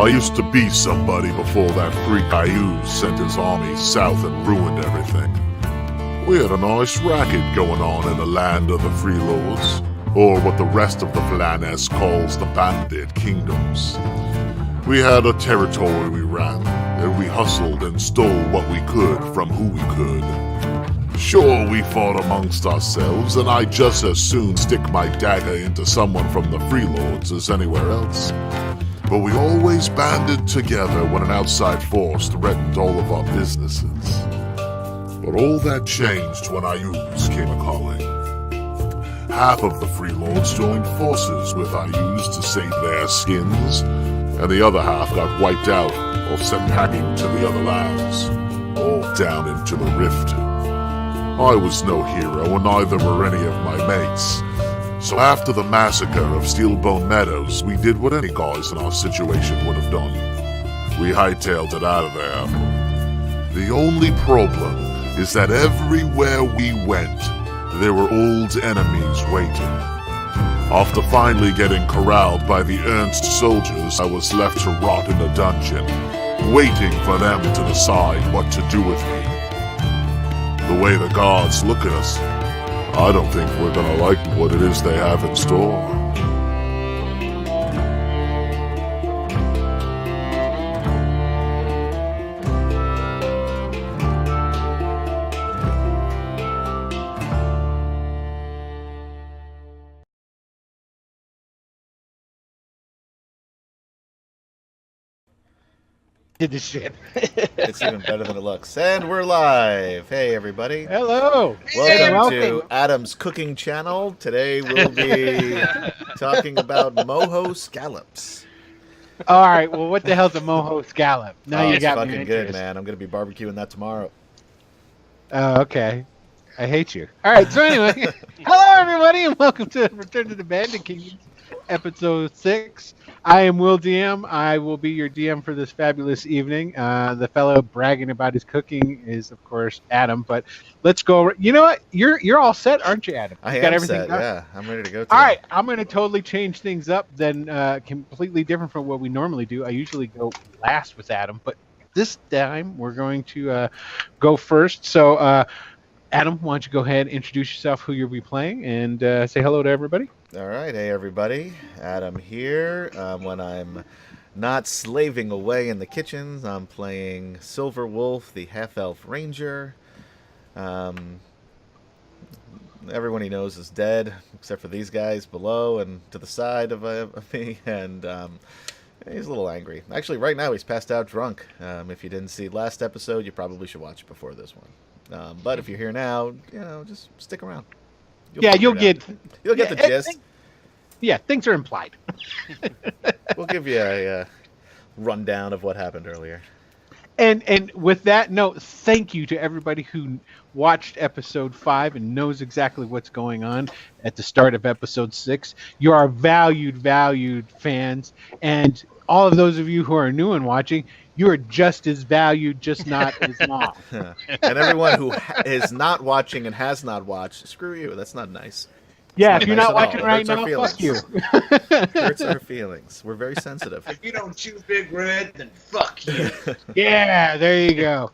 I used to be somebody before that freak Caillou sent his army south and ruined everything. We had a nice racket going on in the land of the free lords, or what the rest of the Flaness calls the Bandit kingdoms. We had a territory we ran, and we hustled and stole what we could from who we could. Sure, we fought amongst ourselves, and I'd just as soon stick my dagger into someone from the free lords as anywhere else. But we always banded together when an outside force threatened all of our businesses. But all that changed when Ayus came a-calling. Half of the free lords joined forces with Ayus to save their skins, and the other half got wiped out or sent packing to the other lands, all down into the rift. I was no hero, and neither were any of my mates. So after the massacre of Steelbone Meadows, we did what any guys in our situation would have done. We hightailed it out of there. The only problem is that everywhere we went, there were old enemies waiting. After finally getting corralled by the Ernst soldiers, I was left to rot in a dungeon, waiting for them to decide what to do with me. The way the gods look at us, I don't think we're gonna like what it is they have in store. Did the shit. It's even better than it looks. And we're live. Hey, everybody. Hello. Welcome to Adam's cooking channel. Today we'll be talking about mojo scallops. All right. Well, what the hell's a mojo scallop? Now you got me fucking good, man. I'm going to be barbecuing that tomorrow. Oh, okay. I hate you. All right. So anyway, hello, everybody, and welcome to Return to the Bandit Kingdoms, episode 6. I am Will DM. I will be your DM for this fabulous evening. The fellow bragging about his cooking is, of course, Adam. But let's go. You know what? You're all set, aren't you, Adam? I am set. Yeah, I'm ready to go. All right, I'm going to totally change things up. Then completely different from what we normally do. I usually go last with Adam, but this time we're going to go first. So, Adam, why don't you go ahead and introduce yourself, who you'll be playing, and say hello to everybody. All right. Hey, everybody. Adam here. When I'm not slaving away in the kitchens, I'm playing Silver Wolf, the half-elf ranger. Everyone he knows is dead, except for these guys below and to the side of me, and he's a little angry. Actually, right now he's passed out drunk. If you didn't see last episode, you probably should watch it before this one. But if you're here now, just stick around. You'll get the gist. Things are implied. We'll give you a rundown of what happened earlier. And with that note, thank you to everybody who watched episode 5 and knows exactly what's going on at the start of episode 6. You are valued fans, and all of those of you who are new and watching, you are just as valued, just not as long. And everyone who is not watching and has not watched, screw you. That's not nice. Yeah, if you're not watching right now, fuck you. Hurts our feelings. We're very sensitive. If you don't chew Big Red, then fuck you. Yeah, there you go.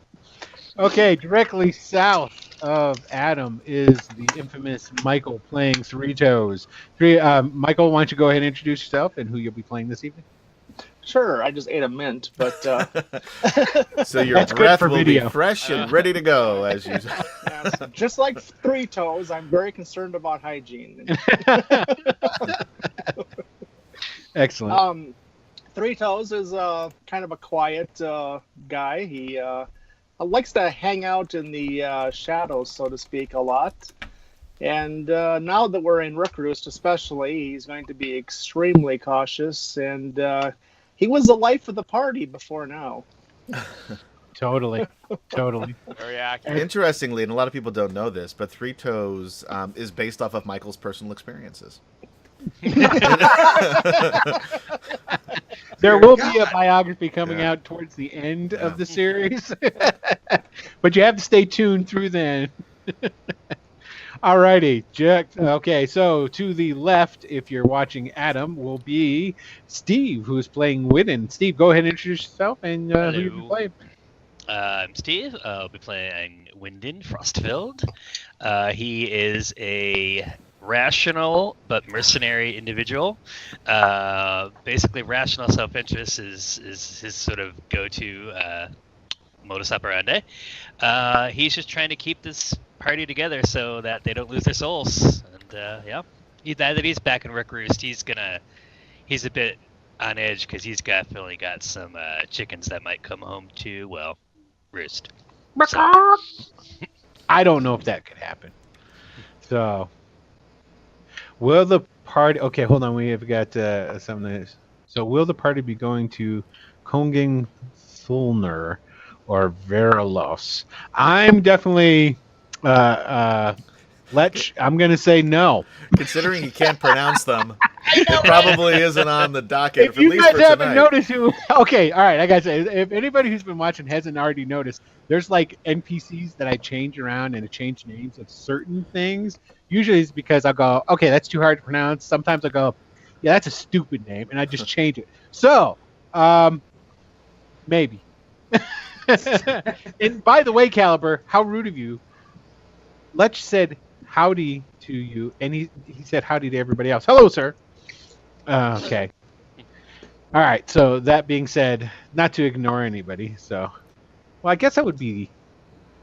Okay, directly south of Adam is the infamous Michael playing Three Toes. Michael, why don't you go ahead and introduce yourself and who you'll be playing this evening? Sure, I just ate a mint, but so your breath will be fresh and ready to go as usual. Just like Three Toes, I'm very concerned about hygiene. Excellent. Three Toes is kind of a quiet guy. He likes to hang out in the shadows, so to speak, a lot. And now that we're in Rookroost especially, he's going to be extremely cautious, and he was the life of the party before now. Totally. Very accurate. Interestingly, and a lot of people don't know this, but Three Toes is based off of Michael's personal experiences. There will be a biography coming out towards the end of the series, but you have to stay tuned through then. Alrighty, Jack. Okay, so to the left, if you're watching Adam, will be Steve, who's playing Widden. Steve, go ahead and introduce yourself and who you Hello. playing. I'm Steve. I'll be playing Wyndon Frostfield. He is a rational but mercenary individual. Basically, rational self-interest is his sort of go-to modus operandi. He's just trying to keep this party together so that they don't lose their souls. And yeah, now that he's back in Rookroost, he's a bit on edge because he's definitely got some chickens that might come home to, well, roost. So, I don't know if that could happen. So, will the party? Okay, hold on. We have got something. So, will the party be going to Konging Thulner or Verilos? I'm definitely Lech. I'm gonna say no. Considering he can't pronounce them, it probably isn't on the docket. If at you least guys for haven't tonight. noticed who, okay, all right, I gotta say, if anybody who's been watching hasn't already noticed, there's like NPCs that I change around and I change names of certain things. Usually it's because I'll go, okay, that's too hard to pronounce. Sometimes I go, yeah, that's a stupid name, and I just change it. So, maybe. And by the way, Caliber, how rude of you. Lech said howdy to you, and he said howdy to everybody else. Hello, sir. Okay. All right. So that being said, not to ignore anybody. So, well, I guess that would be.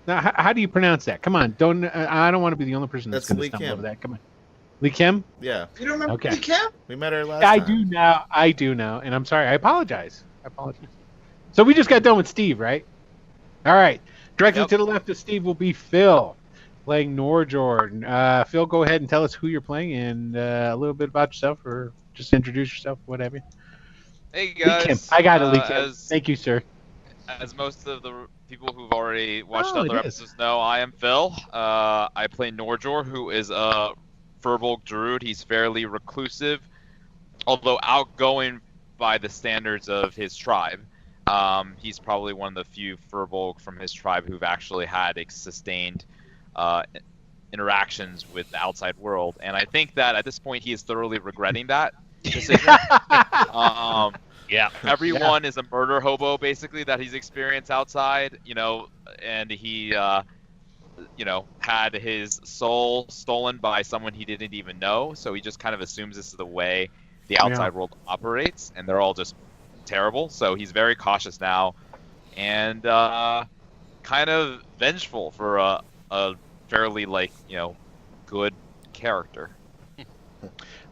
Now, how do you pronounce that? Come on, don't. I don't want to be the only person that's That's going to Lee stumble Kim. over that. Come on, Lee Kim. Yeah, You don't remember Okay. the cap? we met her last I time. do now. I do now, and I'm sorry. I apologize. So we just got done with Steve, right? All right. Directly to the left of Steve will be Phil, playing Norjord. Phil, go ahead and tell us who you're playing and a little bit about yourself, or just introduce yourself, whatever. Hey Lee Kim. guys, I got it, Lee Kim. as Thank you, sir. most of the people who've already watched Oh, other it is. episodes know, I am Phil. I play Norjor, who is a Furbolg Druid. He's fairly reclusive, although outgoing by the standards of his tribe. He's probably one of the few Furbolg from his tribe who've actually had sustained interactions with the outside world, and I think that at this point he is thoroughly regretting that decision. yeah. Everyone is a murder hobo, basically, that he's experienced outside, and he, had his soul stolen by someone he didn't even know, so he just kind of assumes this is the way the outside world operates, and they're all just terrible, so he's very cautious now, and kind of vengeful for a fairly, good character.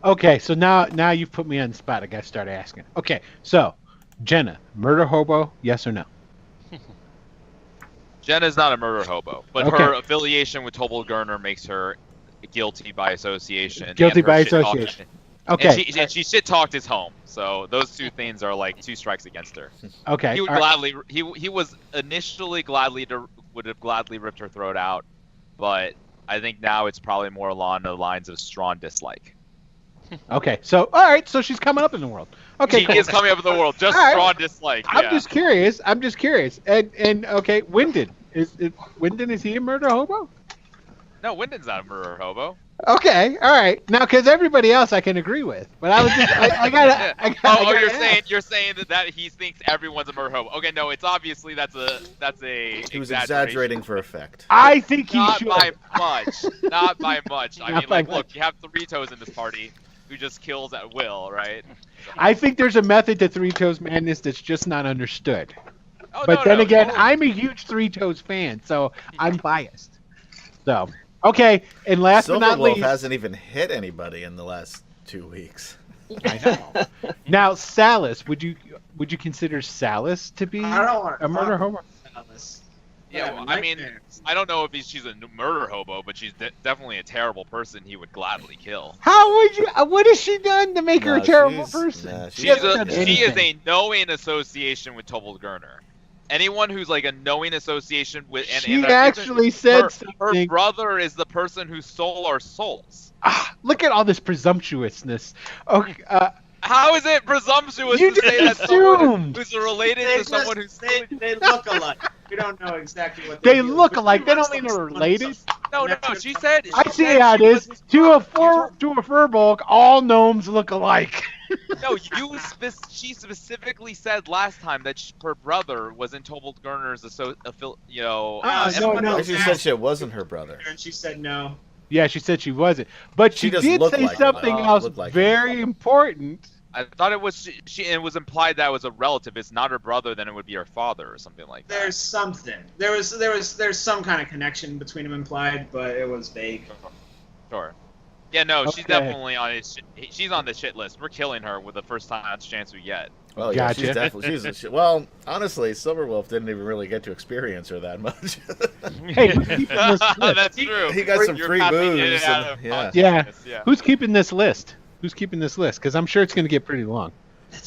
Okay, so now you've put me on the spot. I got to start asking. Okay, so Jenna, murder hobo, yes or no? Jenna's not a murder hobo, but Okay. her affiliation with Tobal Gurner makes her guilty by association. Guilty and her by shit-talking- association. Okay, And she shit talked his home, so those two things are like two strikes against her. okay. He would all right. gladly. He was initially would have gladly ripped her throat out, but I think now it's probably more along the lines of strong dislike. Okay, so all right, so she's coming up in the world. Okay, She cool. is coming up in the world, just All right. strong dislike. I'm Yeah. just curious. And okay, Wyndon is he a murder hobo? No, Wyndon's not a murder hobo. Okay, all right. Now, because everybody else I can agree with, but I was just I gotta. I gotta You're saying that he thinks everyone's a murder hobo. Okay, no, it's obviously that's a He was exaggeration. exaggerating for effect. I think he Not should. by much. Not by much. I Not mean, by like, much. look, you have three toes in this party who just kills at will, right? I think there's a method to Three Toes Madness that's just not understood. Oh, But no, then no, again, no. I'm a huge Three Toes fan, so I'm biased. So okay, and last but not Silverwolf least, hasn't even hit anybody in the last 2 weeks. I know. Now, Salas, would you consider Salas to be I don't want to a murder hobo? Yeah, well, I mean, I don't know if she's a murder hobo, but she's definitely a terrible person he would gladly kill. How would you? What has she done to make her a No, terrible she's- person? nah, She She hasn't is done a anything. knowing association with Tobal Gurner. Anyone who's like a knowing association with, She actually said her something. brother is the person who stole our souls. Look at all this presumptuousness. Okay, How is it presumptuous You to say that just someone assumed. who's related to someone who's they look alike. We don't know exactly what they do, look but alike. we They must don't mean have they're someone related. No, she said. I see how it is. To a furball, all gnomes look alike. No, she specifically said last time that her brother was in Tobold Gurner's No. She said she wasn't her brother. And she said no. Yeah, she said she wasn't. But she does did look say like something him, else look like very important. I thought it was it was implied that it was a relative. It's not her brother, then it would be her father or something like that. There's something. There's some kind of connection between them implied, but it was vague. Sure. Yeah, no, she's Okay. definitely on his. She's on the shit list. We're killing her with the first chance we get. Well, yeah, Gotcha. she's definitely well. Honestly, Silverwolf didn't even really get to experience her that much. Hey, who's keeping this list? That's true. He got some You're free tapping booze. in and out of Yeah. consciousness, Yeah. Who's keeping this list? Who's keeping this list? Because I'm sure it's going to get pretty long. It's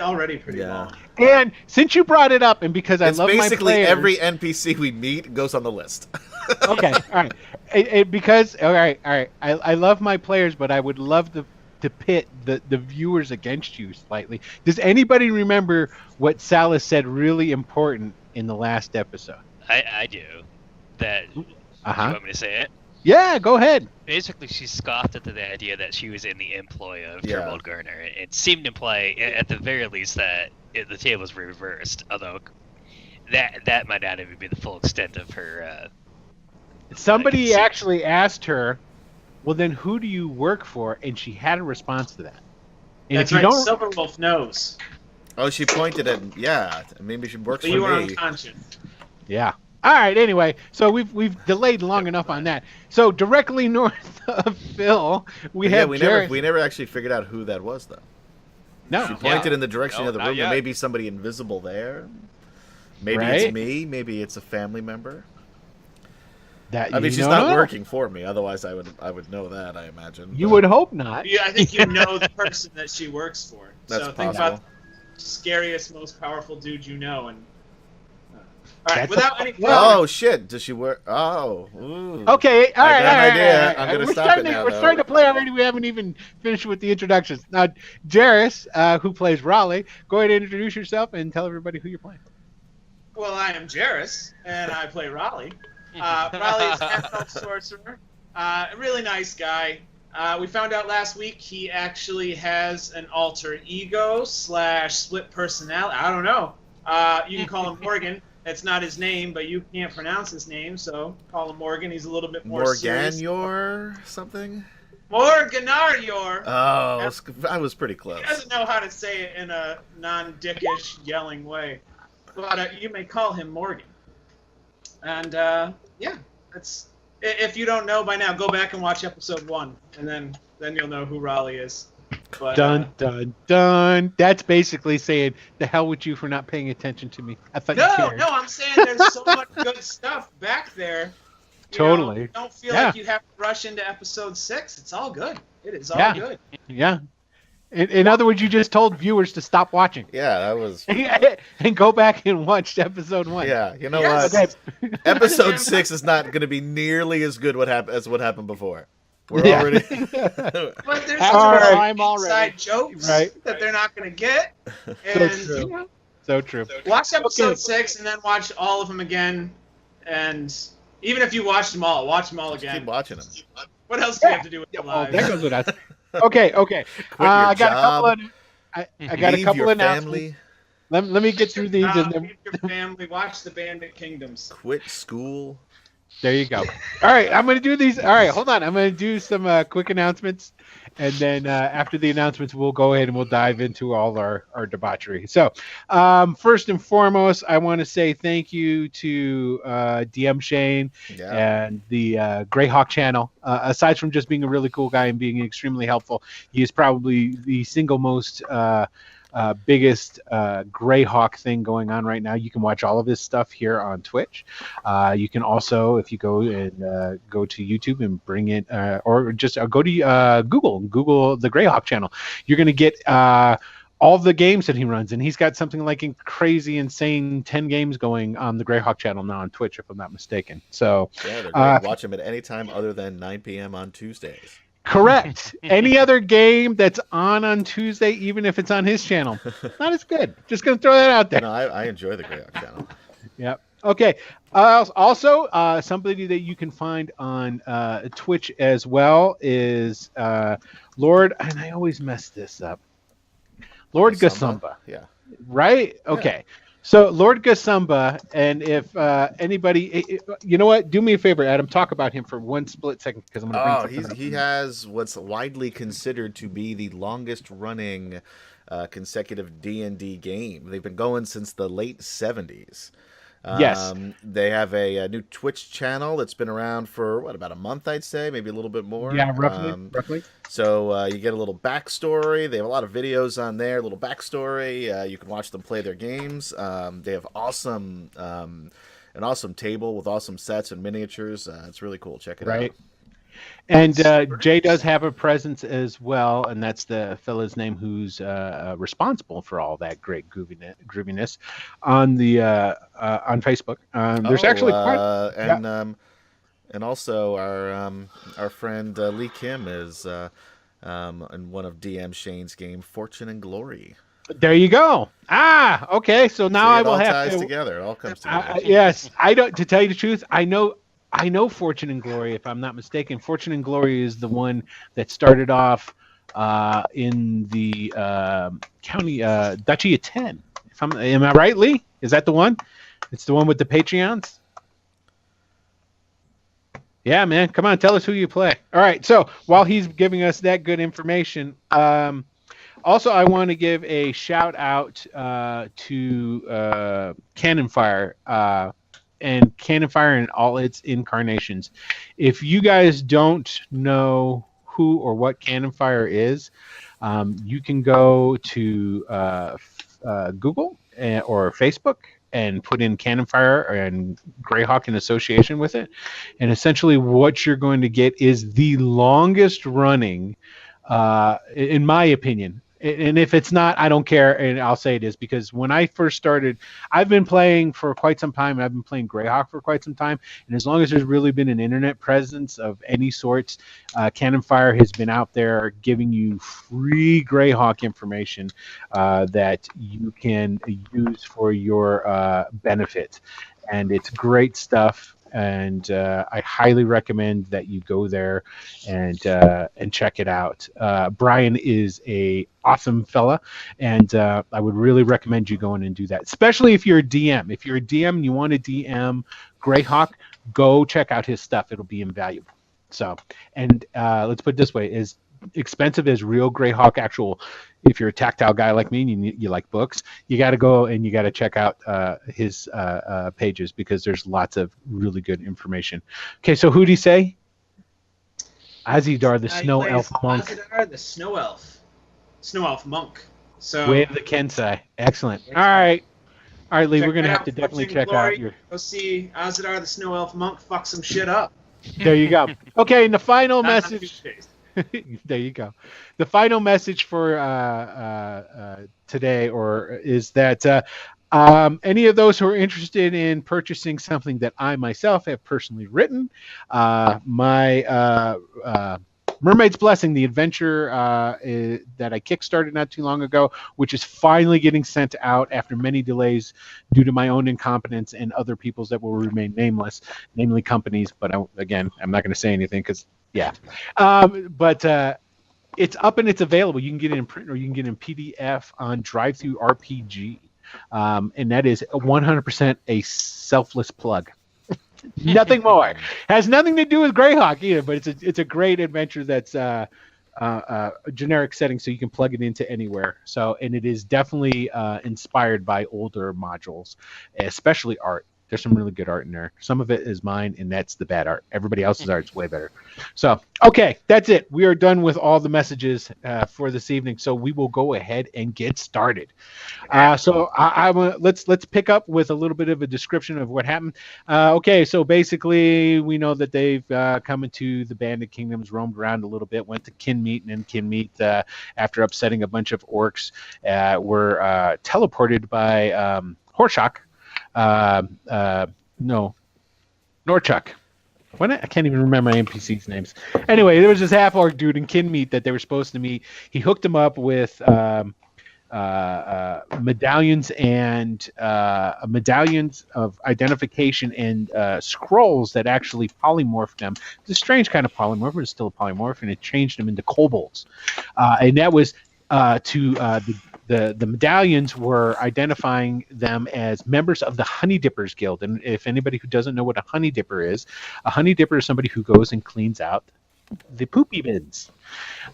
already pretty Yeah. long. And since you brought it up, and because I It's love my basically players, every NPC we meet goes on the list. Okay, all right. Because all right. I love my players, but I would love to pit the viewers against you slightly. Does anybody remember what Salas said really important in the last episode? I do. That. You want me to say it? Yeah, go ahead. Basically, she scoffed at the idea that she was in the employ of Yeah. Tobold Gurner. It seemed to imply, at the very least, that the tables were reversed. Although that might not even be the full extent of her. Somebody conceit. actually asked her, "Well, then who do you work for?" And she had a response to that. And That's if you right. don't, Silverwolf knows. Oh, she pointed at maybe she works But for you were me. unconscious. yeah. All right. Anyway, so we've delayed long enough on that. So directly north of Phil, we have we Jared. never actually figured out who that was though. No. She pointed in the direction No, of the not room. There yet. may be somebody invisible there. Maybe Right? it's me. Maybe it's a family member. That I mean, you she's don't not know. working for me. Otherwise, I would know that. I imagine. You but would hope not. Yeah, I think you know the person that she works for. That's so think possible. about the scariest, most powerful dude you know, and. All right, That's without a- any. Oh shit! Does she work? Oh. Ooh. Okay, all I right, got an all right, idea. all right. I'm gonna We're stop starting it to- now, We're though. starting to play already. We haven't even finished with the introductions. Now, Jairus, who plays Raleigh, go ahead and introduce yourself and tell everybody who you're playing. Well, I am Jairus, and I play Raleigh. Raleigh is a half-elf sorcerer. A really nice guy. We found out last week he actually has an alter ego / split personality. I don't know. You can call him Morgan. It's not his name, but you can't pronounce his name, so call him Morgan. He's a little bit more serious. Morganior something. Morganarior. Oh, I was pretty close. He doesn't know how to say it in a non-dickish, yelling way. But you may call him Morgan. And, yeah, that's... If you don't know by now, go back and watch episode 1, and then you'll know who Raleigh is. But, Dun, dun, dun. That's basically saying, the hell with you for not paying attention to me. I thought you cared. No, I'm saying there's so much good stuff back there. You Totally. know, don't feel Yeah. like you have to rush into episode 6. It's all good. It is all Yeah. good. Yeah. In other words, you just told viewers to stop watching Yeah, that was. and go back and watch episode 1. Yeah, you know Yes. what? Okay. Episode 6 is not going to be nearly as good as what happened before. We're Yeah. already. But there's All some right. I'm already. inside jokes Right. that they're not going to get. So And true. you know, So true. watch episode Okay. 6 and then watch all of them again. And even if you watch them all again. Keep watching them. What else do you have to do with your Well, lives? that goes without saying. Okay. Quit your I got a couple job. of. I got a Leave couple your of announcements. family. Let me get through these, and then Leave your family. Watch the Bandit Kingdoms. Quit school. there you go. All right, I'm gonna do these. All right, hold on. I'm gonna do some quick announcements, and then after the announcements, we'll go ahead and we'll dive into all our debauchery. So, first and foremost, I want to say thank you to DM Shane Yeah. and the Greyhawk channel. Aside from just being a really cool guy and being extremely helpful, he is probably the single most biggest Greyhawk thing going on right now. You can watch all of his stuff here on Twitch. You can also, if you go and go to YouTube and bring it, or just go to Google the Greyhawk channel, you're going to get all the games that he runs, and he's got something like a crazy, insane 10 games going on the Greyhawk channel now on Twitch, if I'm not mistaken. So, Yeah, they're great. Watch them at any time other than 9 p.m. on Tuesdays. correct. Any other game that's on Tuesday, even if it's on his channel, not as good. Just gonna throw that out there. No, I enjoy the Greyhawk channel. Yep. Okay. Also, somebody that you can find on Twitch as well is Lord, and I always mess this up. Lord Gasumba, Yeah. right? Okay. So Lord Gasumba, and if anybody, you know what? Do me a favor, Adam. Talk about him for one split second because I'm going to bring Oh, something up. he has what's widely considered to be the longest running consecutive D&D game. They've been going since the late 70s. Yes. They have a new Twitch channel that's been around for about a month, I'd say, maybe a little bit more. Yeah, roughly. So you get a little backstory. They have a lot of videos on there, a little backstory. You can watch them play their games. They have an awesome table with awesome sets and miniatures. It's really cool. Check it out. And Jay does have a presence as well, and that's the fella's name who's responsible for all that great grooviness on the on Facebook. There's actually quite, and also our friend Lee Kim is in one of DM Shane's game, Fortune and Glory. There you go. Okay. So now I will have ties together. It all comes together. Yes, I don't. To tell you the truth, I know Fortune and Glory, if I'm not mistaken. Fortune and Glory is the one that started off in the county Duchy of 10. Am I right, Lee? Is that the one? It's the one with the Patreons? Yeah, man. Come on, tell us who you play. All right, so while he's giving us that good information, also I want to give a shout out to Cannon Fire. And Cannon Fire in all its incarnations. If you guys don't know who or what Cannon Fire is, you can go to Google or Facebook and put in Cannon Fire and Greyhawk in association with it. And essentially what you're going to get is the longest running, in my opinion. And if it's not, I don't care, and I'll say it is, because when I first started, I've been playing for quite some time, and I've been playing Greyhawk for quite some time, and as long as there's really been an internet presence of any sorts, Cannon Fire has been out there giving you free Greyhawk information that you can use for your benefit, and it's great stuff. And I highly recommend that you go there and check it out. Brian is a awesome fella, and I would really recommend you going and do that, especially if you're a DM. If you're a DM and you want to DM Greyhawk, go check out his stuff. It'll be invaluable. So, and let's put it this way: as expensive as real Greyhawk actual. If you're a tactile guy like me and you like books, you got to go and you got to check out his pages because there's lots of really good information. Okay, so who'd he say? Azidar, the snow elf monk. Azidar, the snow elf monk. So Way of the Kensai. Excellent. All right, Lee, we're gonna have to definitely check out your. Go see Azidar, the snow elf monk. Fuck some shit up. There you go. Okay, and the final message. There you go. The final message for today is that any of those who are interested in purchasing something that I myself have personally written, my Mermaid's Blessing, the adventure that I kickstarted not too long ago, which is finally getting sent out after many delays due to my own incompetence and other people's that will remain nameless, namely companies. But again, I'm not going to say anything because. Yeah, but it's up and it's available. You can get it in print or you can get it in PDF on Drive-Thru RPG, and that is 100% a selfless plug. Nothing more. Has nothing to do with Greyhawk either, but it's a great adventure that's a generic setting, so you can plug it into anywhere. So, and it is definitely inspired by older modules, especially art. There's some really good art in there. Some of it is mine, and that's the bad art. Everybody else's art is way better. So, okay, that's it. We are done with all the messages for this evening. So we will go ahead and get started. So let's pick up with a little bit of a description of what happened. Okay, so basically we know that they've come into the Bandit Kingdoms, roamed around a little bit, went to Kinmeet, and then Kinmeet, after upsetting a bunch of orcs, were teleported by Horshock. No, Norchuk. What? I can't even remember my NPCs' names. Anyway, there was this half-orc dude in Kinmeet that they were supposed to meet. He hooked him up with medallions and medallions of identification and scrolls that actually polymorphed them. It's a strange kind of polymorph, but it's still a polymorph, and it changed them into kobolds. And that was the medallions were identifying them as members of the Honey Dippers Guild. And if anybody who doesn't know what a Honey Dipper is somebody who goes and cleans out the poopy bins.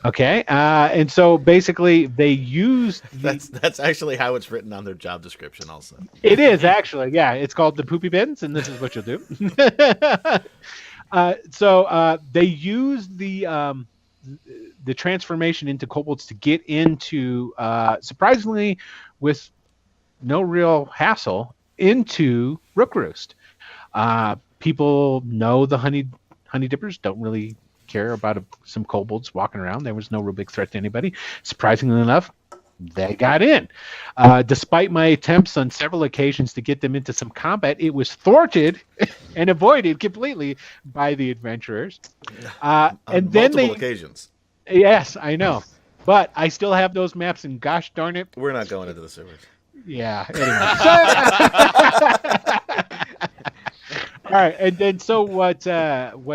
Okay, and so basically they used that's actually how it's written on their job description. Also, it is actually, yeah, it's called the poopy bins, and this is what you'll do. So they used the transformation into kobolds to get into, surprisingly, with no real hassle, into Rookroost. People know the honey dippers, don't really care about some kobolds walking around. There was no real big threat to anybody. Surprisingly enough, they got in. Despite my attempts on several occasions to get them into some combat, it was thwarted and avoided completely by the adventurers. on And then multiple occasions. Yes, I know. But I still have those maps, and gosh darn it. We're not going into the sewers. Yeah. Anyway. All right, and then so what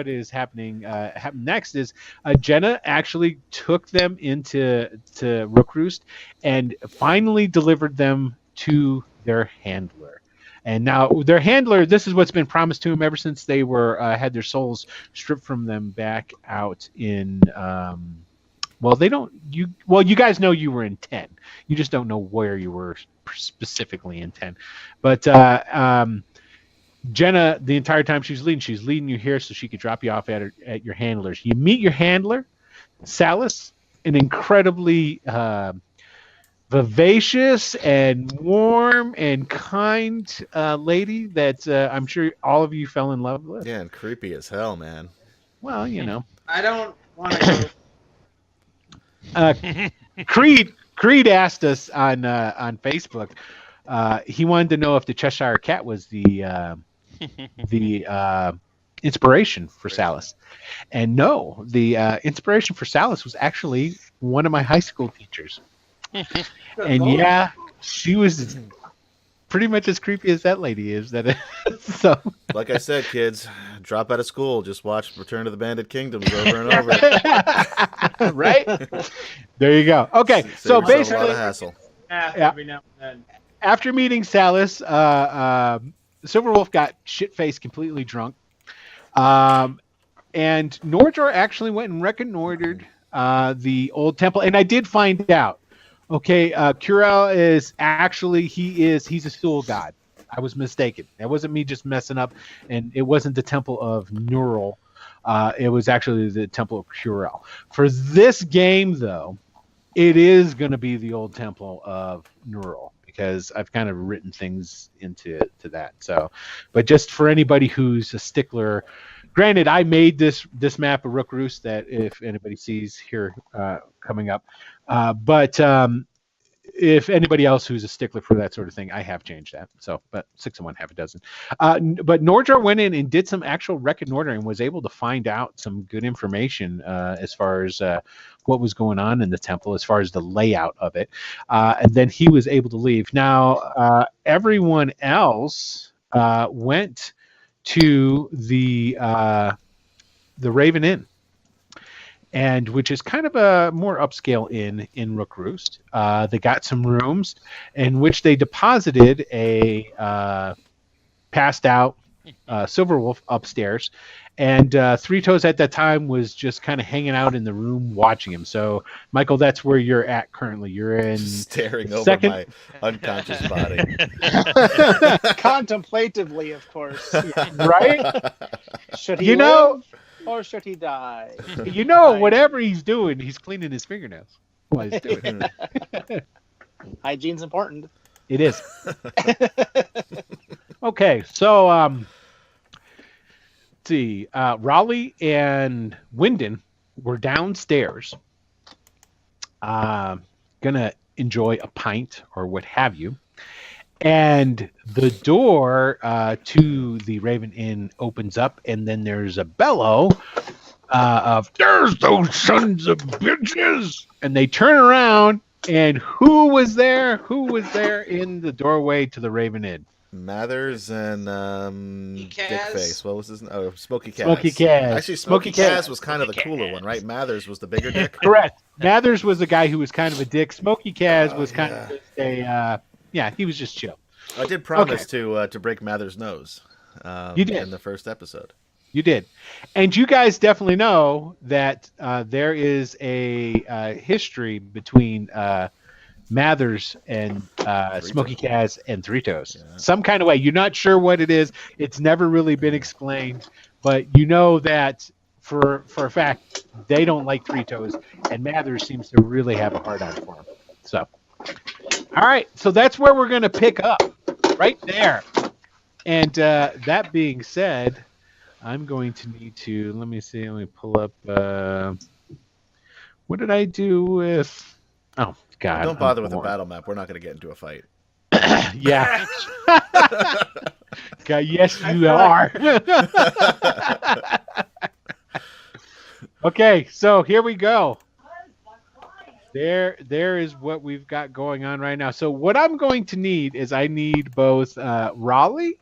is happening next is Jenna actually took them to Rookroost and finally delivered them to their handler. And now their handler, this is what's been promised to them ever since they were had their souls stripped from them back out in you guys know you were in 10. You just don't know where you were specifically in 10. But Jenna, the entire time she's leading you here so she could drop you off at your handlers. You meet your handler, Salis, an incredibly vivacious and warm and kind lady that I'm sure all of you fell in love with. Yeah, and creepy as hell, man. Well, you know. I don't want to go. Creed asked us on Facebook. He wanted to know if the Cheshire Cat was the inspiration for Salis, and no, the inspiration for Salis was actually one of my high school teachers. And yeah, she was pretty much as creepy as that lady is. So, like I said, kids, drop out of school, just watch Return of the Bandit Kingdoms over and over. Right? There you go. Okay, so basically, a lot of hassle. Every now and then. After meeting Salis, Silverwolf got shit-faced, completely drunk. And Nordor actually went and reconnoitered the old temple. And I did find out, okay, Kurel is actually, he's a Thule god. I was mistaken. It wasn't me just messing up. And it wasn't the temple of Neural. It was actually the temple of Kurel. For this game, though, it is going to be the old temple of Neural, because I've kind of written things into that. So, but just for anybody who's a stickler, granted, I made this map of Rookroost that if anybody sees here coming up, but if anybody else who's a stickler for that sort of thing, I have changed that. So, but 6 of 1, half a dozen. But Nordjar went in and did some actual reconnoitering and was able to find out some good information as far as what was going on in the temple, as far as the layout of it. And then he was able to leave. Now, everyone else went to the Raven Inn, and which is kind of a more upscale inn in Rookroost. They got some rooms in which they deposited a passed out Silverwolf upstairs, and Three Toes at that time was just kind of hanging out in the room watching him. So, Michael, that's where you're at currently. You're in staring over second... my unconscious body, contemplatively, of course. Right? Should he live or should he die? You know, whatever he's doing, he's cleaning his fingernails while he's doing it. Hygiene's important. It is. Okay, so let's see. Raleigh and Wyndon were downstairs, gonna enjoy a pint or what have you, and the door to the Raven Inn opens up, and then there's a bellow of "There's those sons of bitches!" And they turn around, And who was there? Who was there in the doorway to the Raven Inn? Mathers and Kaz? Dickface. What was his name? Oh, Smokey Kaz. Smokey Kaz. Actually, Smokey Smokey Kaz was kind of the cooler one, right? Mathers was the bigger dick. Correct. Mathers was the guy who was kind of a dick. Smokey Kaz was kind yeah. of just a he was just chill. I did promise to break Mathers' nose. You did in the first episode. You did, and you guys definitely know that there is a history between Mathers and Smokey Kaz and Three Toes. Yeah. Some kind of way. You're not sure what it is. It's never really been explained, but you know that for a fact they don't like Three Toes, and Mathers seems to really have a hard on for him. So, all right. So that's where we're going to pick up, right there. And that being said, I'm going to need to, let me pull up, what did I do with, oh, God. Don't bother with the battle map. We're not going to get into a fight. Yeah. God, yes, you are. Okay, so here we go. There is what we've got going on right now. So what I'm going to need is I need both Raleigh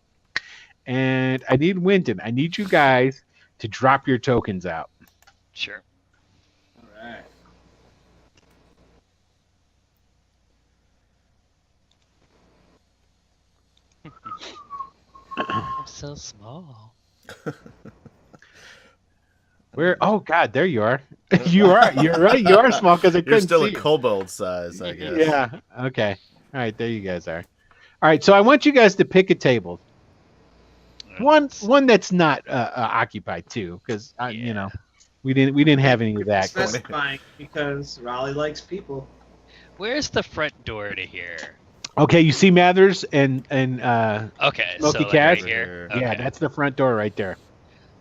and I need Wyndon. I need you guys to drop your tokens out. Sure. All right. I'm so small. Where? Oh God, there you are. You're right. You are small because I couldn't You're still see a you. kobold size, I guess. Yeah. Okay. All right. There you guys are. All right. So I want you guys to pick a table. One that's not occupied too, because you know we didn't have any of that going. Specifying because Raleigh likes people. Where's the front door to here? Okay. You see Mathers and Okay, Smokey so like Kaz? right here. Yeah, Okay. that's the front door right there.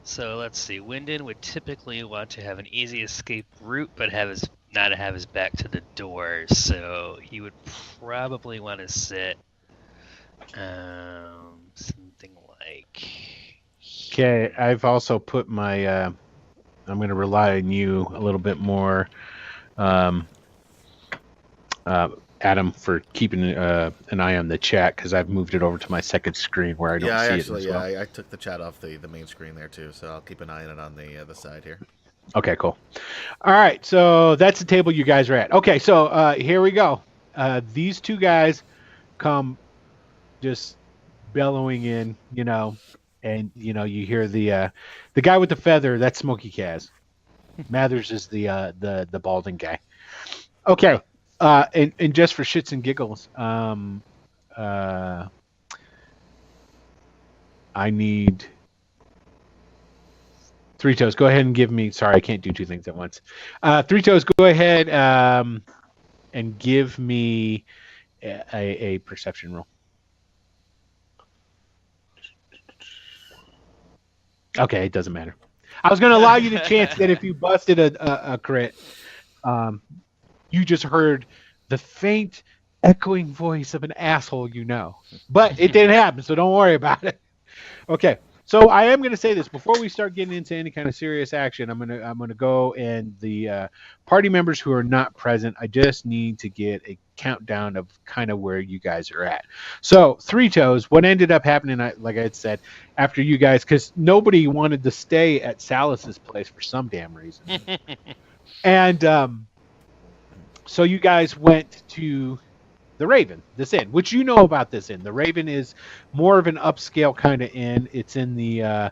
So let's see. Wyndon would typically want to have an easy escape route, but not have his back to the door. So he would probably want to sit something like. Okay. I've also put my. I'm going to rely on you a little bit more, Adam, for keeping an eye on the chat because I've moved it over to my second screen where I don't see it as well. I took the chat off the main screen there too, so I'll keep an eye on it on the side here. Okay, cool. All right, so that's the table you guys are at. Okay, so here we go. These two guys come just bellowing in, and you hear the guy with the feather. That's Smokey Kaz. Mathers is the balding guy. Okay. And just for shits and giggles, I need Three Toes. Go ahead and give me. Sorry, I can't do two things at once. Three Toes, go ahead and give me a perception roll. Okay, it doesn't matter. I was going to allow you the chance that if you busted a crit, you just heard the faint, echoing voice of an asshole But it didn't happen, so don't worry about it. Okay, so I am going to say this. Before we start getting into any kind of serious action, I'm gonna go, and the party members who are not present, I just need to get a countdown of kind of where you guys are at. So, Three Toes, what ended up happening, like I had said, after you guys, because nobody wanted to stay at Salus's place for some damn reason. And so you guys went to the Raven, this inn, which you know about this inn. The Raven is more of an upscale kind of inn. It's in the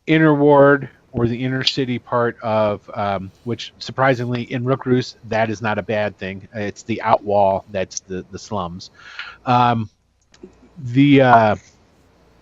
inner ward or the inner city part of, which surprisingly in Rookroost, that is not a bad thing. It's the outwall that's the slums.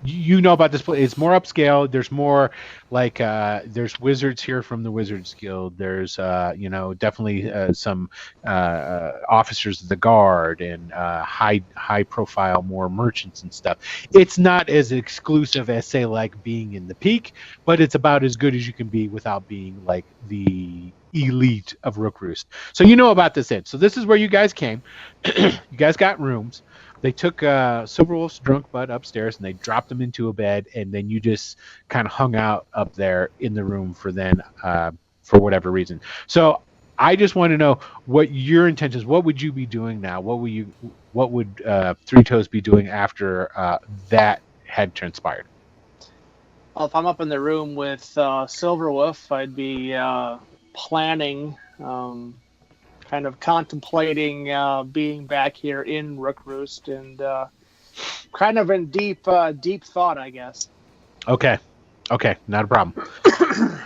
You know about this place. It's more upscale. There's more like there's wizards here from the Wizards Guild. There's definitely some officers of the guard and high profile more merchants and stuff. It's not as exclusive as say like being in the Peak, but it's about as good as you can be without being like the elite of Rookroost. So you know about this inn. So this is where you guys came. You guys got rooms. They took Silverwolf's drunk butt upstairs and they dropped him into a bed, and then you just kind of hung out up there in the room for whatever reason. So I just want to know what your intentions. What would you be doing now? What would Three Toes be doing after that had transpired? Well, if I'm up in the room with Silverwolf, I'd be planning, kind of contemplating being back here in Rookroost and kind of in deep thought, I guess. Okay, not a problem.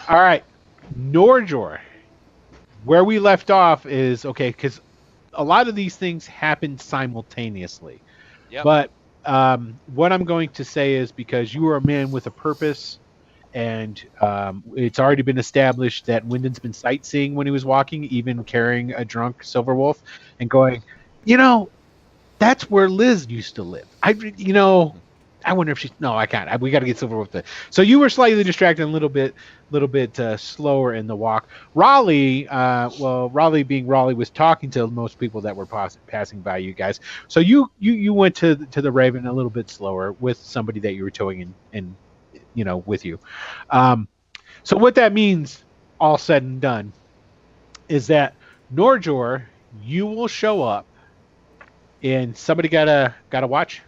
All right, Norjor. Where we left off is okay because a lot of these things happen simultaneously. Yep. But what I'm going to say is because you are a man with a purpose, and it's already been established that Wyndon's been sightseeing when he was walking, even carrying a drunk Silverwolf, and going, that's where Liz used to live. I wonder if she's. No, I can't. We got to get Silverwolf there. So you were slightly distracted, a little bit slower in the walk. Raleigh, Raleigh being Raleigh, was talking to most people that were passing by you guys. So you went to the Raven a little bit slower with somebody that you were towing in with you. So what that means, all said and done, is that Norjor, you will show up, and somebody gotta watch.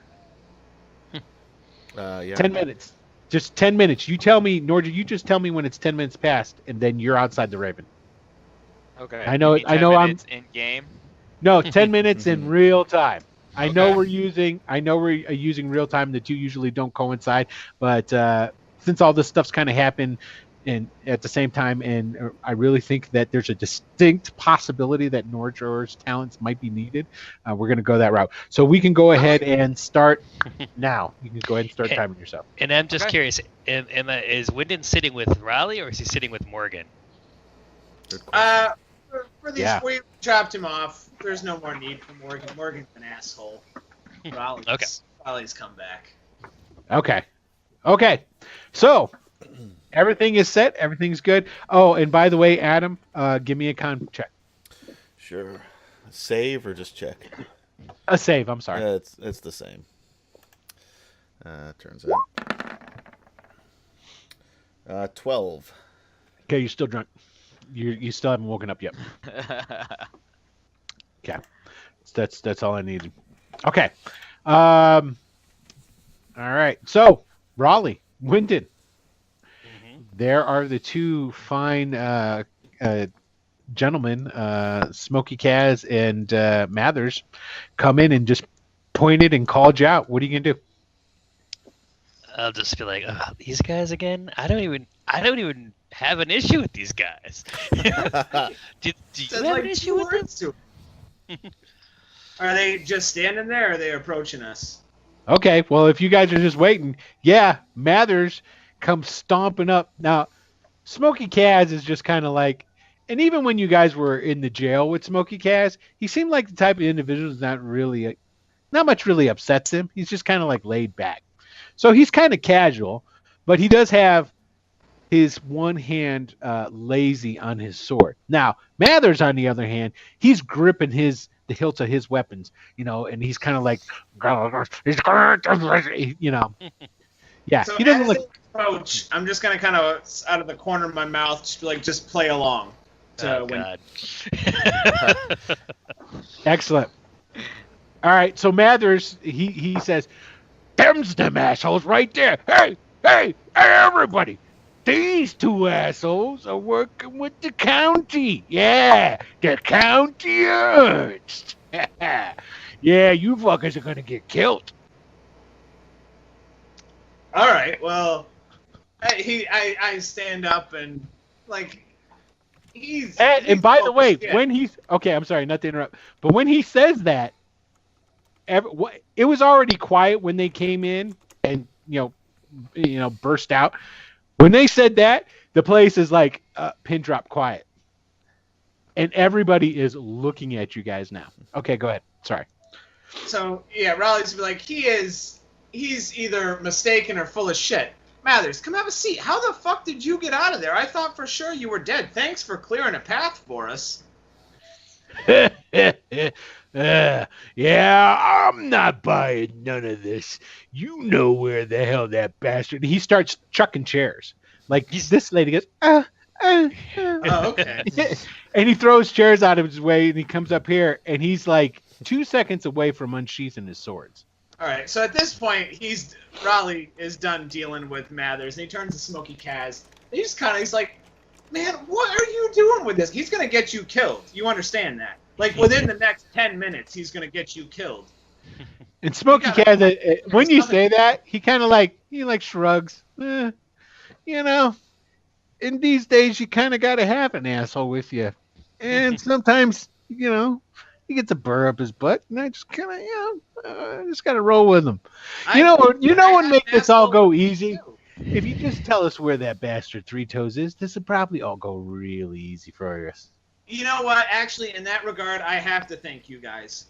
Yeah. 10 minutes. Just 10 minutes. You tell me, Norjor, you just tell me when it's 10 minutes past, and then you're outside the Raven. Okay. I know. You mean 10 minutes in game. No, 10 minutes in real time. I know Okay. we're using real time. The two usually don't coincide, but since all this stuff's kind of happened and at the same time, and I really think that there's a distinct possibility that Norjor's talents might be needed, we're going to go that route. So we can go ahead and start now. You can go ahead and start timing yourself. And I'm just Okay. curious, is Wyndon sitting with Raleigh or is he sitting with Morgan? Good question. For these, Yeah. we dropped him off. There's no more need for Morgan. Morgan's an asshole. Raleigh's come back. Okay. So everything is set. Everything's good. Oh, and by the way, Adam, give me a con check. Sure. Save or just check? A save. I'm sorry. Yeah, it's the same. Turns out. 12. Okay, you're still drunk. You still haven't woken up yet. Okay, that's all I needed. Okay, all right. So Raleigh, Wyndon, there are the two fine gentlemen, Smokey Kaz and Mathers, come in and just pointed and called you out. What are you gonna do? I'll just be like, these guys again? I don't even have an issue with these guys. do you Said have like an issue two with them? words to him. Are they just standing there, or are they approaching us? Okay, well, if you guys are just waiting, yeah, Mathers comes stomping up. Now, Smokey Kaz is just kind of like, and even when you guys were in the jail with Smokey Kaz, he seemed like the type of individual that's not much really upsets him. He's just kind of like laid back. So he's kind of casual, but he does have his one hand lazy on his sword. Now, Mathers, on the other hand, he's gripping the hilt of his weapons, and he's kind of like, Yeah, So he doesn't as look. they approach, I'm just gonna kind of out of the corner of my mouth, just be like, just play along. Oh, When God. Excellent. All right, so Mathers, he says, "Them's them assholes right there. Hey, everybody. These two assholes are working with the county. Yeah, the county Ernst. Yeah, you fuckers are gonna get killed." All right, well, I stand up and like he's. And by the way, shit. when he's okay, I'm sorry, not to interrupt, but when he says that, it was already quiet when they came in and burst out. When they said that, the place is like pin drop quiet, and everybody is looking at you guys now. Okay, go ahead. Sorry. So yeah, Raleigh's be like, he's either mistaken or full of shit. Mathers, come have a seat. How the fuck did you get out of there? I thought for sure you were dead. Thanks for clearing a path for us. Yeah, I'm not buying none of this. You know where the hell that bastard. He starts chucking chairs. Like this lady goes, Oh, okay. And he throws chairs out of his way, and he comes up here, and he's like 2 seconds away from unsheathing his swords. All right. So at this point, Raleigh is done dealing with Mathers, and he turns to Smokey Kaz. And he's like, man, what are you doing with this? He's gonna get you killed. You understand that? Like within the next 10 minutes, he's gonna get you killed. And Smokey Kaz, when you say that, he kind of like shrugs. You know, in these days, you kind of got to have an asshole with you, and sometimes, you know, he gets a burr up his butt, and I just kind of, just got to roll with him. You know what make this all go easy? If you just tell us where that bastard Three Toes is, this would probably all go really easy for us. You know what? Actually, in that regard, I have to thank you guys.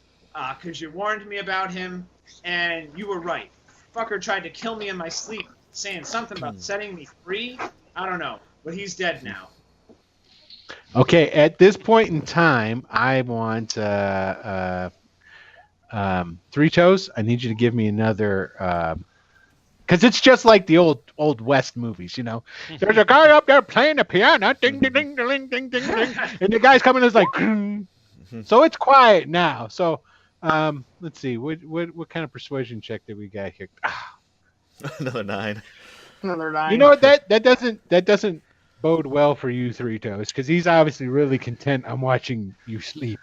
Because you warned me about him, and you were right. Fucker tried to kill me in my sleep, saying something about setting me free. I don't know, but he's dead now. Okay, at this point in time, I want Three Toes. I need you to give me another, because it's just like the old West movies, you know. There's a guy up there playing the piano, ding ding ding ding ding ding ding, and the guy's coming and is like, so it's quiet now. So, let's see, what kind of persuasion check did we got here? Another 9. Another 9. You know what? That doesn't bode well for you, Three Toes, because he's obviously really content on watching you sleep.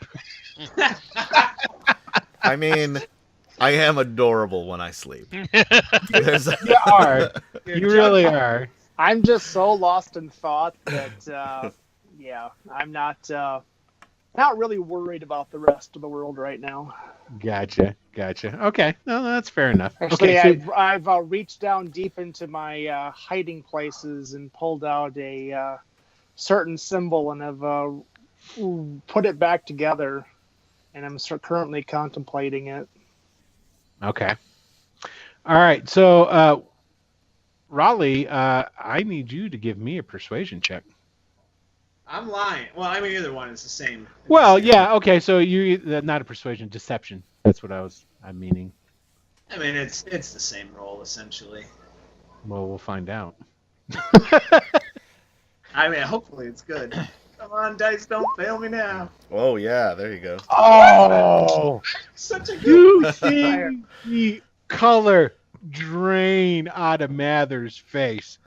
I mean, I am adorable when I sleep. You are. You really are. I'm just so lost in thought that, yeah, I'm not really worried about the rest of the world right now. Gotcha. Okay, no, that's fair enough. Actually, Okay, so, I've reached down deep into my hiding places and pulled out a certain symbol and have put it back together, and I'm currently contemplating it. okay. All right, so Raleigh, I need you to give me a persuasion check. I'm lying. Well, I mean, either one is the same. Well, yeah, okay, so you not a persuasion, deception. That's what I'm meaning. I mean, it's the same role essentially. Well, we'll find out. I mean, hopefully it's good. Come on, dice, don't fail me now. Oh, yeah, there you go. Oh! Such a good You fire. see the color drain out of Mather's face.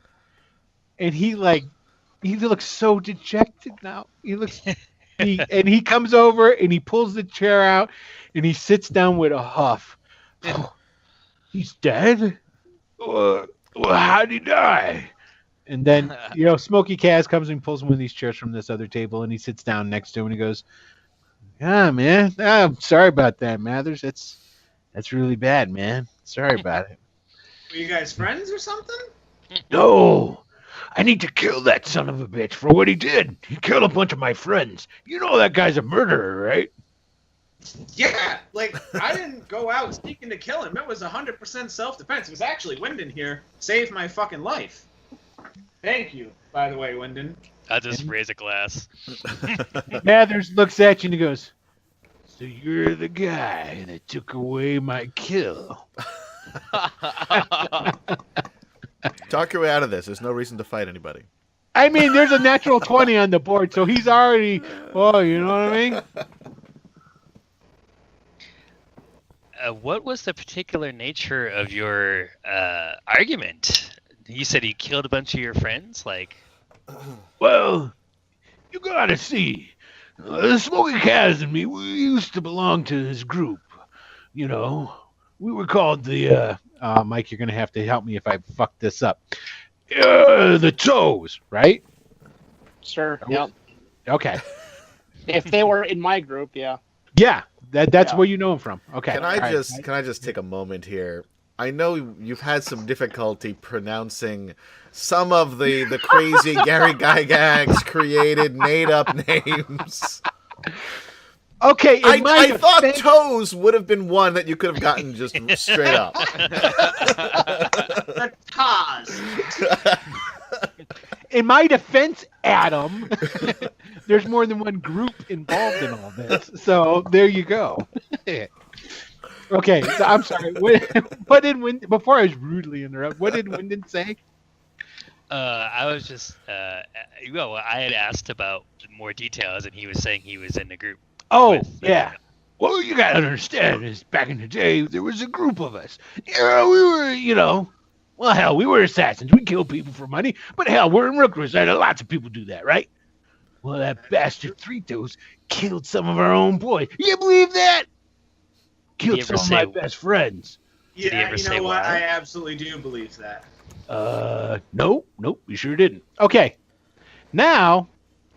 And he looks so dejected now. He comes over and he pulls the chair out and he sits down with a huff. Oh, he's dead? How'd he die? And then, Smokey Kaz comes and pulls one of these chairs from this other table and he sits down next to him and he goes, "Yeah, man. I'm sorry about that, Mathers. That's really bad, man. Sorry about it." Were you guys friends or something? No. I need to kill that son of a bitch for what he did. He killed a bunch of my friends. You know that guy's a murderer, right? Yeah, I didn't go out seeking to kill him. It was 100% self-defense. It was actually Wyndon here. Saved my fucking life. Thank you, by the way, Wyndon. I just raise a glass. Mathers looks at you and he goes, "So you're the guy that took away my kill." Talk your way out of this. There's no reason to fight anybody. I mean, there's a natural 20 on the board, so he's already, you know what I mean? What was the particular nature of your argument? You said he killed a bunch of your friends? Well, you gotta see. Smokey Kaz and me, we used to belong to this group. We were called the, Mike, you're gonna have to help me if I fuck this up. The Toes, right? Sure. Yep. Okay. If they were in my group, yeah. Yeah, that's where you know him from. Okay. Can I just take a moment here? I know you've had some difficulty pronouncing some of the crazy Gary Gygax created made-up names. Okay, I thought Toes would have been one that you could have gotten just straight up. The Taz. In my defense, Adam, there's more than one group involved in all this. So there you go. Okay, so I'm sorry. What did Wyndon, before I was rudely interrupted, what did Wyndon say? I was just, well, I had asked about more details, and he was saying he was in a group. Oh, with the- yeah. Well, you gotta understand is back in the day, there was a group of us. Yeah, we were, well, hell, we were assassins. We killed people for money. But hell, we're in Rookroost. And lots of people do that, right? Well, that bastard Fritos killed some of our own boys. You believe that? Killed ever some of say- my best friends. Did he Yeah, ever you say know what? why? I absolutely do believe that. Nope, we sure didn't. Okay. Now,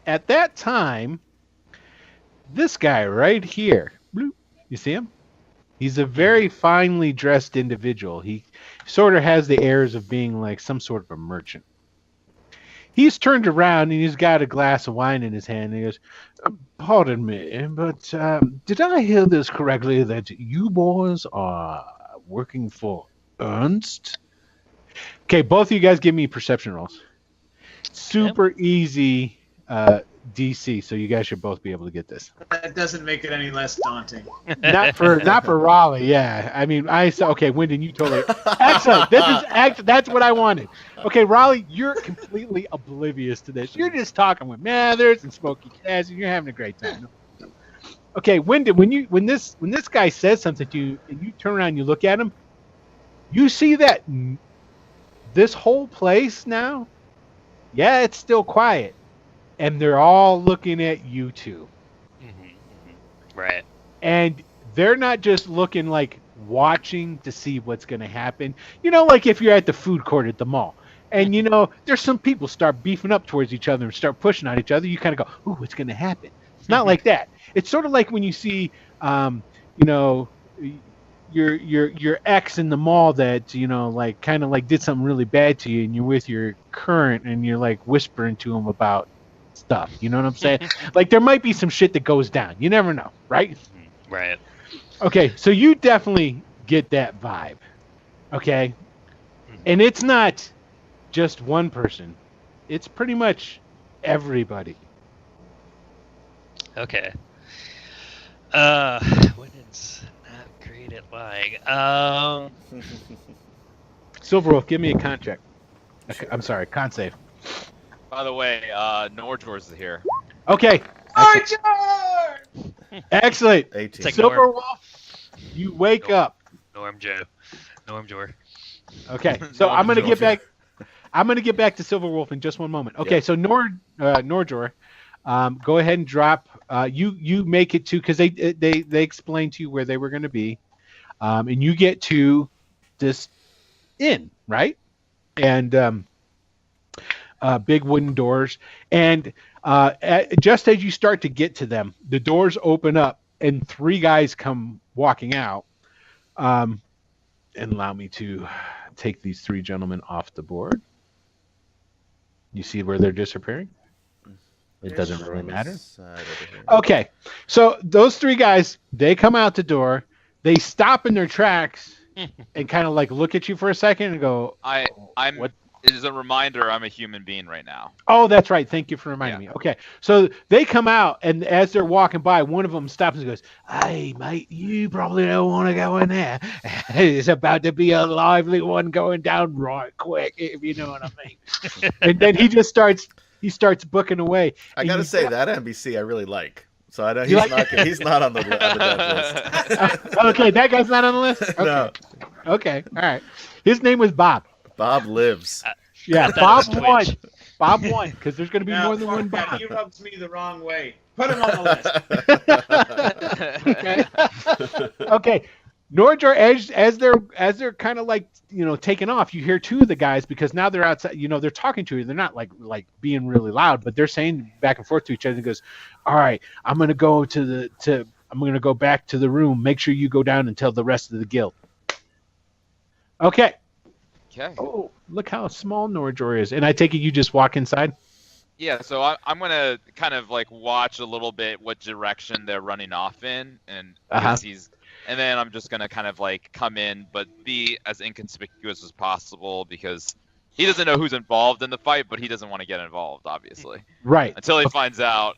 at that time, this guy right here, bloop, you see him? He's a very finely dressed individual. He sort of has the airs of being like some sort of a merchant. He's turned around and he's got a glass of wine in his hand. And he goes, "Pardon me, but did I hear this correctly that you boys are working for Ernst?" Okay, both of you guys give me perception rolls. Super easy DC, so you guys should both be able to get this. That doesn't make it any less daunting. Not for Raleigh, yeah. I mean, I saw. Okay, Wyndon, you totally excellent. That's what I wanted. Okay, Raleigh, you're completely oblivious to this. You're just talking with Mathers and Smokey Kaz, and you're having a great time. Okay, Wyndon, when this guy says something to you, and you turn around and you look at him, you see that this whole place now, yeah, it's still quiet, and they're all looking at you two. Right. And they're not just looking like watching to see what's going to happen. Like if you're at the food court at the mall and, there's some people start beefing up towards each other and start pushing on each other. You kind of go, ooh, what's going to happen? It's not like that. It's sort of like when you see, your ex in the mall that, like kind of like did something really bad to you and you're with your current and you're like whispering to him about stuff. You know what I'm saying? Like there might be some shit that goes down. You never know, right? Right. Okay, so you definitely get that vibe. Okay? And it's not just one person. It's pretty much everybody. Okay. Wyndon's not great at lying. Silverwolf, give me a con check. I'm sorry, con save. By the way, Norjors is here. Okay. Archer! Excellent. 18. It's like Silverwolf, you wake up. Norm Jor. Okay, so I'm gonna get back. I'm gonna get back to Silverwolf in just one moment. Okay, Yeah. so Norjor, go ahead and drop. You make it to because they explained to you where they were gonna be, and you get to this inn, right? And big wooden doors, and just as you start to get to them, the doors open up, and three guys come walking out. And allow me to take these three gentlemen off the board. You see where they're disappearing? It doesn't really matter. Okay, so those three guys, they come out the door, they stop in their tracks and kind of like look at you for a second and go, I'm. What? As a reminder, I'm a human being right now. "Oh, that's right. Thank you for reminding me." Okay, so they come out, and as they're walking by, one of them stops and goes, "Hey, mate, you probably don't want to go in there. It's about to be a lively one going down right quick, if you know what I mean." And then he just starts booking away. I And gotta you say got- that NBC I really like. So I know You he's not on the dead list. Okay, that guy's not on the list. Okay. No, Okay, all right. His name was Bob. Bob lives. Yeah, That Bob was Twitch. won. Bob won because there's going to be Now, more than one fuck that. Bob. He rubs me the wrong way. Put him on the list. Okay. Okay. Norjor, as they're kind of like taking off, you hear two of the guys because now they're outside. They're talking to you. They're not like being really loud, but they're saying back and forth to each other. And goes, "All right, I'm gonna go I'm gonna go back to the room. Make sure you go down and tell the rest of the guild." Okay. Okay. Oh, look how small Norjor is. And I take it you just walk inside? Yeah, so I'm gonna kind of like watch a little bit what direction they're running off in, and and then I'm just gonna kind of like come in, but be as inconspicuous as possible because he doesn't know who's involved in the fight, but he doesn't want to get involved, obviously, Right. until he finds out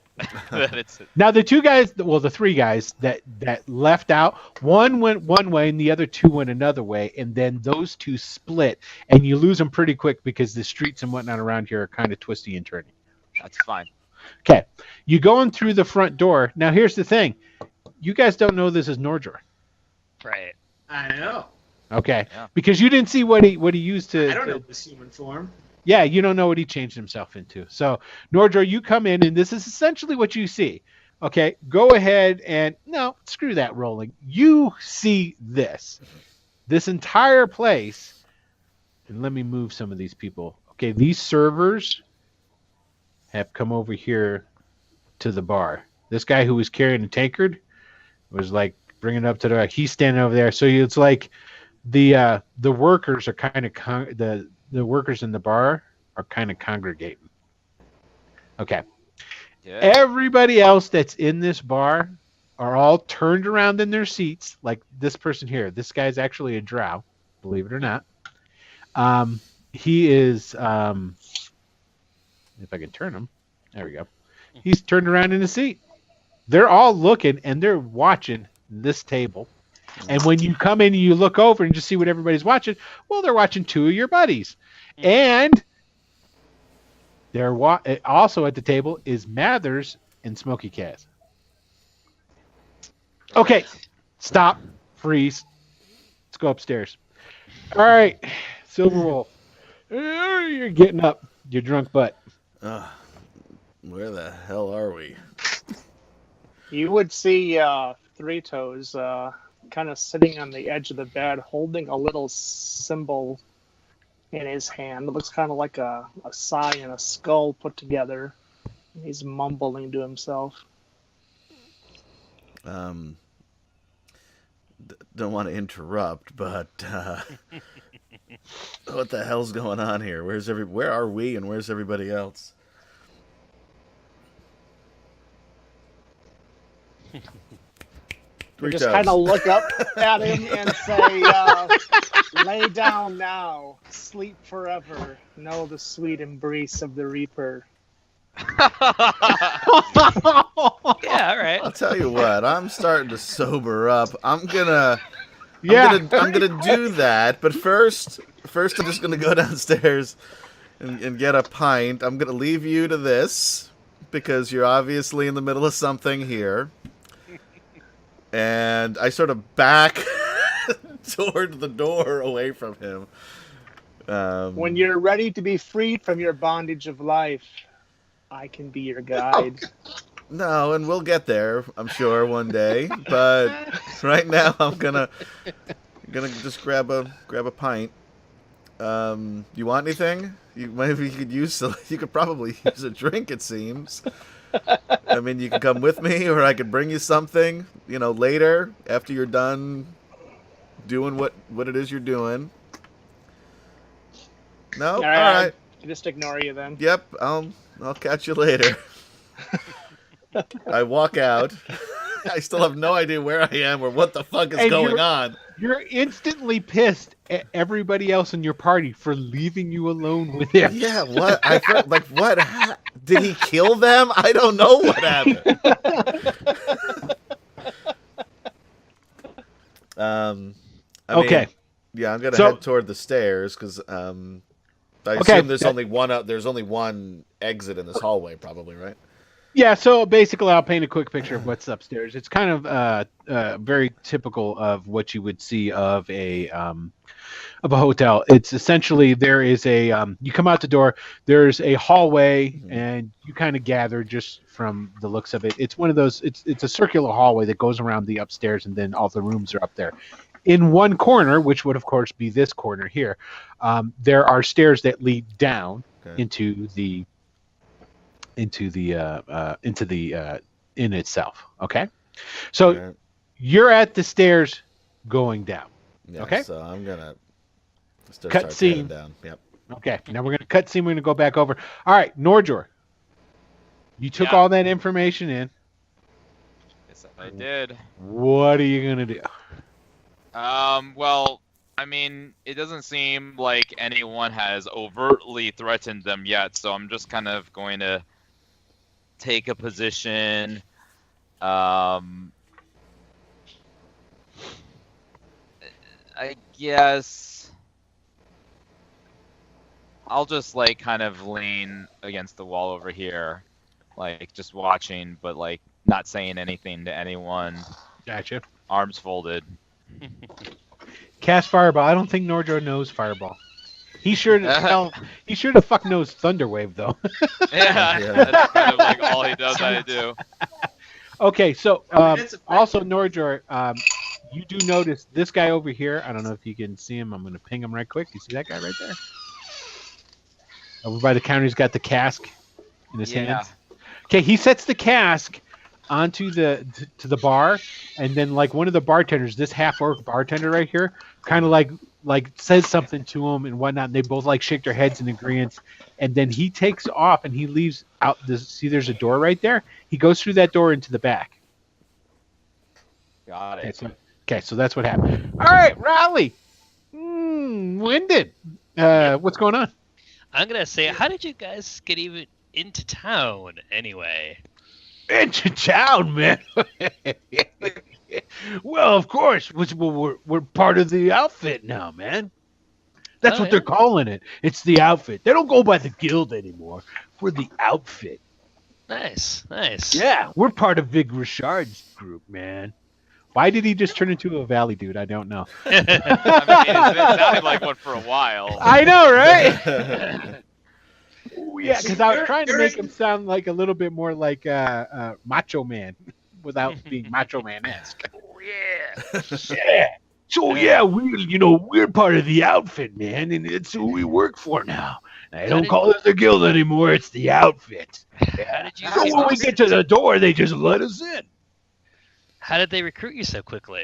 that it's. Now the two guys, well, the three guys that left out, one went one way and the other two went another way, and then those two split, and you lose them pretty quick because the streets and whatnot around here are kind of twisty and turny. That's fine. Okay, you going through the front door. Now here's the thing, you guys don't know this is Nordjor. Right. I know. Okay, Yeah. because you didn't see what he used to. I don't know this human form. Yeah, you don't know what he changed himself into. So, Nordjor, you come in, and this is essentially what you see. Okay, go ahead and no, screw that rolling. You see this entire place, and let me move some of these people. Okay, these servers have come over here to the bar. This guy who was carrying a tankard was like bringing it up to the. He's standing over there, so it's like the workers are kind of the workers in the bar are kind of congregating. Okay. Yeah. Everybody else that's in this bar are all turned around in their seats, like this person here. This guy's actually a drow, believe it or not. He is, if I can turn him, there we go. He's turned around in his seat. They're all looking and they're watching this table. And when you come in and you look over and just see what everybody's watching, well, they're watching two of your buddies. And they're also at the table is Mathers and Smokey Kaz. Okay, stop, freeze. Let's go upstairs. All right, Silver Wolf. You're getting up, you drunk butt. Where the hell are we? You would see Three Toes kind of sitting on the edge of the bed, holding a little symbol in his hand. It looks kind of like a sigh and a skull put together. He's mumbling to himself. Don't want to interrupt, but what the hell's going on here? Where are we and where's everybody else? You just kind of look up at him and say, lay down now, sleep forever, know the sweet embrace of the Reaper. Yeah, all right. I'll tell you what, I'm starting to sober up. I'm gonna do that, but first I'm just gonna go downstairs and get a pint. I'm gonna leave you to this because you're obviously in the middle of something here. And I sort of back toward the door away from him. When you're ready to be freed from your bondage of life, I can be your guide. No, and we'll get there, I'm sure, one day. But right now, I'm gonna just grab a pint. You want anything? You could probably use a drink. It seems. I mean, you can come with me, or I could bring you something. Later after you're done doing what it is you're doing. No, all right. I just ignore you then. Yep, I'll catch you later. I walk out. I still have no idea where I am or what the fuck is going on. You're instantly pissed at everybody else in your party for leaving you alone with him. Yeah, what? I felt like, what? Did he kill them? I don't know what happened. Okay. Yeah, I'm gonna head toward the stairs because I assume there's only one exit in this hallway, probably, right? Yeah, so basically I'll paint a quick picture of what's upstairs. It's kind of very typical of what you would see of a hotel. It's essentially there is you come out the door, there's a hallway, and you kind of gather just from the looks of it. It's one of those. It's a circular hallway that goes around the upstairs, and then all the rooms are up there. In one corner, which would of course be this corner here, there are stairs that lead down into the inn itself. Okay, so you're at the stairs going down. Yeah, okay, so I'm gonna cut scene down. Yep. Okay, now we're gonna cut scene. We're gonna go back over. All right, Nordjor, you took all that information in. Yes, I did. What are you gonna do? Well, I mean, it doesn't seem like anyone has overtly threatened them yet, so I'm just kind of going to take a position. I guess I'll just like kind of lean against the wall over here, like just watching, but like not saying anything to anyone. Gotcha. Arms folded. Cast Fireball. I don't think Nordro knows Fireball. He sure the fuck knows Thunderwave though. Yeah, that's kind of like all he knows how to do. Okay, so it's also Nordro, you do notice this guy over here. I don't know if you can see him. I'm going to ping him right quick. You see that guy right there? Over by the counter, he's got the cask in his hands. Okay, he sets the cask onto the bar, and then like one of the bartenders, this half-orc bartender right here, kind of like says something to him and whatnot, and they both like shake their heads in agreement, and then he takes off and he leaves out. See, there's a door right there. He goes through that door into the back. Got it. Okay, so that's what happened. All right, Raleigh. Winded. What's going on? I'm gonna say, how did you guys get even into town anyway? Into town, man. Well, of course, we're part of the outfit now, man. That's what they're calling it. It's the outfit. They don't go by the guild anymore. We're the outfit. Nice, nice. Yeah, we're part of Vig Richard's group, man. Why did he just turn into a valley dude? I don't know. I mean, it sounded like one for a while. I know, right? Yeah, because I was trying to make him sound like a little bit more like Macho Man without being Macho Man-esque. Oh, yeah. Yeah. So yeah, we're part of the outfit, man, and it's who we work for now. They don't call it the guild anymore; it's the outfit. How did you? So when we get to the door, they just let us in. How did they recruit you so quickly?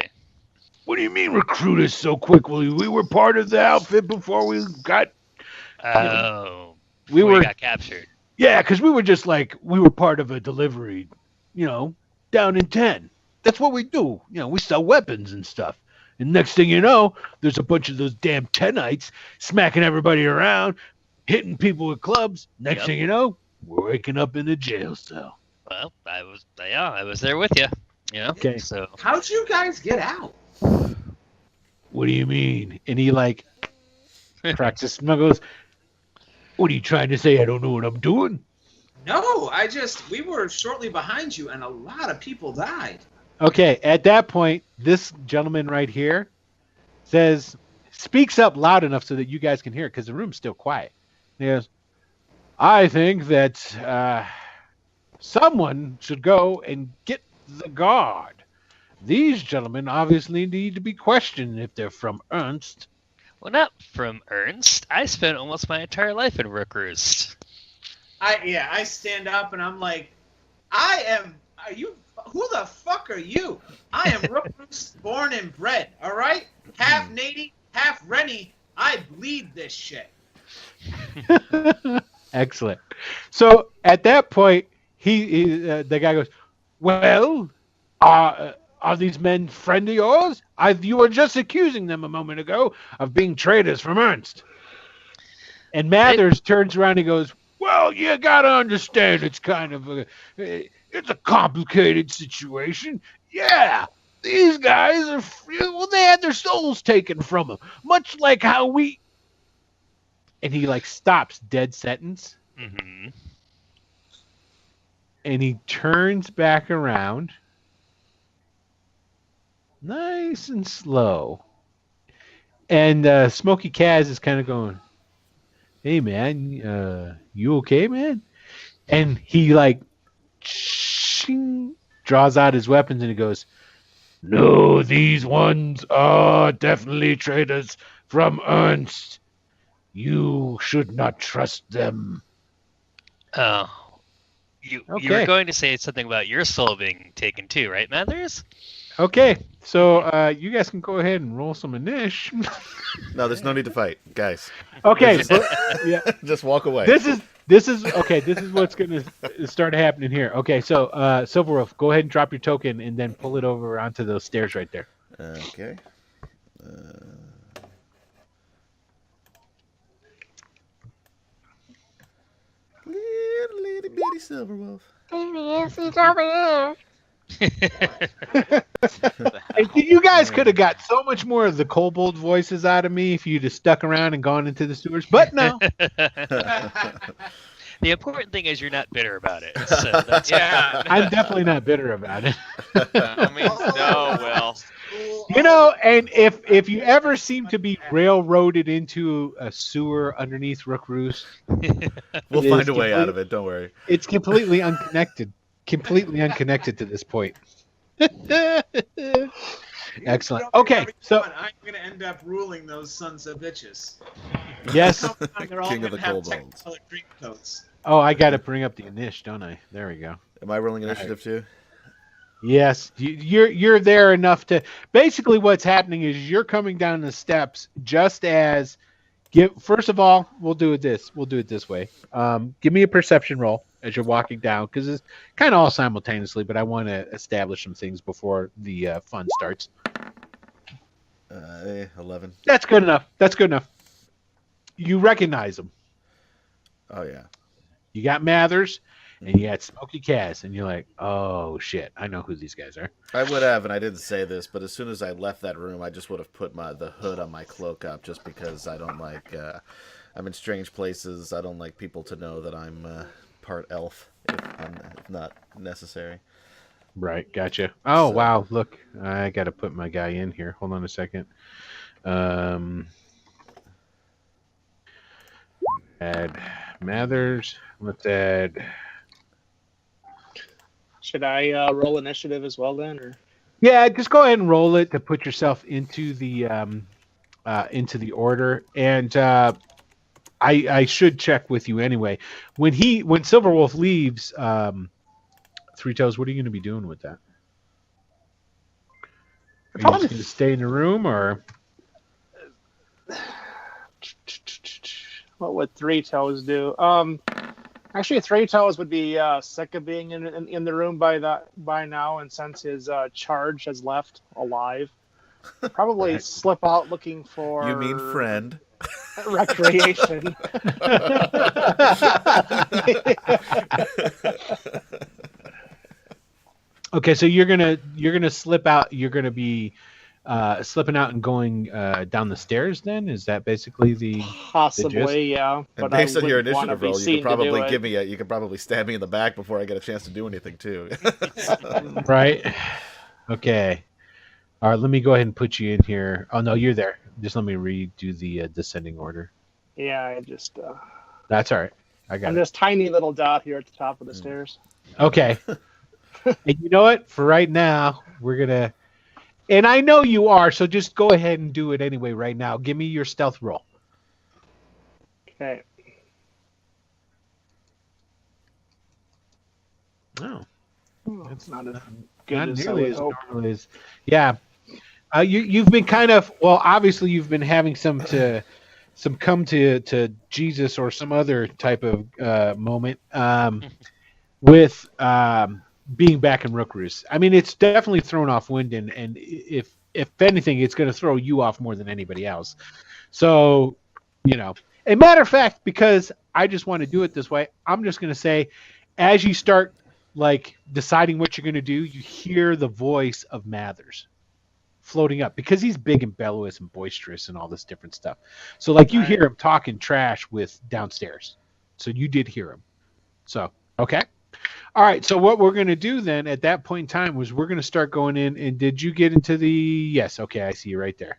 What do you mean recruit us so quickly? We were part of the outfit before we got. Oh, we got captured. Yeah, because we were part of a delivery, down in 10. That's what we do. We sell weapons and stuff. And next thing you know, there's a bunch of those damn 10-ites smacking everybody around, hitting people with clubs. Next thing you know, we're waking up in a jail cell. Well, I was there with you. Okay. So how'd you guys get out? What do you mean? And he cracks his snuggles. What are you trying to say? I don't know what I'm doing? No, we were shortly behind you and a lot of people died. Okay, at that point, this gentleman right here speaks up loud enough so that you guys can hear it because the room's still quiet. He goes, I think that someone should go and get the guard. These gentlemen obviously need to be questioned if they're from Ernst. Well, not from Ernst. I spent almost my entire life in Rookroost. I stand up and I'm like, who the fuck are you? I am Rookroost born and bred, all right? Half native, half Rennie. I bleed this shit. Excellent. So at that point, the guy goes, well, are these men friend of yours? You were just accusing them a moment ago of being traitors from Ernst. And Mathers turns around and goes, well, you gotta understand it's kind of it's a complicated situation. Yeah, these guys they had their souls taken from them, much like how we. And he stops dead sentence. Mm-hmm. And he turns back around, nice and slow. And Smokey Kaz is kind of going, hey man, you okay, man? And he draws out his weapons and he goes, no, these ones are definitely traitors from Ernst. You should not trust them. Oh. You were going to say something about your soul being taken too, right, Mathers? Okay, so you guys can go ahead and roll some inish. No, there's no need to fight, guys. Okay, Just walk away. This is okay. This is what's going to start happening here. Okay, so Silverwolf, go ahead and drop your token and then pull it over onto those stairs right there. Okay. Silverwolf. You guys could have got so much more of the kobold voices out of me if you'd have stuck around and gone into the sewers, but no. The important thing is you're not bitter about it. So that's Yeah. I'm definitely not bitter about it. I mean, no, Will. You know, and if you ever seem to be railroaded into a sewer underneath Rookroost, We'll It find is a way out of complete- it. Don't worry. it's completely unconnected. Completely unconnected to this point. Excellent. Okay, so I'm gonna end up ruling those sons of bitches. yes. Sometime they're all King of gonna the have kobolds. Technicolor green coats. Oh, I got to bring up the initiative, don't I? There we go. Am I rolling initiative too? Yes, you're there enough to. Basically, what's happening is you're coming down the steps just as. First of all, we'll do it this way. Give me a perception roll as you're walking down, because it's kind of all simultaneously. But I want to establish some things before the fun starts. 11. That's good enough. That's good enough. You recognize them. Oh yeah. You got Mathers, and you got Smokey Kaz, and you're like, oh shit, I know who these guys are. I would have, and I didn't say this, but as soon as I left that room, I just would have put the hood on my cloak up, just because I don't like. I'm in strange places. I don't like people to know that I'm part elf, if not necessary. Right, gotcha. Oh So- wow, look, I got to put my guy in here. Hold on a second. Add Mathers. Let's add. Should I roll initiative as well then, or? Yeah, just go ahead and roll it to put yourself into the order. And I should check with you anyway. When Silverwolf leaves, Three Toes, what are you going to be doing with that? Are you just going to stay in the room, or? What would Three Toes do? Actually, Three Toes would be sick of being in the room by now, and since his charge has left alive, probably Right. slip out looking for. You mean friend? Recreation. Okay, so you're gonna slip out. You're gonna be slipping out and going down the stairs. Then is that basically the? Possibly, yeah. And But based I on your wouldn't wanna initiative be roll, you seen could to do probably it. give me you could probably stab me in the back before I get a chance to do anything too. Right. Okay. All right. Let me go ahead and put you in here. Oh no, you're there. Just let me redo the descending order. Yeah, I just. That's all right. I got I'm it. this tiny little dot here at the top of the stairs. Okay. And you know what? For right now, we're gonna. And I know you are, so just go ahead and do it anyway. Right now, give me your stealth roll. Okay. Oh. It's not as Not good as I nearly would as hope. normal as. Yeah. You've been kind of obviously you've been having some come to Jesus or some other type of moment with being back in Rookroost. I mean, it's definitely thrown off Wyndon, and if anything, it's going to throw you off more than anybody else. So, a matter of fact, because I just want to do it this way, I'm just going to say, as you start deciding what you're going to do, you hear the voice of Mathers floating up, because he's big and bellows and boisterous and all this different stuff. So you hear him talking trash with downstairs. So you did hear him. So, okay. All right. So what we're going to do then at that point in time was we're going to start going in. And did you get into the, yes. Okay. I see you right there.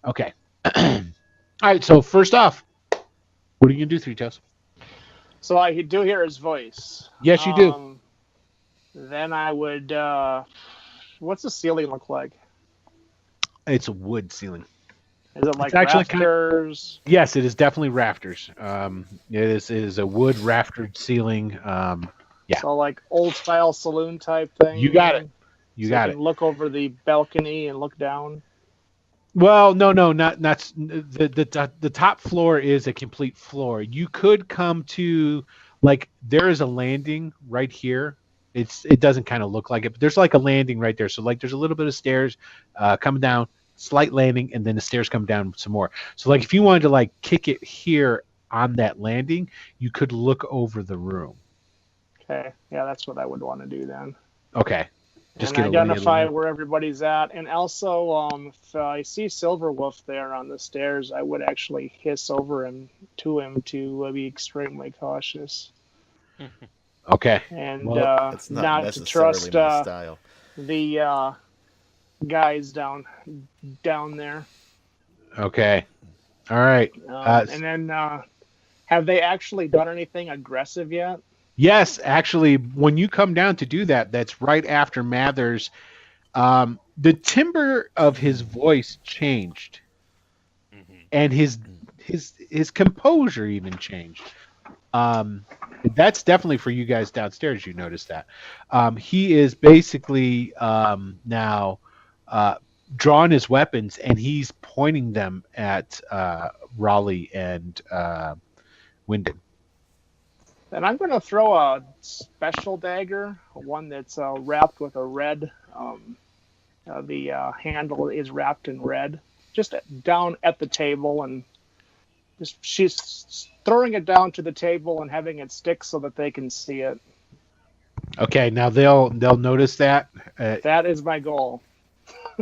Okay. All right. So first off, what are you going to do, Three Toes? So I do hear his voice. Yes, you do. Then I would. What's the ceiling look like? It's a wood ceiling. Is it like It's actually rafters? Yes, it is definitely rafters. It is a wood raftered ceiling. Yeah. So like old style saloon type thing. You got it. You So got you it. can look over the balcony and look down. Well, no, not the top floor is a complete floor. You could come to there is a landing right here. It doesn't kind of look like it, but there's a landing right there. So there's a little bit of stairs coming down, slight landing, and then the stairs come down some more. So if you wanted to kick it here on that landing, you could look over the room. Okay, yeah, that's what I would want to do then. Okay. Just and get a lay of the identify land. where everybody's at. And also, if I see Silverwolf there on the stairs, I would actually hiss over him to be extremely cautious. Okay. And Well, It's not not to necessarily trust my style. the guys down there. Okay. All right. And then, have they actually done anything aggressive yet? Yes, actually, when you come down to do that, that's right after Mathers. The timbre of his voice changed, and his composure even changed. That's definitely for you guys downstairs. You noticed that. He is basically now drawn his weapons, and he's pointing them at Raleigh and Wyndon. Then I'm going to throw a special dagger, one that's wrapped with a red. The handle is wrapped in red, just down at the table, and she's throwing it down to the table and having it stick so that they can see it. Okay, now they'll notice that. That is my goal.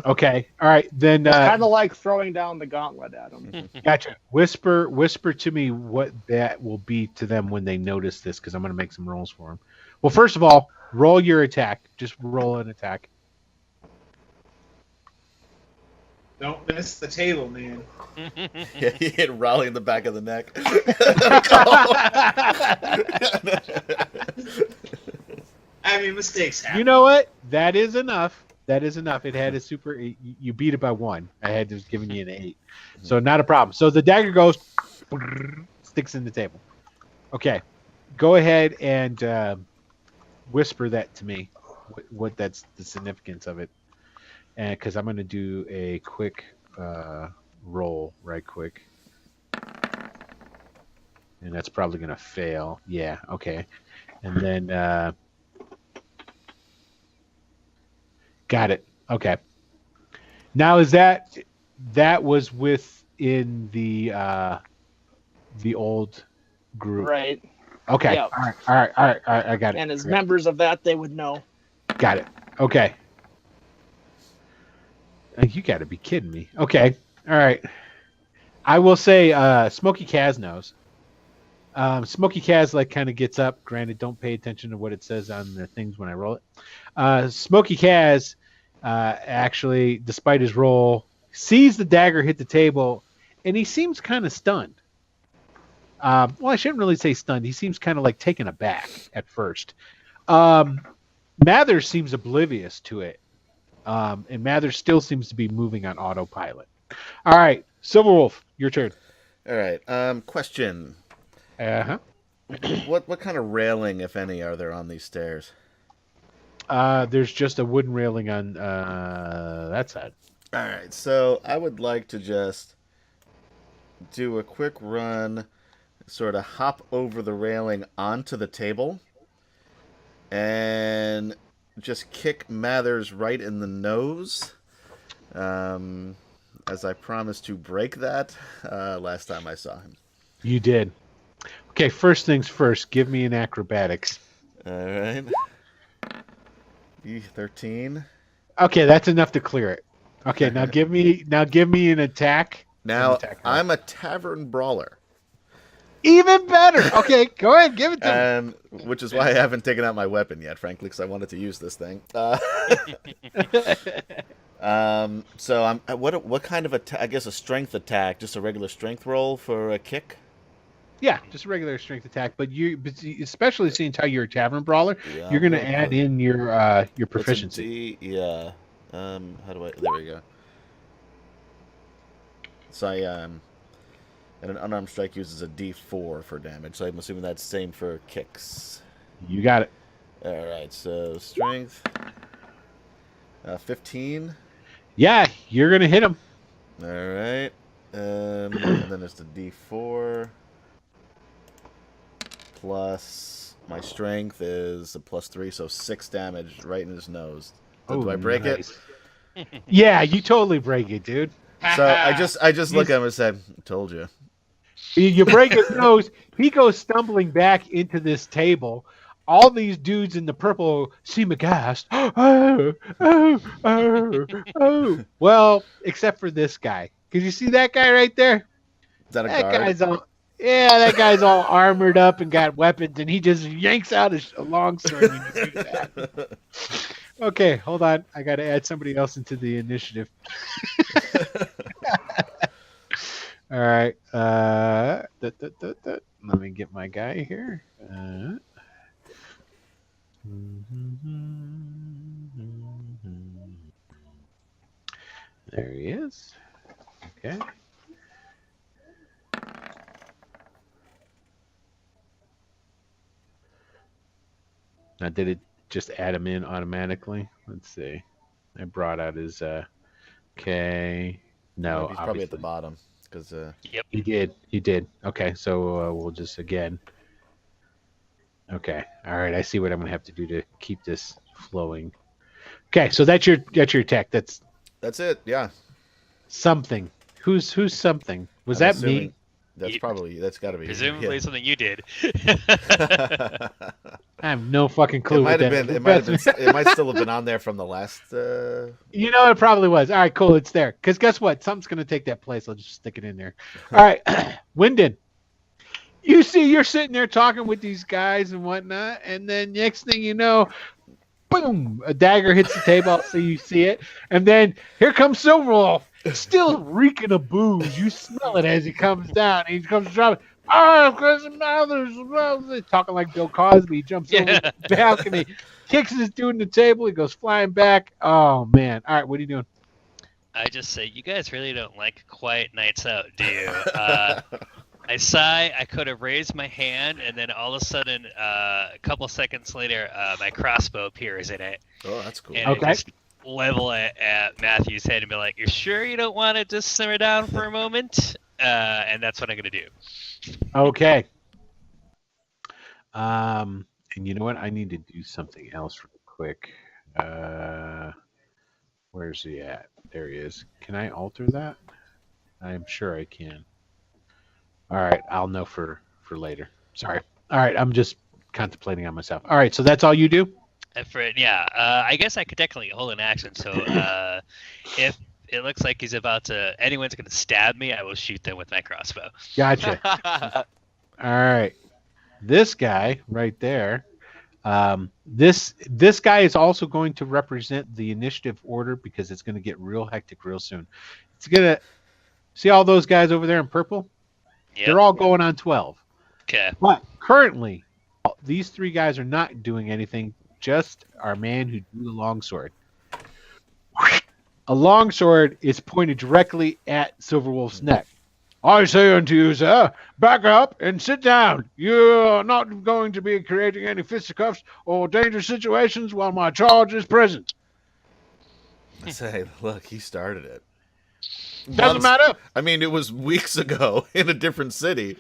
Okay, all right then. It's kind of like throwing down the gauntlet at them. Gotcha. Whisper to me what that will be to them when they notice this, because I'm going to make some rolls for them. Well, first of all, roll your attack. Just roll an attack. Don't miss the table, man. Yeah, he hit Raleigh in the back of the neck. I mean, mistakes happen. You know what? That is enough. That is enough. It had a super. You beat it by 1. I had just given you an 8, so not a problem. So the dagger goes, sticks in the table. Okay, go ahead and whisper that to me. What that's the significance of it, and because I'm going to do a quick roll right quick, and that's probably going to fail. Yeah. Okay, and then. Got it. Okay. Now is that was within the old group? Right. Okay. Yep. All right. I got it. And as members of that, they would know. Got it. Okay. You got to be kidding me. Okay. All right. I will say Smokey Kaz knows. Smokey Kaz kind of gets up. Granted, don't pay attention to what it says on the things when I roll it. Smokey Kaz actually, despite his roll, sees the dagger hit the table, and he seems kind of stunned. Well, I shouldn't really say stunned. He seems kind of like taken aback at first. Mathers seems oblivious to it, and Mathers still seems to be moving on autopilot. All right, Silverwolf, your turn. All right. Question. What kind of railing, if any, are there on these stairs? There's just a wooden railing on that side. All right, so I would like to just do a quick run, sort of hop over the railing onto the table, and just kick Mathers right in the nose, as I promised to break that last time I saw him. You did. Okay, first things first, give me an acrobatics. All right. 13. Okay, that's enough to clear it. Okay, now give me an attack. Now, I'm a tavern brawler. Even better. Okay, go ahead, give it to me. Which is why I haven't taken out my weapon yet, frankly, because I wanted to use this thing. So I'm what kind of attack? I guess a strength attack, just a regular strength roll for a kick. Yeah, just a regular strength attack. But especially seeing how you're a tavern brawler, you're going to add in your proficiency. Yeah. How do I? There we go. So and an unarmed strike uses a D4 for damage. So I'm assuming that's same for kicks. You got it. All right. So strength. 15. Yeah, you're going to hit him. All right. And then there's the D4. Plus my strength is a +3, so 6 damage right in his nose. So do I break it? Yeah, you totally break it, dude. So I just look at him and say, "Told you." You break his nose. He goes stumbling back into this table. all these dudes in the purple seem aghast. Oh, oh, oh, oh. Well, except for this guy. Can you see that guy right there? Is that a That guard? guy's all, yeah, that guy's all armored up and got weapons, and he just yanks out a longsword when you do that. Okay, hold on. I got to add somebody else into the initiative. All right. Let me get my guy here. There he is. Okay. Now, did it just add him in automatically? Let's see. I brought out his okay. No, He's probably at the bottom because Yep. he did. Okay, so we'll just again. Okay, all right. I see what I'm gonna have to do to keep this flowing. Okay, so that's your attack. That's it. Yeah. something. Who's something? Was I'm that assuming me? That's got to be Presumably yeah. something you did. I have no fucking clue. It might have what been. that is. It might still have been on there from the last. You know, it probably was. All right, cool. It's there. Because guess what? Something's going to take that place. I'll just stick it in there. All right. Wyndon, you see, you're sitting there talking with these guys and whatnot. And then next thing you know, boom, a dagger hits the table. So you see it. And then here comes Silverwolf, still reeking of booze. You smell it as he comes down. He comes dropping. Oh, Chris Mathers, talking like Bill Cosby. He jumps over the balcony, kicks this dude in the table. He goes flying back. Oh, man. All right, what are you doing? I just say, you guys really don't like quiet nights out, do you? I sigh. I could have raised my hand, and then all of a sudden, a couple seconds later, my crossbow appears in it. Oh, that's cool. And Okay. I just level it at Matthew's head and be like, "You're sure you don't want to just simmer down for a moment?" And that's what I'm gonna do. Okay. And you know what? I need to do something else real quick. Where's he at? There he is. Can I alter that? I'm sure I can. All right, I'll know for later. Sorry. All right, I'm just contemplating on myself. All right, so that's all you do? I guess I could technically hold an action. So if it looks like anyone's gonna stab me, I will shoot them with my crossbow. Gotcha. All right. This guy right there. This guy is also going to represent the initiative order because it's going to get real hectic real soon. It's gonna see all those guys over there in purple. Yep. They're all going on 12. Okay. But currently, these three guys are not doing anything. Just our man who drew the longsword. A longsword is pointed directly at Silverwolf's neck. I say unto you, sir, back up and sit down. You're not going to be creating any fisticuffs or dangerous situations while my charge is present. I say, look, he started it. Doesn't matter. I mean, it was weeks ago in a different city.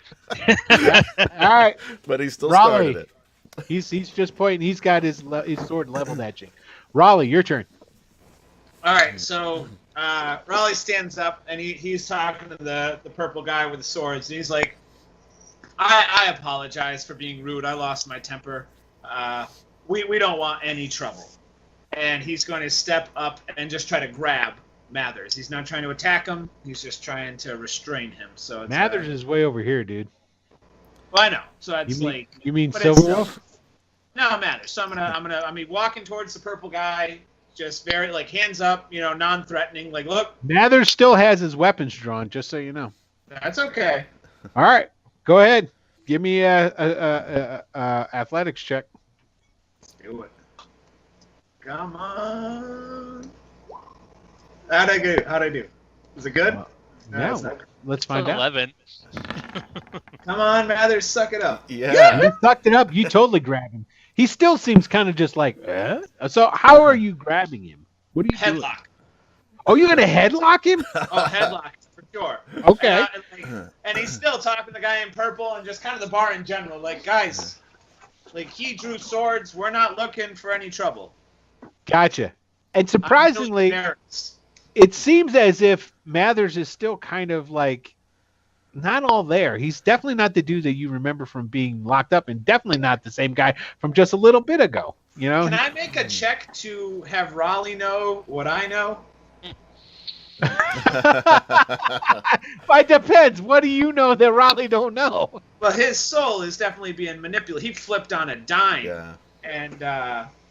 All right. But he still Raleigh. started it. He's just pointing. He's got his sword leveled at you. Raleigh, your turn. All right, so Raleigh stands up and he's talking to the purple guy with the swords, and he's like, I apologize for being rude. I lost my temper. We don't want any trouble. And he's going to step up and just try to grab Mathers. He's not trying to attack him. He's just trying to restrain him. So it's, Mathers is way over here, dude. Well, I know. So that's You mean but it's Silverwolf? No, Mathers. So I'm walking towards the purple guy, just very hands up, non-threatening. Like, look, Mathers still has his weapons drawn, just so you know. that's okay. All right, go ahead. Give me a athletics check. Let's do it. Come on. How'd I do? Was it good? No, it's not good. let's find out. 11. Come on, Mathers, suck it up. Yeah. You sucked it up. You totally grabbed him. He still seems kind of just like, So how are you grabbing him? What are you doing? Headlock. Oh, you're gonna headlock him? Oh, headlock for sure. Okay. And he's still talking to the guy in purple and just kind of the bar in general. Like, guys, he drew swords. We're not looking for any trouble. Gotcha. And surprisingly, I'm feeling embarrassed. it seems as if Mathers is still kind of like not all there. He's definitely not the dude that you remember from being locked up, and definitely not the same guy from just a little bit ago. You know? Can I make a check to have Raleigh know what I know? It depends. What do you know that Raleigh don't know? Well, his soul is definitely being manipulated. He flipped on a dime. Yeah. And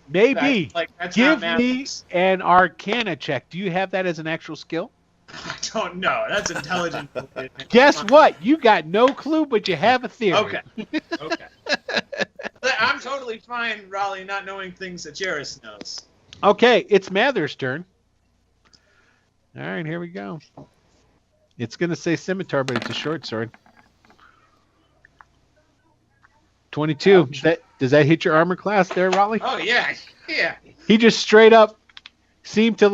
Maybe. that's Give not me Mathers. an Arcana check. Do you have that as an actual skill? I don't know. That's intelligent. Guess what? You got no clue, but you have a theory. Okay. Okay. I'm totally fine, Raleigh, not knowing things that Jairus knows. Okay, it's Mathers' turn. All right, here we go. It's going to say scimitar, but it's a short sword. 22. Does that hit your armor class there, Raleigh? Oh, yeah. Yeah. He just straight up seemed to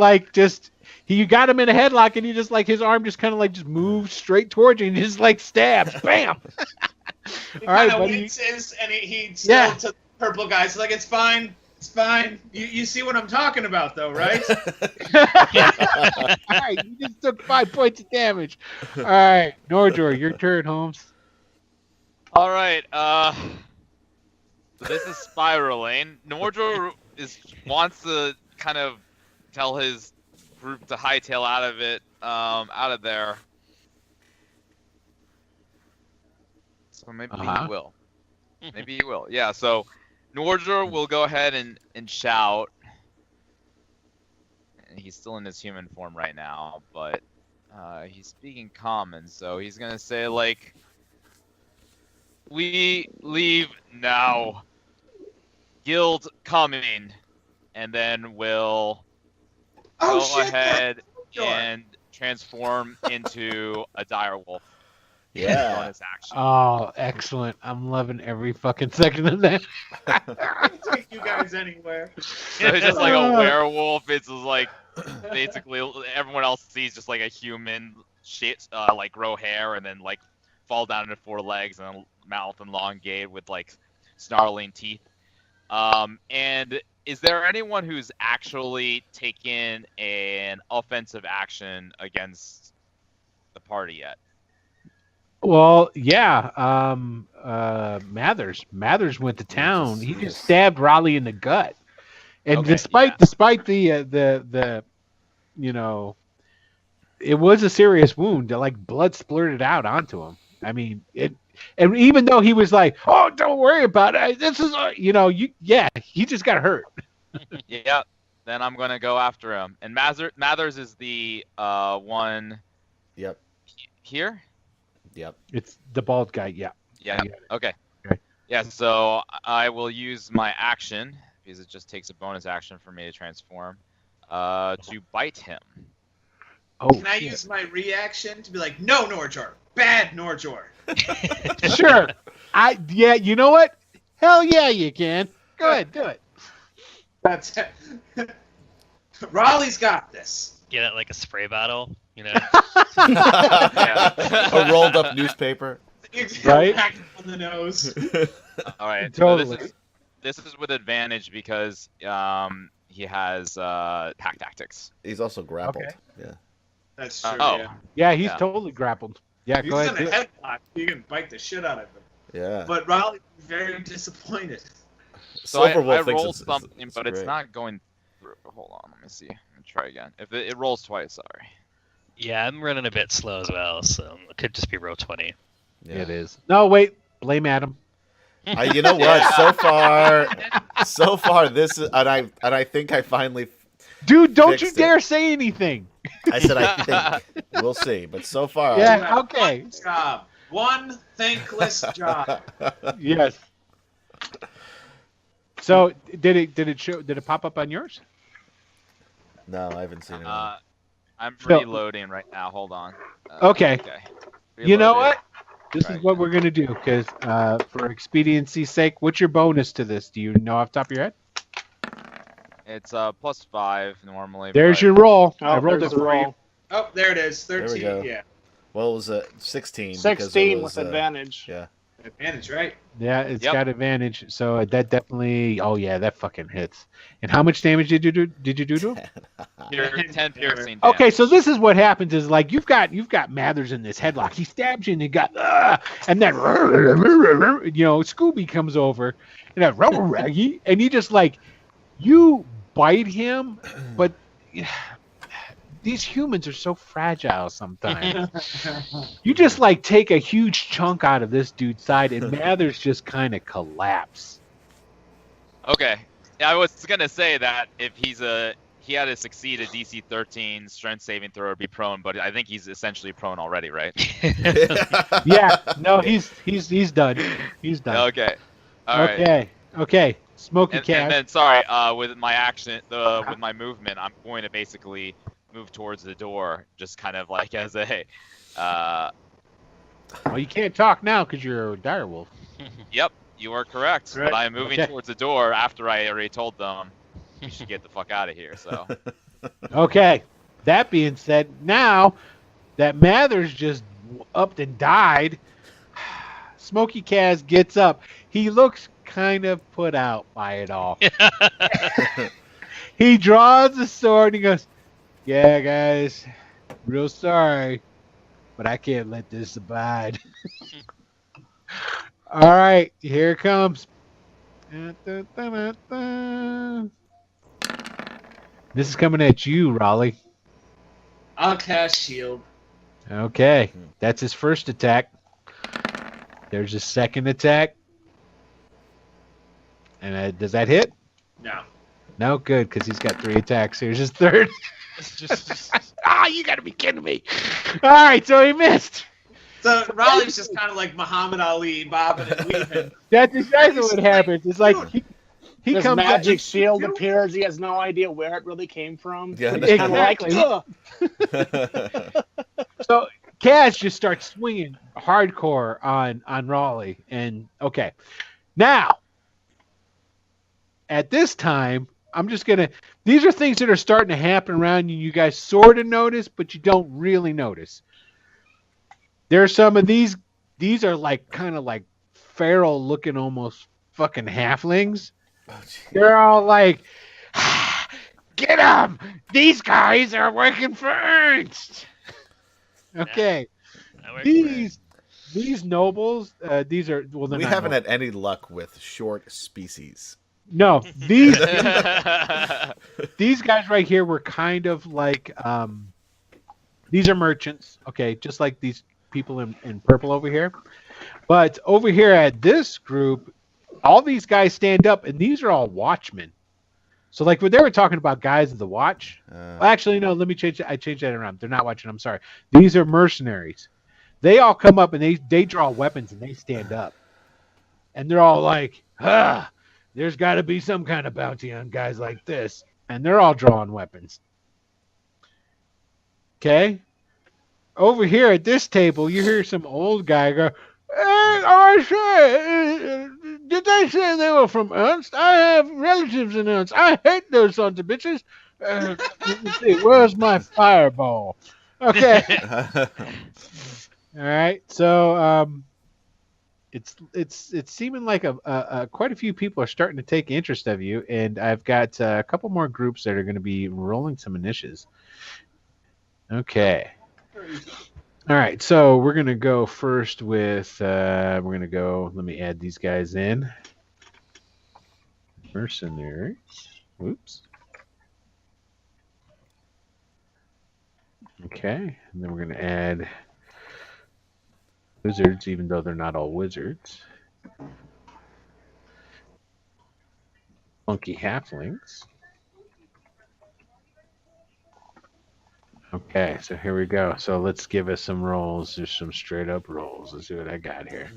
you got him in a headlock, and he just his arm just kind of just moved straight towards you and just stab. Bam! He All right, kind of buddy. winces, and he still to the purple guy. He's like, it's fine. It's fine. You see what I'm talking about, though, right? All right, you just took 5 points of damage. All right, Nordor, your turn, Holmes. All right. So this is spiraling. Nordor wants to kind of tell his group to hightail out of it, out of there. So maybe he will. Maybe he will. Yeah. So Nordor will go ahead and shout. And he's still in his human form right now, but he's speaking common, so he's gonna say we leave now. Guild coming, and then we'll go ahead and transform into a dire wolf. Yeah. Bonus action. Oh, excellent. I'm loving every fucking second of that. I can take you guys anywhere. So it's just like a werewolf. It's just basically everyone else sees just a human shit, grow hair and then fall down into 4 legs and a mouth elongated with snarling teeth. And is there anyone who's actually taken an offensive action against the party yet? Well, yeah. Mathers went to town. He just stabbed Raleigh in the gut, and despite the it was a serious wound. Blood splurted out onto him. I mean it. And even though he was "Oh, don't worry about it. This is he just got hurt." Yeah. Then I'm gonna go after him. And Mathers is the one. Yep. Here. Yep. It's the bald guy. Yeah. Yeah. Okay. Yeah. So I will use my action because it just takes a bonus action for me to transform to bite him. Oh. Can I use my reaction to be like, no, Norjor, bad Norjor? Sure. Yeah. You know what? Hell yeah, you can. Go ahead, do it. That's it. Raleigh's got this. Get it like a spray bottle, A rolled up newspaper. Right? Whack him on the nose. All right. Totally. So this is with advantage because he has pack tactics. He's also grappled. Okay. Yeah. That's true. Oh. Yeah. Yeah, he's Yeah. totally grappled. Yeah, He's go in ahead. a do it. headlock. You can bite the shit out of him. Yeah. But Raleigh's very disappointed. So I Silverwolf thinks rolled it's something, but it's great. not going through. Hold on, let me see. Let me try again. If it rolls twice, sorry. Yeah, I'm running a bit slow as well, so it could just be row 20. Yeah. It is. No, wait. Blame Adam. You know what? So far, this is, and I think I finally. Dude, don't you Fixed it. dare say anything. I said I think. We'll see, but so far. Yeah, okay. One job. One thankless job. Yes. So did it pop up on yours? No, I haven't seen it. I'm So- reloading right now. Hold on. Okay. You know Reloaded. what? This Right. is what we're gonna do because for expediency's sake, what's your bonus to this? Do you know off the top of your head? It's +5 normally. There's but- your roll. I Oh, rolled it there's the for you. roll. Oh, there it is. There we 13. go. Yeah. Well, it was 16. because it 16 was, with advantage. Yeah. Advantage, right? Yeah, it's Yep. got advantage. So that definitely. Oh yeah, that fucking hits. And how much damage did you do? Did you do to him? 10 piercing damage. Okay, so this is what happens is like you've got Mathers in this headlock. He stabs you and you got and then Scooby comes over and and you just like you bite him, but these humans are so fragile sometimes. You just like take a huge chunk out of this dude's side and Mathers just kind of collapse. Okay. I was gonna say that if he had to succeed a DC 13 strength saving throw or be prone, but I think he's essentially prone already, right? Yeah, no, he's done. He's done. Okay. All right. Okay. Smokey And Kaz. then sorry, with my action, with my movement, I'm going to basically move towards the door, just kind of like as a Well, you can't talk now because you're a direwolf. Yep, you are correct. Right. But I'm moving towards the door after I already told them you should get the fuck out of here. So Okay. That being said, now that Mathers just upped and died, Smokey Kaz gets up. He looks kind of put out by it all. He draws the sword and he goes, "Yeah, guys, real sorry, but I can't let this abide." All right, here it comes. This is coming at you, Raleigh. I'll cast shield. Okay, that's his first attack. There's his second attack. And does that hit? No. No, good, because he's got 3 attacks. Here's his third. You got to be kidding me. All right, so he missed. So Raleigh's just kind of like Muhammad Ali, bobbing and weaving. That's exactly what happens. It's like he His comes magic up, shield appears. He has no idea where it really came from. Yeah, He's kinda like, exactly. "Ugh." So Kaz just starts swinging hardcore on Raleigh. And okay, now at this time, I'm just gonna. These are things that are starting to happen around you. You guys sort of notice, but you don't really notice. There are some of these. These are like kind of like feral looking, almost fucking halflings. They're all like, "Get them! These guys are working for Ernst." Okay, these nobles. These are well. We haven't had any luck with short species. No, these guys right here were kind of like these are merchants, okay, just like these people in purple over here. But over here at this group, all these guys stand up, and these are all watchmen. So like when they were talking about guys of the watch, well, actually no, let me change it. I changed that around. They're not watching. I'm sorry. These are mercenaries. They all come up and they draw weapons and they stand up, and they're all like, there's got to be some kind of bounty on guys like this. And they're all drawing weapons. Okay? Over here at this table, you hear some old guy go, did they say they were from Ernst? I have relatives in Ernst. I hate those sons of bitches. Let me see, where's my fireball? Okay. All right. So, it's seeming like quite a few people are starting to take interest of you, and I've got a couple more groups that are going to be rolling some initiatives. Okay. All right, so we're going to go first with let me add these guys in. Mercenaries. Whoops. Okay, and then we're going to add wizards, even though they're not all wizards. Funky halflings. Okay, so here we go. So let's give us some rolls. Just some straight up rolls. Let's see what I got here.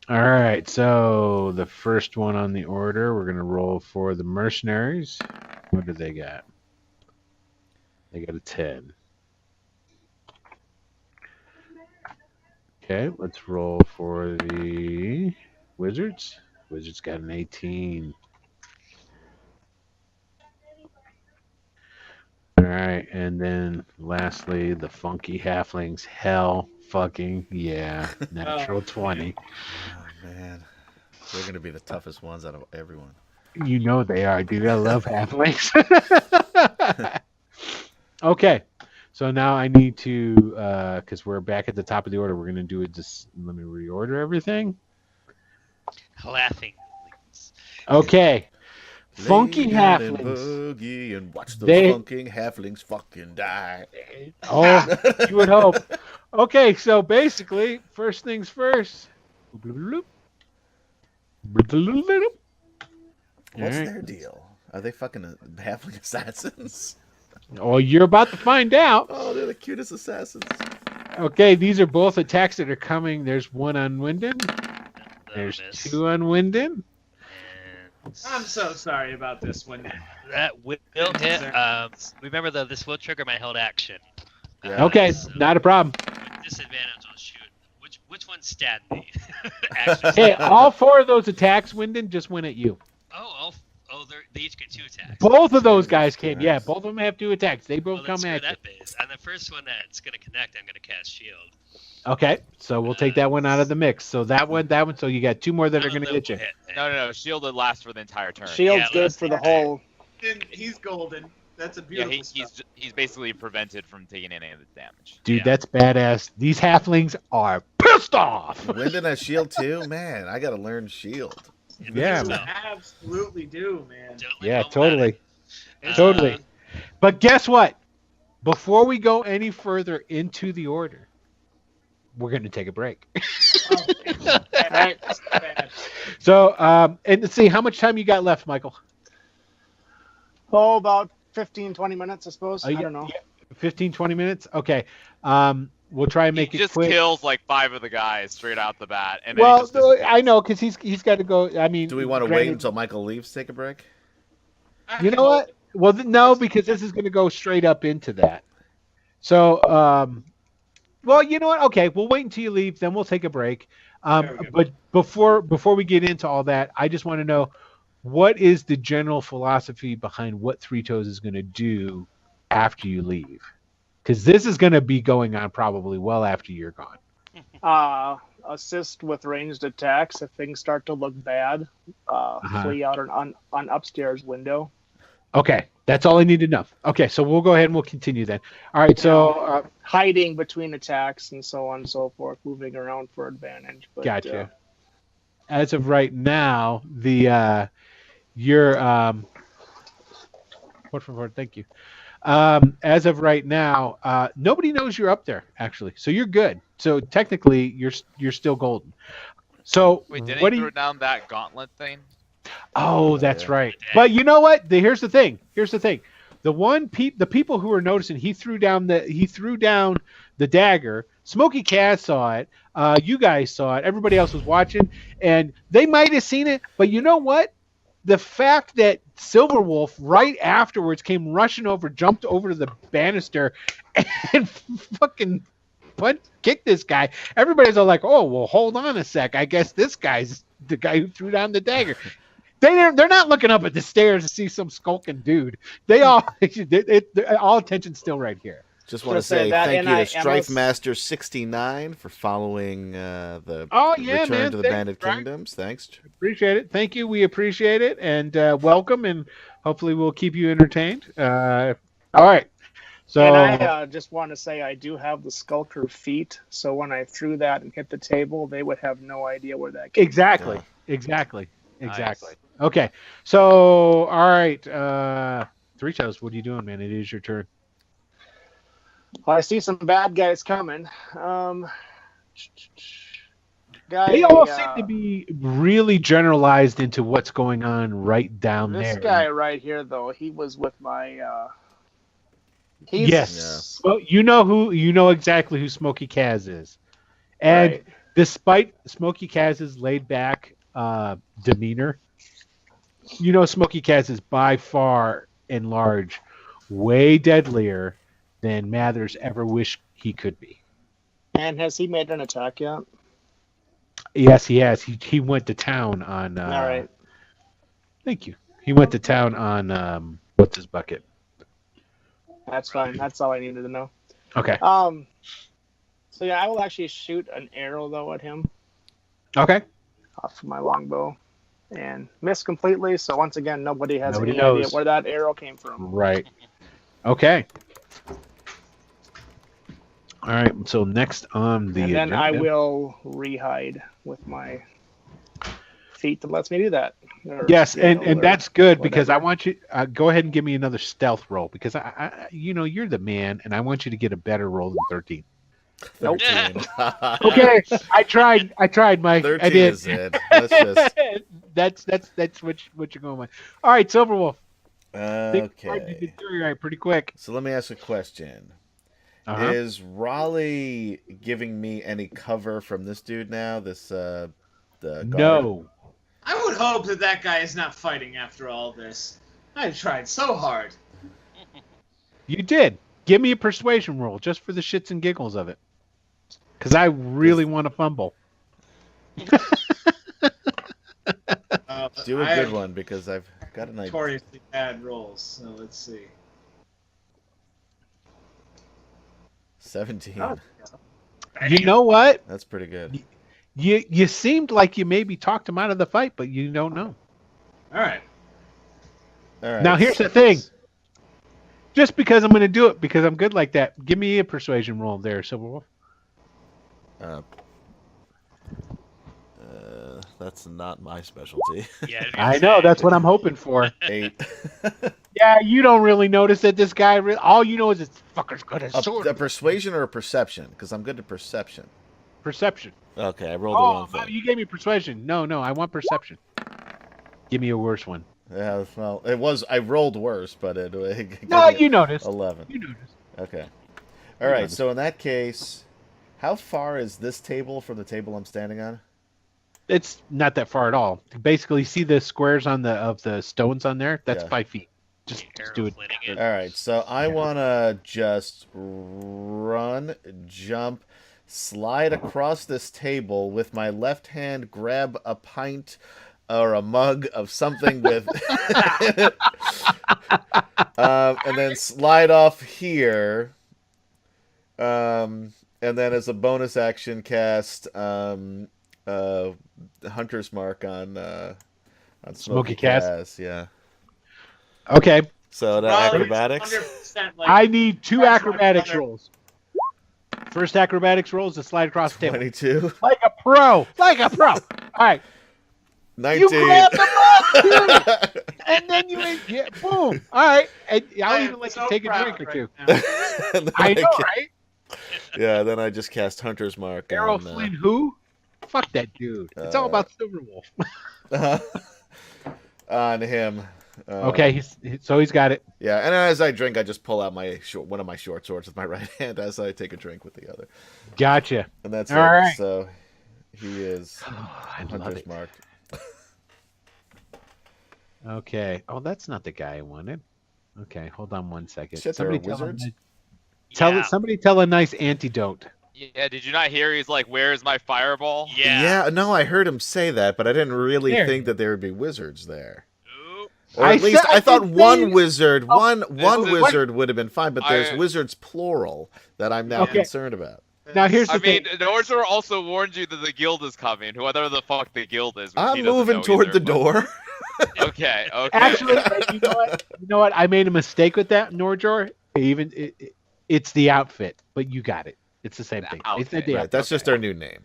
All right, so the first one on the order, we're going to roll for the mercenaries. What do they got? They got a 10. Okay, let's roll for the wizards. Wizards got an 18. All right, and then lastly, the funky halflings. Hell Fucking yeah, natural 20. Oh man, they're gonna be the toughest ones out of everyone. You know they are, dude. I love halflings. Okay, so now I need to, because we're back at the top of the order. We're gonna do it. Just let me reorder everything. Laughing. Okay, funky Lay down and halflings. boogie and watch those They- funking halflings fucking die. Oh, you would hope. Okay, so basically, first things first. What's Alright. their deal? Are they fucking halfling assassins? Oh, you're about to find out. Oh, they're the cutest assassins. Okay, these are both attacks that are coming. There's one on Winden. There's Miss. two on Winden. And I'm so sorry about this one. that will hit. Remember though, this will trigger my held action. Yeah. Okay, So not a problem. with disadvantage, I'll shoot. Which one stabbed me? Actually, Hey, all four of those attacks, Winden, just went at you. they each get 2 attacks. Both of those guys came. Yeah, Nice. both of them have 2 attacks. They both Well, come then at screw you. that base. On the first one that's gonna connect, I'm gonna cast shield. Okay, so we'll take that one out of the mix. So that one. So you got 2 more that are going to hit you. No. Shielded lasts for the entire turn. Shield's Yeah, good let's for the do that. whole. And he's golden. That's a Yeah, beautiful stuff. he's basically prevented from taking any of the damage. Dude, Yeah. that's badass. These halflings are pissed off. Wyndon has shield too? Man, I gotta learn shield. Yeah, You man. absolutely do, man. Don't let Yeah, go totally. about it. Totally. But guess what? Before we go any further into the order, we're going to take a break. Oh, bad. Bad. So, and let's see, how much time you got left, Michael? Oh, about 15, 20 minutes, I suppose. Oh, I yeah, don't know. 15, 20 minutes? Okay. We'll try and make He it just quick. kills like 5 of the guys straight out the bat, and then Well, he just disappears. I know, because he's got to go. I mean, Do we want to wait granted- until Michael leaves to take a break? You know what? Well, no, because this is going to go straight up into that. So, well, you know what? Okay, we'll wait until you leave, then we'll take a break. There we go. But before we get into all that, I just want to know, what is the general philosophy behind what Three Toes is going to do after you leave? Because this is going to be going on probably well after you're gone. Assist with ranged attacks if things start to look bad. Flee out on upstairs window. Okay, that's all I need to know. Okay, so we'll go ahead and we'll continue then. All right, so Hiding between attacks and so on and so forth, moving around for advantage. But, gotcha. As of right now, thank you. As of right now, nobody knows you're up there actually, so you're good. So technically, you're still golden. So Wait, didn't what he do throw you? down that gauntlet thing? Oh, that's Yeah. right. But you know what? Here's the thing. The people who were noticing, he threw down the dagger. Smokey Kaz saw it. You guys saw it. Everybody else was watching, and they might have seen it. But you know what? The fact that Silverwolf right afterwards came rushing over, jumped over to the banister, and fucking kicked this guy. Everybody's all like, "Oh, well, hold on a sec. I guess this guy's the guy who threw down the dagger." They're not looking up at the stairs to see some skulking dude. They all all attention's still right here. Just want to Just say say that, thank and you to I- Strife and Master 69 for following the Oh, yeah, Return man. to the Thanks, Band of Strife. Kingdoms. Thanks. Appreciate it. Thank you. We appreciate it, and welcome, and hopefully we'll keep you entertained. All right. So and I just want to say I do have the skulker feat, so when I threw that and hit the table, they would have no idea where that came exactly. Nice. Okay. So all right. Three Toes, what are you doing, man? It is your turn. Well, I see some bad guys coming. They all seem to be really generalized into what's going on right down This there. guy right here, though, he was with my. He's, Yes. Well, you know exactly who Smokey Kaz is, and Right. despite Smokey Kaz's laid back demeanor, Smokey Kaz is by far and large way deadlier than Mathers ever wished he could be. And has he made an attack yet? Yes, he has. He went to town on. All right. Thank you. He went to town on what's his bucket? That's fine. That's all I needed to know. Okay. So yeah, I will actually shoot an arrow though at him Okay. off of my longbow, and miss completely. So once again, nobody has Nobody any knows. idea where that arrow came from. Right. Okay. All right. So next on the And then I agenda- will rehide with my feat that lets me do that. Or Yes, skill and or that's good because I whatever. want you. Go ahead and give me another stealth roll because I you're the man, and I want you to get a better roll than 13. 13. Okay, I tried, Mike. 13 I did. is it. Let's just. That's what you're going with. All right, Silverwolf. You Okay. did right pretty quick. So let me ask a question. Uh-huh. Is Raleigh giving me any cover from this dude now? This the guard? No. I would hope that guy is not fighting after all this. I tried so hard. You did. Give me a persuasion roll just for the shits and giggles of it. Because I really want to fumble. Do a I good have one because I've got an idea. notoriously bad rolls, so let's see. 17. Oh. You know what? That's pretty good. You seemed like you maybe talked him out of the fight, but you don't know. All right. All right. Now here's the thing. Just because I'm going to do it because I'm good like that, give me a persuasion roll there, Silverwolf. That's not my specialty. Yeah, I know that's what I'm hoping for. 8. Yeah, you don't really notice that this guy. All you know is this fucker's got a sword. A persuasion or a perception? Because I'm good at perception. Perception. Okay, I rolled the Oh, wrong thing. you gave me persuasion. No, I want perception. Give me a worse one. Yeah, well, it was. I rolled worse, but it gave No, me you noticed. 11. You noticed. Okay. All right. So in that case, how far is this table from the table I'm standing on? It's not that far at all. Basically, see the squares on the stones on there? That's Yeah. 5 feet. Just do it. All right. So I want to just run, jump, slide across this table with my left hand, grab a pint or a mug of something with, and then slide off here. And then as a bonus action, cast Hunter's Mark on Smokey Smokey Kaz? Kaz. Yeah. Okay. So the Raleigh's acrobatics. 100% like I need 2 Crush my acrobatics brother. rolls. First acrobatics roll is to slide across the table. 22. Like a pro. Like a pro. All right. 19. You grab the mug, dude. And then you yeah, boom. All right. And I I'll am even let so you take a proud drink or right two. now. And then I know, ca- right? Yeah, then I just cast Hunter's Mark Errol on, Flynn who? Fuck that dude. It's all about Silverwolf. on him. Okay, so he's got it. Yeah, and as I drink, I just pull out one of my short swords with my right hand as I take a drink with the other. Gotcha. And that's All it. right. So he is I love Hunter's it. Mark. Okay. Oh, that's not the guy I wanted. Okay, hold on one second. Shit, there are tell a wizards? nice- somebody tell a nice antidote. Yeah, did you not hear? He's like, "Where's my fireball?" Yeah. No, I heard him say that, but I didn't really There. think that there would be wizards there. Ooh. Or I at least said- I I thought didn't one say- wizard, one is- wizard would have been fine, but there's I- wizards plural that I'm now Okay. concerned about. Now here's the I mean, thing. Nordor also warned you that the guild is coming. Whoever the fuck the guild is. Which I'm he doesn't moving know toward either, the door. but- Okay. Actually, you know what? You know what? I made a mistake with that, Norjor. It's the outfit, but you got it. It's the same thing. It's the outfit. Right, that's just our new name.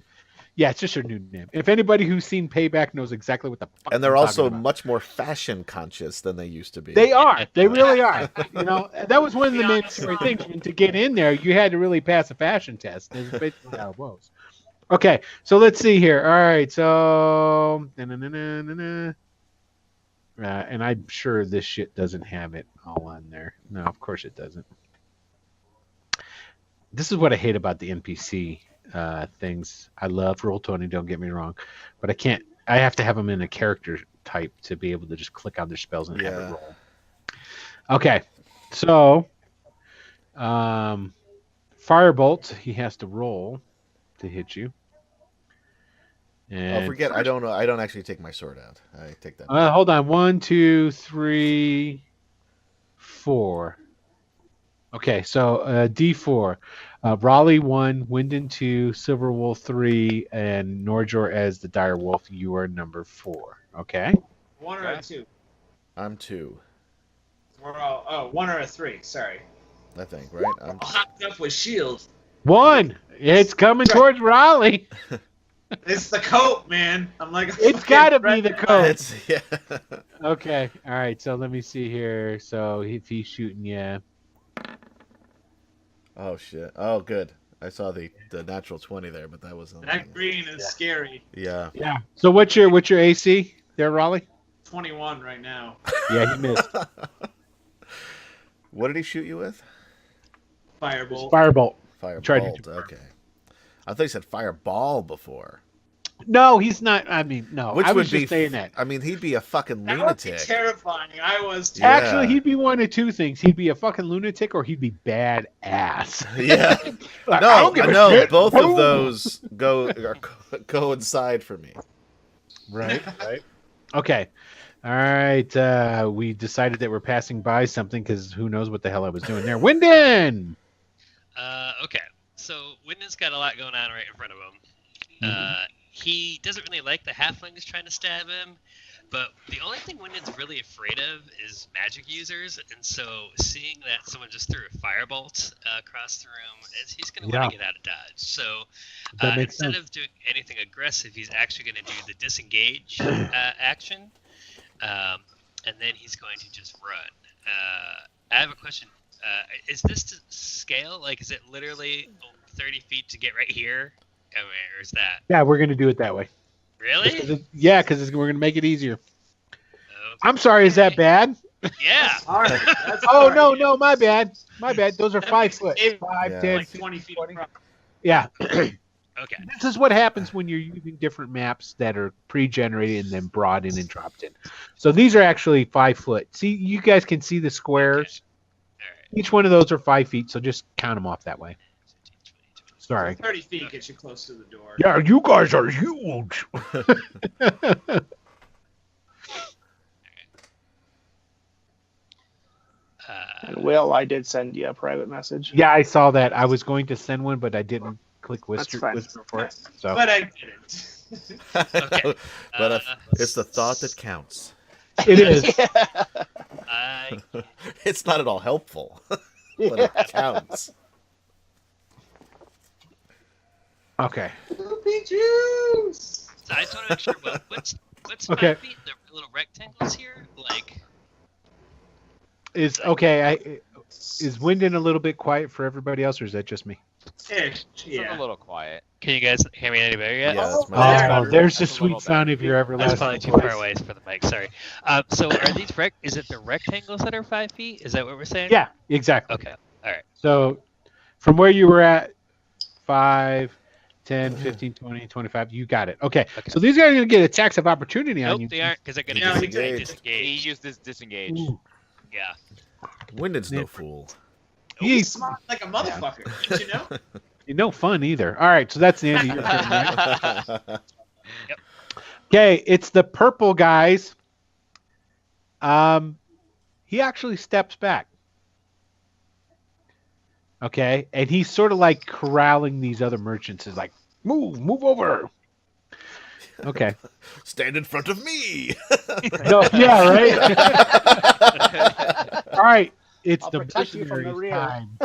Yeah, it's just your new name. If anybody who's seen Payback knows exactly what the fuck And they're I'm also talking about. much more fashion conscious than they used to be. They are. They really are. You know, that was one of the mandatory things. When to get in there, you had to really pass a fashion test. That's basically how it was. Okay, so let's see here. All right, so and I'm sure this shit doesn't have it all on there. No, of course it doesn't. This is what I hate about the NPC things. I love Roll20, don't get me wrong, but I can't. I have to have them in a character type to be able to just click on their spells and have it roll. Okay, so Firebolt, he has to roll to hit you. And forget. I don't know. I don't actually take my sword out. I take that. hold on. 1, 2, 3, 4. Okay, so D4. Raleigh 1, Wyndon 2, Silver Wolf 3, and Norjor as the Dire Wolf. You are number 4. Okay. 1 or a 2? I'm 2. We're all 1 or a 3. Sorry. I think, right? I'm All hopped up with shield. 1. It's coming towards Raleigh. It's the coat, man. I'm like. It's got to be the coat. It's, yeah. Okay. All right. So let me see here. So if he's shooting, yeah. Oh shit. Oh, good. I saw the natural 20 there, but that wasn't. That green is scary. Yeah. Yeah. So what's your AC there, Raleigh? 21 right now. Yeah, he missed. What did he shoot you with? Firebolt. Firebolt. Firebolt. Okay. I thought you said fireball before. No, he's not. I mean, no. Which I would was be just saying that. I mean, he'd be a fucking That would be lunatic. terrifying. I was. Yeah. Actually, he'd be one of two things. He'd be a fucking lunatic, or he'd be badass. Yeah. Like, I No, don't give a no. shit. Both Boom. of those coincide for me. Right. Right. Okay. All right. We decided that we're passing by something because who knows what the hell I was doing there. Wyndon! Okay. So Wyndon's got a lot going on right in front of him. He doesn't really like the halflings trying to stab him, but the only thing Wyndon's really afraid of is magic users, and so seeing that someone just threw a firebolt across the room, he's going to want to get out of dodge. So instead of doing anything aggressive, he's actually going to do the disengage action, and then he's going to just run. I have a question. Is this to scale? Like, is it literally 30 feet to get right here? Or is that? Yeah, we're going to do it that way. Really? Yeah, because we're going to make it easier. I'm sorry, is that bad? Yeah. No, my bad. My bad. Those are 5 foot. 5, 10, Like 20 feet. 20. Yeah. Okay. This is what happens when you're using different maps that are pre-generated and then brought in and dropped in. So these are actually 5 foot. See, you guys can see the squares. Okay. All right. Each one of those are 5 feet, so just count them off that way. Sorry. 30 feet gets you close to the door. Yeah, you guys are huge. And Will, I did send you a private message. Yeah, I saw that. I was going to send one, but I didn't click That's whisper fine. for it. So But I didn't. Okay. But it's the thought that counts. it is. It's not at all helpful, but it counts. Okay. Poopy juice. So I just want to make sure. Well, what's Okay. 5 feet? The little rectangles here, like. Is Wyndon a little bit quiet for everybody else, or is that just me? It's Yeah. a little quiet. Can you guys hear me any better yet? Yeah, that's my Oh, there's the That's a little sweet sound better. of your I was everlasting probably too voice. far away for the mic. Sorry. So are these is it the rectangles that are 5 feet? Is that what we're saying? Yeah, exactly. Okay. All right. So from where you were at, 5, 10, 15, 20, 25, you got it. Okay. Okay. So these guys are going to get attacks of opportunity on Nope, you. they aren't, because they're going to Yeah, disengage. he He Disengage. used this disengage. Ooh. Yeah. Wyndon's Yeah. no fool. He's Smart like a motherfucker. Did you know? no fun either. All right, so that's the end of your turn, right? Okay, it's the purple guys. He actually steps back. Okay, and he's sort of like corralling these other merchants. Is like, move over. Okay. Stand in front of me. No, yeah, right. All right, it's I'll the protect you from the mercenaries rear. time.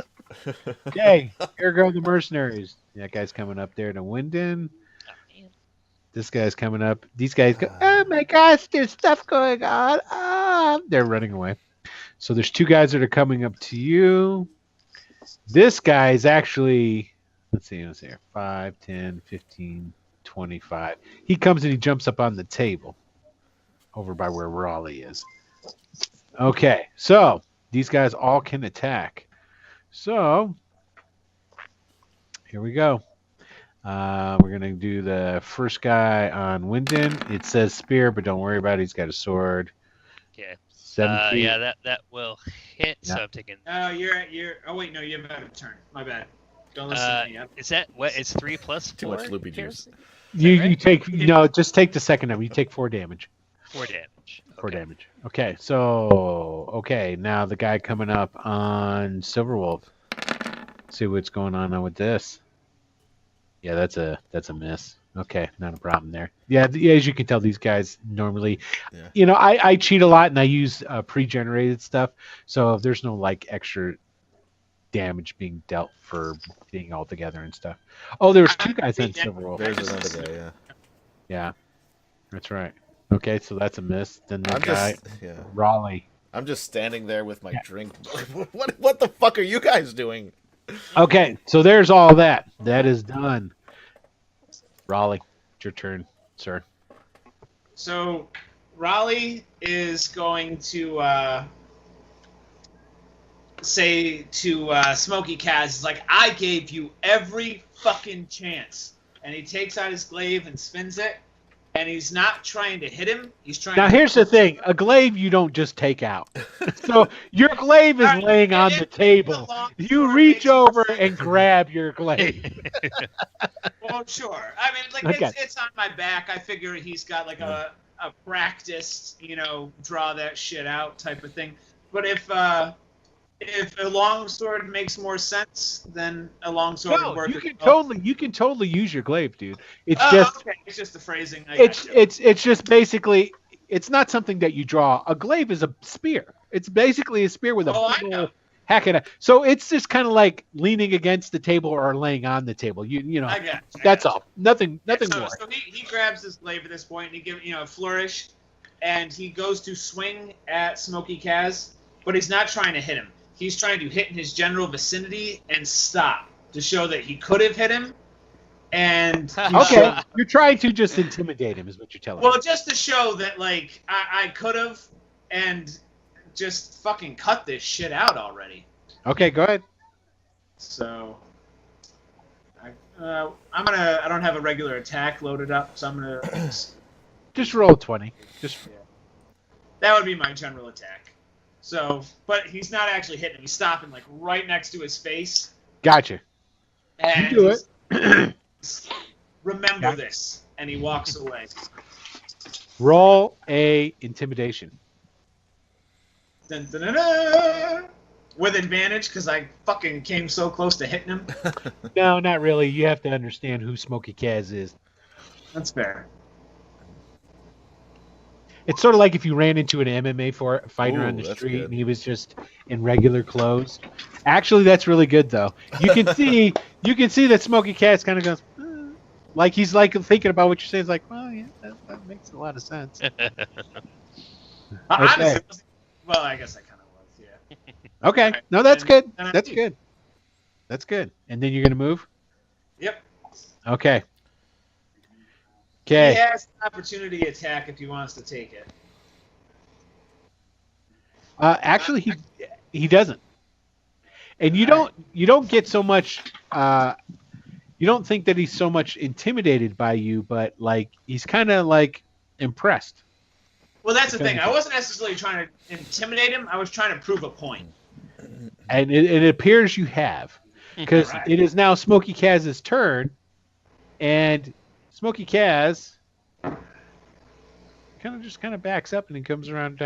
Okay, here go the mercenaries. That guy's coming up there to Wyndon. This guy's coming up. These guys go, oh my gosh, there's stuff going on. Ah, they're running away. So there's 2 guys that are coming up to you. This guy is actually, let's see here, 5, 10, 15, 25. He comes and he jumps up on the table over by where Raleigh is. Okay, so these guys all can attack. So here we go. We're going to do the first guy on Wyndon. It says spear, but don't worry about it. He's got a sword. Okay. 7 feet. Yeah, that will hit. So Yeah. I'm taking. You're. Oh wait, no, you have a turn. My bad. Don't listen to me. Is that what? It's 3 plus 4. Too much loopy juice. You right? take just take the second number. You take 4 damage. 4 damage. damage. 4 damage. Okay, so now the guy coming up on Silverwolf. See what's going on with this. Yeah, that's a miss. Okay, not a problem there. Yeah, as you can tell, these guys normally, Yeah. I cheat a lot and I use pre-generated stuff. So if there's no like extra damage being dealt for being all together and stuff. Oh, there was 2 guys on Silverwolf. There's another guy, yeah. Yeah, that's right. Okay, so that's a miss. Then the I'm guy, just, yeah. Raleigh. I'm just standing there with my drink. What the fuck are you guys doing? Okay, so there's all that. That is done. Raleigh, it's your turn, sir. So Raleigh is going to say to Smokey Kaz, "Is like, I gave you every fucking chance," and he takes out his glaive and spins it, and he's not trying to hit him. He's trying. Now here's the thing: a glaive you don't just take out. So your glaive is laying on the table. You reach over and grab your glaive. Well, sure. I mean, like it's on my back. I figure he's got like a practiced, draw that shit out type of thing. But if a longsword makes more sense, then a longsword would work. You can totally use your glaive, dude. It's it's just the phrasing. It's just basically, it's not something that you draw. A glaive is a spear. It's basically a spear with a big old hack it. So it's just kind of like leaning against the table or laying on the table. I got you. That's all. Nothing more. So he grabs his glaive at this point and he gives a flourish, and he goes to swing at Smokey Kaz, but he's not trying to hit him. He's trying to hit in his general vicinity and stop to show that he could have hit him. And okay, you're trying to just intimidate him, is what you're telling me. Well, just to show that like I could have and just fucking cut this shit out already. Okay, go ahead. So I don't have a regular attack loaded up, so I'm gonna just roll 20. That would be my general attack. So, but he's not actually hitting him. He's stopping like right next to his face. Gotcha. And you do it. Remember this, and he walks away. Roll a intimidation. Dun, dun, dun, dun. With advantage, because I fucking came so close to hitting him. No, not really. You have to understand who Smokey Kaz is. That's fair. It's sort of like if you ran into an MMA fighter on the street and he was just in regular clothes. Actually, that's really good though. You can see that Smokey Kaz kind of goes, like he's like thinking about what you're saying. It's like, well, yeah, that makes a lot of sense. Honestly, well, I guess I kind of was, yeah. Okay, right. No, that's good. That's good. That's good. And then you're gonna move. Yep. Okay. He has an opportunity attack if he wants to take it. Actually, he doesn't. And you don't get so much. You don't think that he's so much intimidated by you, but like he's kind of like impressed. Well, that's the thing. I wasn't necessarily trying to intimidate him. I was trying to prove a point. And it appears you have, because it is now Smokey Kaz's turn, and Smokey Kaz kind of backs up and he comes around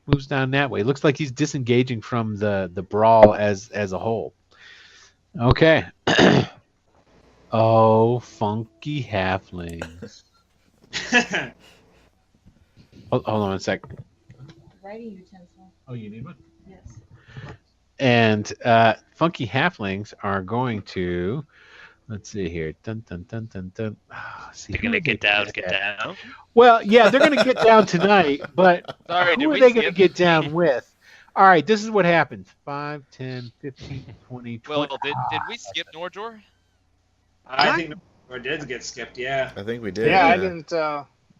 moves down that way. It looks like he's disengaging from the brawl as a whole. Okay. Oh, funky halflings. Hold on a sec. Writing utensil. Oh, you need one? Yes. And funky halflings are going to, let's see here. Dun dun dun dun dun. Oh, They're gonna get down. Well, yeah, they're gonna get down tonight, but Sorry, who are they gonna get down with? All right, this is what happens. 5, 10, 15, 20, 20. Well, did we skip Norjor? I think or did get skipped, yeah. I think we did. Yeah, I didn't.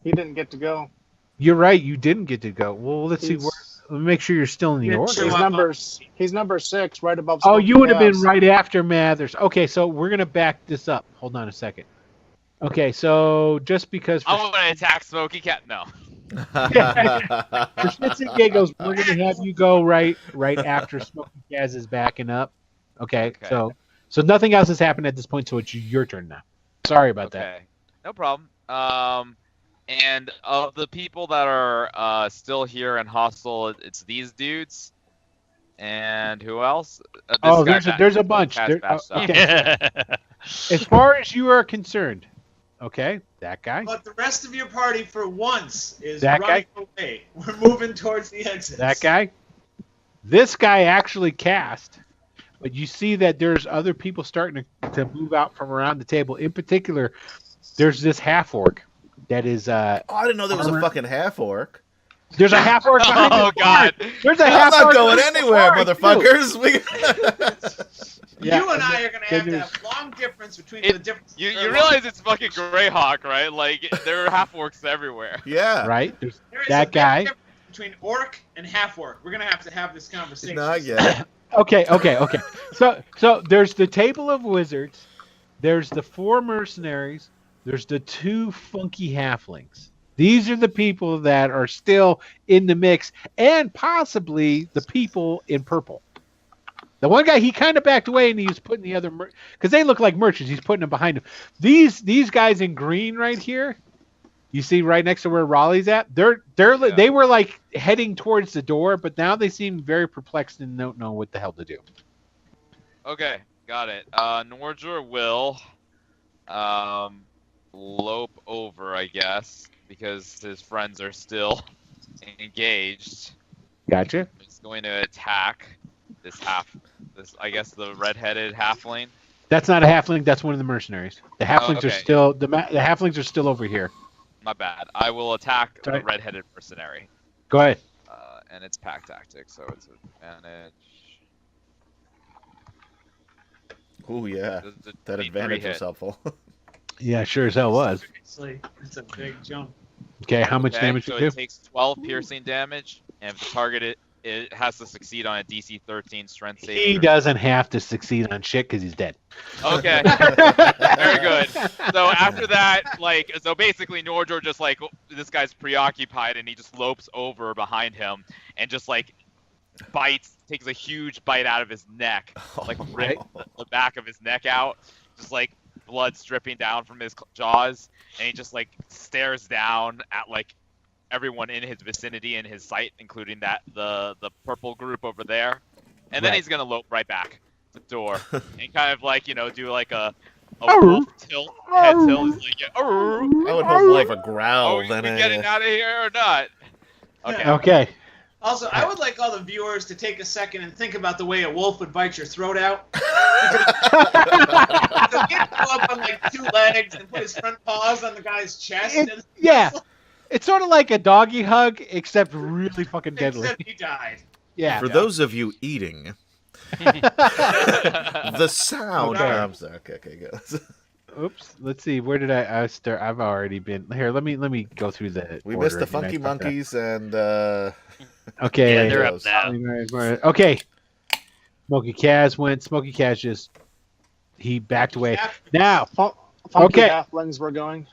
He didn't get to go. You're right. You didn't get to go. Well, let's see. Let me make sure you're still in the order. He's number 6, right above. Oh, you would have been right after Mathers. Okay, so we're gonna back this up. Hold on a second. Okay, so just because I want to attack Smokey Cat. No. for shits and giggles, we're gonna have you go right after Smokey Kaz is backing up. Okay. So nothing else has happened at this point, so it's your turn now. Sorry about that. No problem. And of the people that are still here and hostile, it's these dudes. And who else? There's a bunch. Okay. As far as you are concerned, okay, that guy. But the rest of your party, for once, is That running away. We're moving towards the exits. That guy. This guy actually cast, but you see that there's other people starting to move out from around the table. In particular, there's this half orc that is. I didn't know there was a fucking half orc. There's a half orc behind Oh God! There's a I'm half not orc going behind the anywhere, bar, too. motherfuckers. You and I are going to have that long difference between the difference. You realize it's fucking Greyhawk, right? Like, there are half-orcs everywhere. Yeah. Right? There's There is that a big guy. difference between orc and half orc. We're going to have this conversation. Not yet. Okay. So there's the table of wizards. There's the 4 mercenaries. There's the 2 funky halflings. These are the people that are still in the mix, and possibly the people in purple. The one guy, he kind of backed away and he was putting the other, because they look like merchants. He's putting them behind him. These guys in green right here, you see right next to where Raleigh's at. They were like heading towards the door, but now they seem very perplexed and don't know what the hell to do. Okay, got it. Nordjur will lope over, I guess, because his friends are still engaged. Gotcha. He's going to attack this I guess the red-headed halfling. That's not a halfling. That's one of the mercenaries. The halflings are still the halflings are still over here. My bad. I will attack the red-headed mercenary. Go ahead. And it's pack tactic, so it's advantage. Oh yeah, that advantage was helpful. Yeah, sure as hell was. Seriously, it's a big jump. Okay, how much damage so you do? it takes 12 piercing damage, and if the target it has to succeed on a DC 13 strength save. He doesn't have to succeed on shit because he's dead. Okay, very good. So after that, so basically Nordjor just this guy's preoccupied, and he just lopes over behind him and just takes a huge bite out of his neck, rips the back of his neck out, just blood dripping down from his jaws, and he just stares down at everyone in his vicinity in his sight, including the purple group over there, and then he's gonna lope right back to the door and kind of do a wolf tilt, head tilt. I would hope more of a growl you than getting out of here or not? Okay. Okay. Also, I would like all the viewers to take a second and think about the way a wolf would bite your throat out. So he'd go up on 2 legs and put his front paws on the guy's chest. It's sort of like a doggy hug, except really fucking deadly. Except he died. Yeah. For those of you eating, the sound. Okay. I'm sorry. Okay, go. Oops. Let's see. Where did I start? I've already been here. Let me go through the. We order missed the again. funky monkeys and. Okay. Yeah, they're up now. Okay. Smokey Kaz went. Smokey Kaz he backed away. Now. Funky halflings were going.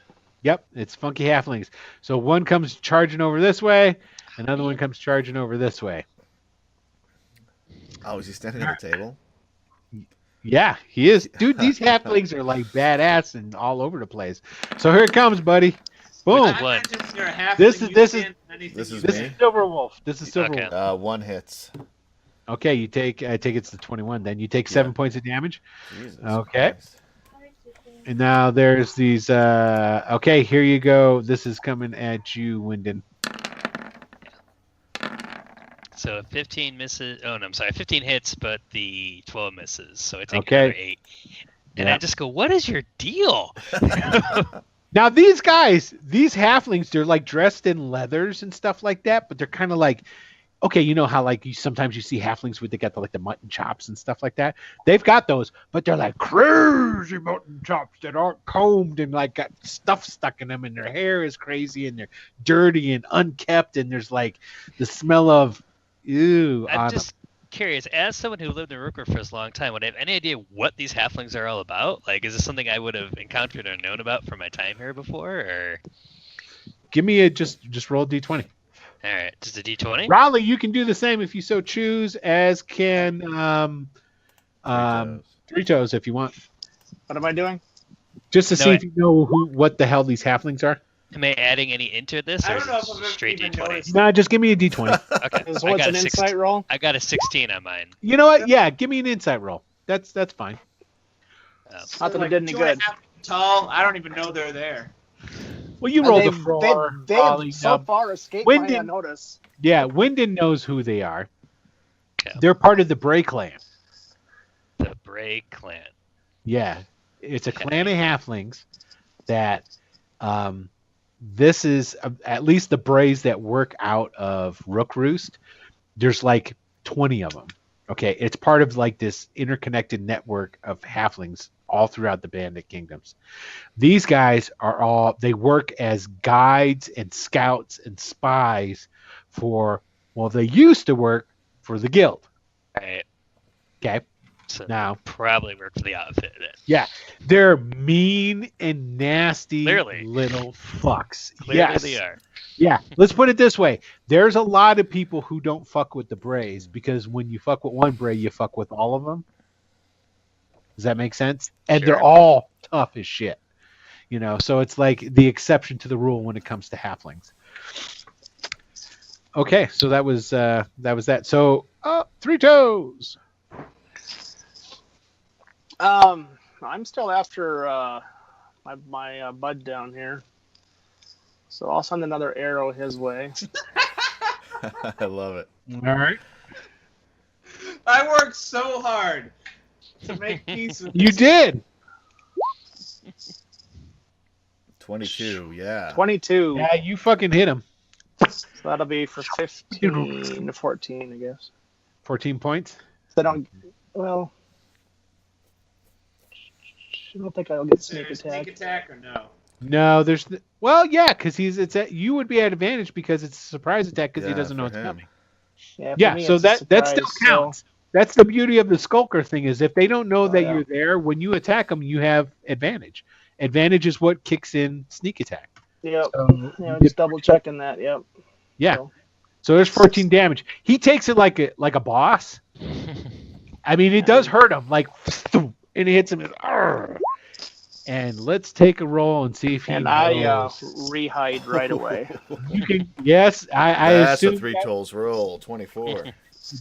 Yep, it's funky halflings. So one comes charging over this way, another one comes charging over this way. Oh, is he standing on the table? Yeah, he is. Dude, these halflings are badass and all over the place. So here it comes, buddy. Boom. This is me. This is Silverwolf. This is Silverwolf. Okay. 1 hits. Okay, you take. I take it's the 21. Then you take 7 points of damage. Jesus okay. Christ. And now there's these. Okay, here you go. This is coming at you, Wyndon. So 15 misses. Oh no, I'm sorry. 15 hits, but the 12 misses. So I take another 8. And I just go, "What is your deal?" Now these guys, these halflings, they're dressed in leathers and stuff like that, but they're kind of okay, you know how sometimes you see halflings with they got the mutton chops and stuff like that. They've got those, but they're crazy mutton chops that aren't combed and got stuff stuck in them, and their hair is crazy and they're dirty and unkept, and there's the smell of ew. I'm just curious, as someone who lived in Rookroost for a long time, would I have any idea what these halflings are all about? Is this something I would have encountered or known about from my time here before, or? Give me just roll a d20. All right, just a d20. Raleigh, you can do the same if you so choose, as can Three Toes if you want. What am I doing? Just to see if you know what the hell these halflings are. Am I adding any into this, I or don't is know it if I've ever straight even D20? noticed. Nah, just give me a d20. Okay, Is I what's got an a insight roll? I got a 16 on mine. You know what? Yeah, give me an insight roll. That's fine. Not that Like it did any 2.5 good. feet tall. I don't even know they're there. Well, you rolled a They've 4. they've Ollie, so Dub. far escaped my Wyndon- notice. Yeah, Wyndon knows who they are. Yeah. They're part of the Bray clan. The Bray clan. Yeah, it's a Okay. clan of halflings that this is at least the Brays that work out of Rookroost. There's like 20 of them. Okay, it's part of like this interconnected network of halflings all throughout the Bandit kingdoms. These guys are all, they work as guides and scouts and spies for, well, they used to work for the guild. Right. Okay, So now probably work for the outfit then. yeah, they're mean and nasty Clearly. little fucks. Clearly Yes. they are. Yeah, let's put it this way. There's a lot of people who don't fuck with the Brays because when you fuck with one Bray, you fuck with all of them. Does that make sense? And Sure. they're all tough as shit. You know, so it's like the exception to the rule when it comes to halflings. Okay, so that was that. So, Three Toes. I'm still after my bud down here, so I'll send another arrow his way. I love it. All right. I worked so hard to make peace with You this. did. 22, yeah. 22. Yeah, you fucking hit him. So that'll be for 15 to 14, I guess. 14 points. So I don't. Well, I don't think I'll get sneak There's attack. sneak attack or no? No, there's well, yeah, because you would be at advantage because it's a surprise attack because he Yeah, doesn't know for it's him. coming. Yeah, for Yeah, me so it's a that still surprise, counts. That's the beauty of the skulker thing is if they don't know that yeah. you're there, when you attack them, you have advantage. Advantage is what kicks in sneak attack. So, yep. So, Yeah, just double checking that. Yep. yeah. So, So there's 14 damage. He takes it like a boss. I mean, it does hurt him, like, and it hits him. And let's take a roll and see if he. and I knows. rehide right away. You can. Yes, I That's assume a three tolls roll, 24.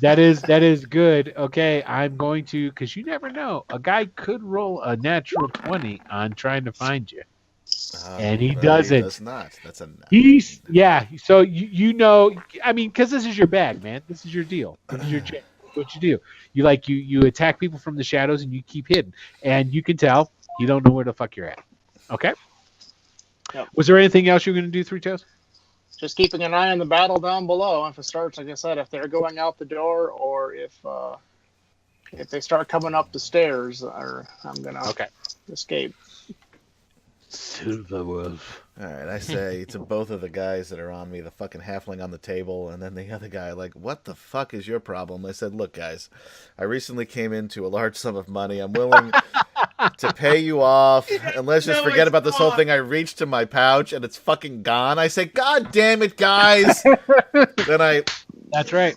that is good. Okay, I'm going to because you never know. A guy could roll a natural 20 on trying to find you. And he Well, doesn't. He does not. That's a He's yeah. So you know, I mean, because this is your bag, man. This is your deal. This is your jam. What you do, you attack people from the shadows and you keep hidden, and you can tell you don't know where the fuck you're at. Okay. Yep. Was there anything else you were going to do, Three Toes? Just keeping an eye on the battle down below. If it starts, like I said, if they're going out the door or if they start coming up the stairs, or I'm gonna escape. Silver Wolf. All right, I say to both of the guys that are on me, the fucking halfling on the table, and then the other guy, like, what the fuck is your problem? I said, look, guys, I recently came into a large sum of money. I'm willing to pay you off, and let's just No, forget it's about this whole gone. thing. I reached to my pouch, and it's fucking gone. I say, God damn it, guys! Then That's right.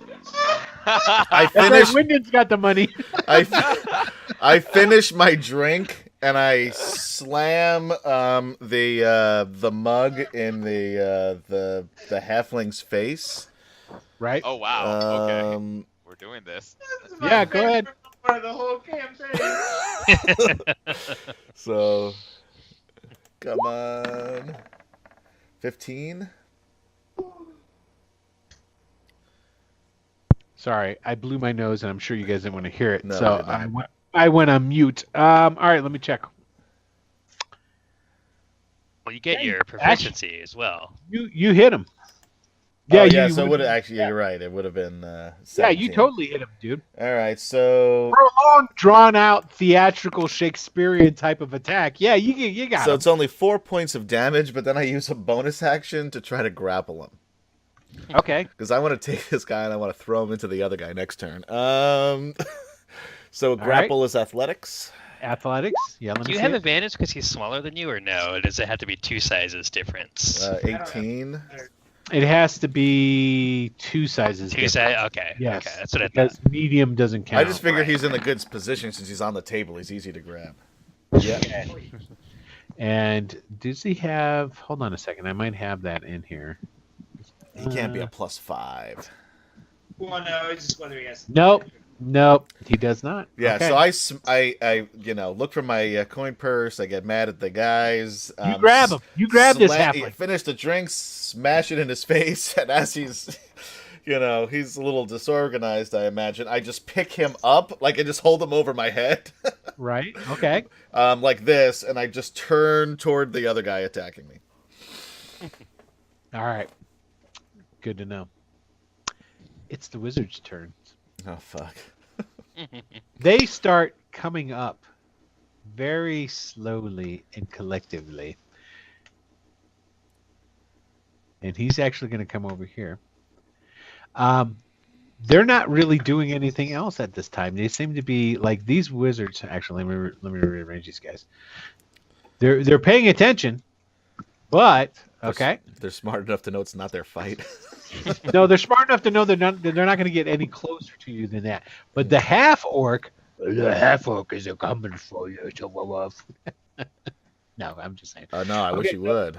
I That's right. finished Wyndon's got the money. I finish my drink and I slam the mug in the halfling's face. Right. Oh wow. Okay, we're doing this. This is my Yeah, go favorite ahead. part of the whole campaign. So, come on, 15. Sorry, I blew my nose, and I'm sure you guys didn't want to hear it. No, So I didn't. I went on mute. All right, let me check. Well, you get Hey, your proficiency as well. You hit him. Yeah, Yeah, so it would- would actually. Yeah, you're right. It would have been. Yeah, 17. you totally hit him, dude. All right, so Prolonged, drawn out, theatrical, Shakespearean type of attack. Yeah, you got him. it's only 4 points of damage, but then I use a bonus action to try to grapple him. Okay. Because I want to take this guy and I want to throw him into the other guy next turn. So grapple is athletics. Athletics. Yeah, let me Do you see have it. advantage because he's smaller than you, or no? Or does it have to be 2 sizes difference? 18. It has to be 2 sizes. Two different. size. Okay. Yes. Okay, that's what I Because thought. medium doesn't count. I just figured Right. he's in a good position since he's on the table. He's easy to grab. Yeah. And does he have? Hold on a second. I might have that in here. He can't be a +5. Well, no, it's just whether he has. Nope, he does not. Yeah, Okay. so I look for my coin purse. I get mad at the guys. You grab him. You grab this halfling. Finish the drink, smash it in his face, and as he's, he's a little disorganized, I imagine. I just pick him up, like I just hold him over my head. Right. Okay. Like this, and I just turn toward the other guy attacking me. All right. Good to know. It's the wizard's turn. Oh, fuck. They start coming up very slowly and collectively. And he's actually going to come over here. They're not really doing anything else at this time. They seem to be like these wizards. Actually, let me rearrange these guys. They're paying attention, but okay. They're smart enough to know it's not their fight. No, they're smart enough to know they're not going to get any closer to you than that. But the half orc is coming for you. No, I'm just saying. No, I wish you would.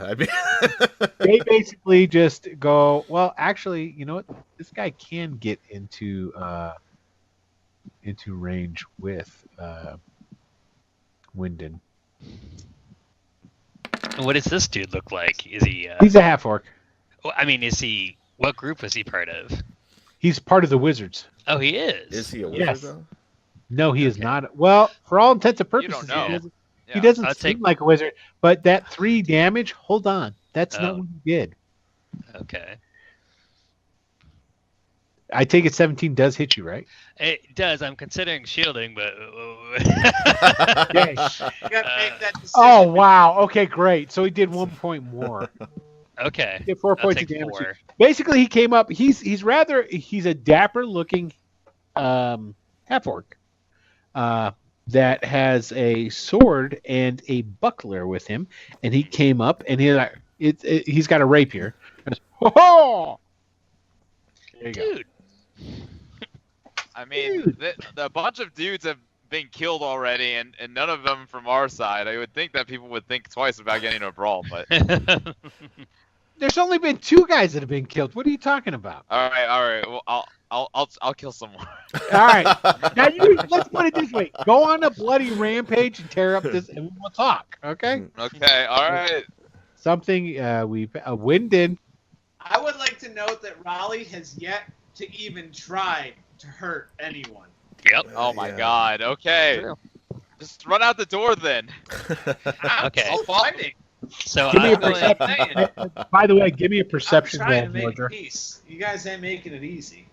They basically just go, well, actually, you know what? This guy can get into range with Wyndon. What does this dude look like? Is he? He's a half orc. Well, I mean, is he? What group is he part of? He's part of the wizards. Oh, he is. Is he a wizard, Yes. though? No, he is not. Well, for all intents and You purposes, don't know. he doesn't I'll seem take- like a wizard. But that 3 damage, hold on. That's not Oh. what he did. Okay. I take it 17 does hit you, right? It does. I'm considering shielding, but. You gotta make that decision. Oh, wow. Okay, great. So he did 1 point more. Okay. He did 4 I'll points of take damage. 4. Basically, he came up. He's a dapper looking half orc that has a sword and a buckler with him, and he came up and he's got a rapier. Goes, ho-ho! There you go. Dude. I mean, the bunch of dudes have been killed already, and none of them from our side. I would think that people would think twice about getting into a brawl, but There's only been 2 guys that have been killed. What are you talking about? all right. Well, I'll kill some more. All right. Now let's put it this way: go on a bloody rampage and tear up this, and we'll talk. Okay. Okay, all right. Something Wyndon. I would like to note that Raleigh has yet to even try to hurt anyone. Yep. Oh my Yeah. God. Okay. True. Just run out the door then. Okay. I'm fighting. So Give me a I'm going. perception. By the way, give me a perception I'm trying roll, to make Roger. peace. You guys ain't making it easy.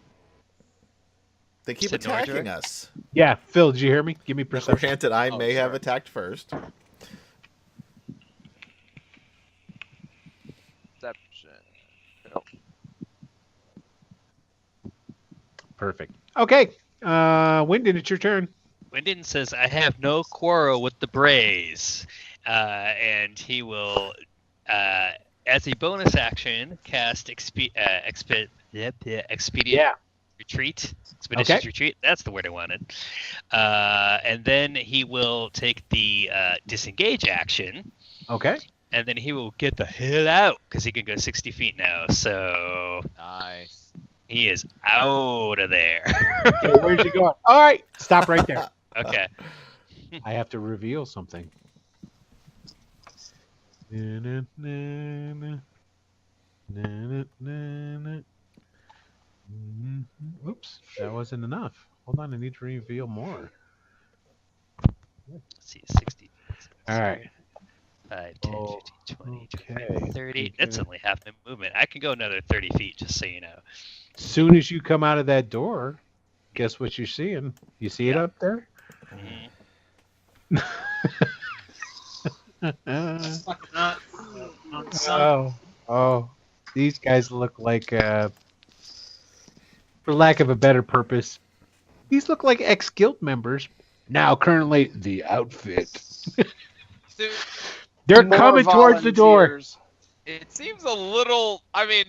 They keep Sit attacking Nordra. us. Yeah, Phil, did you hear me? Give me perception. Granted, I Oh, may have sorry. attacked first. Deception. Perfect. Okay, Wyndon, it's your turn. Wyndon says, "I have no quarrel with the Brays," and he will, as a bonus action, cast Expedient Retreat. Expeditious Okay. Retreat. That's the word I wanted. And then he will take the disengage action, Okay. and then he will get the hell out because he can go 60 feet now. So Nice. he is out of there. Okay, where's he going? All right, stop right there. Okay. I have to reveal something. Oops, that wasn't enough. Hold on, I need to reveal more. Let's see, 60. All right. 5, 10, 15, 20, 25, Okay. 30. That's only half the movement. I can go another 30 feet, just so you know. Soon as you come out of that door, guess what you're seeing? You see it up there? Mhm. It's fucking not some. Oh, these guys look like, for lack of a better purpose, these look like ex-guild members. Now, currently, the outfit. Dude, They're More coming towards the door. volunteers. it seems a little. I mean,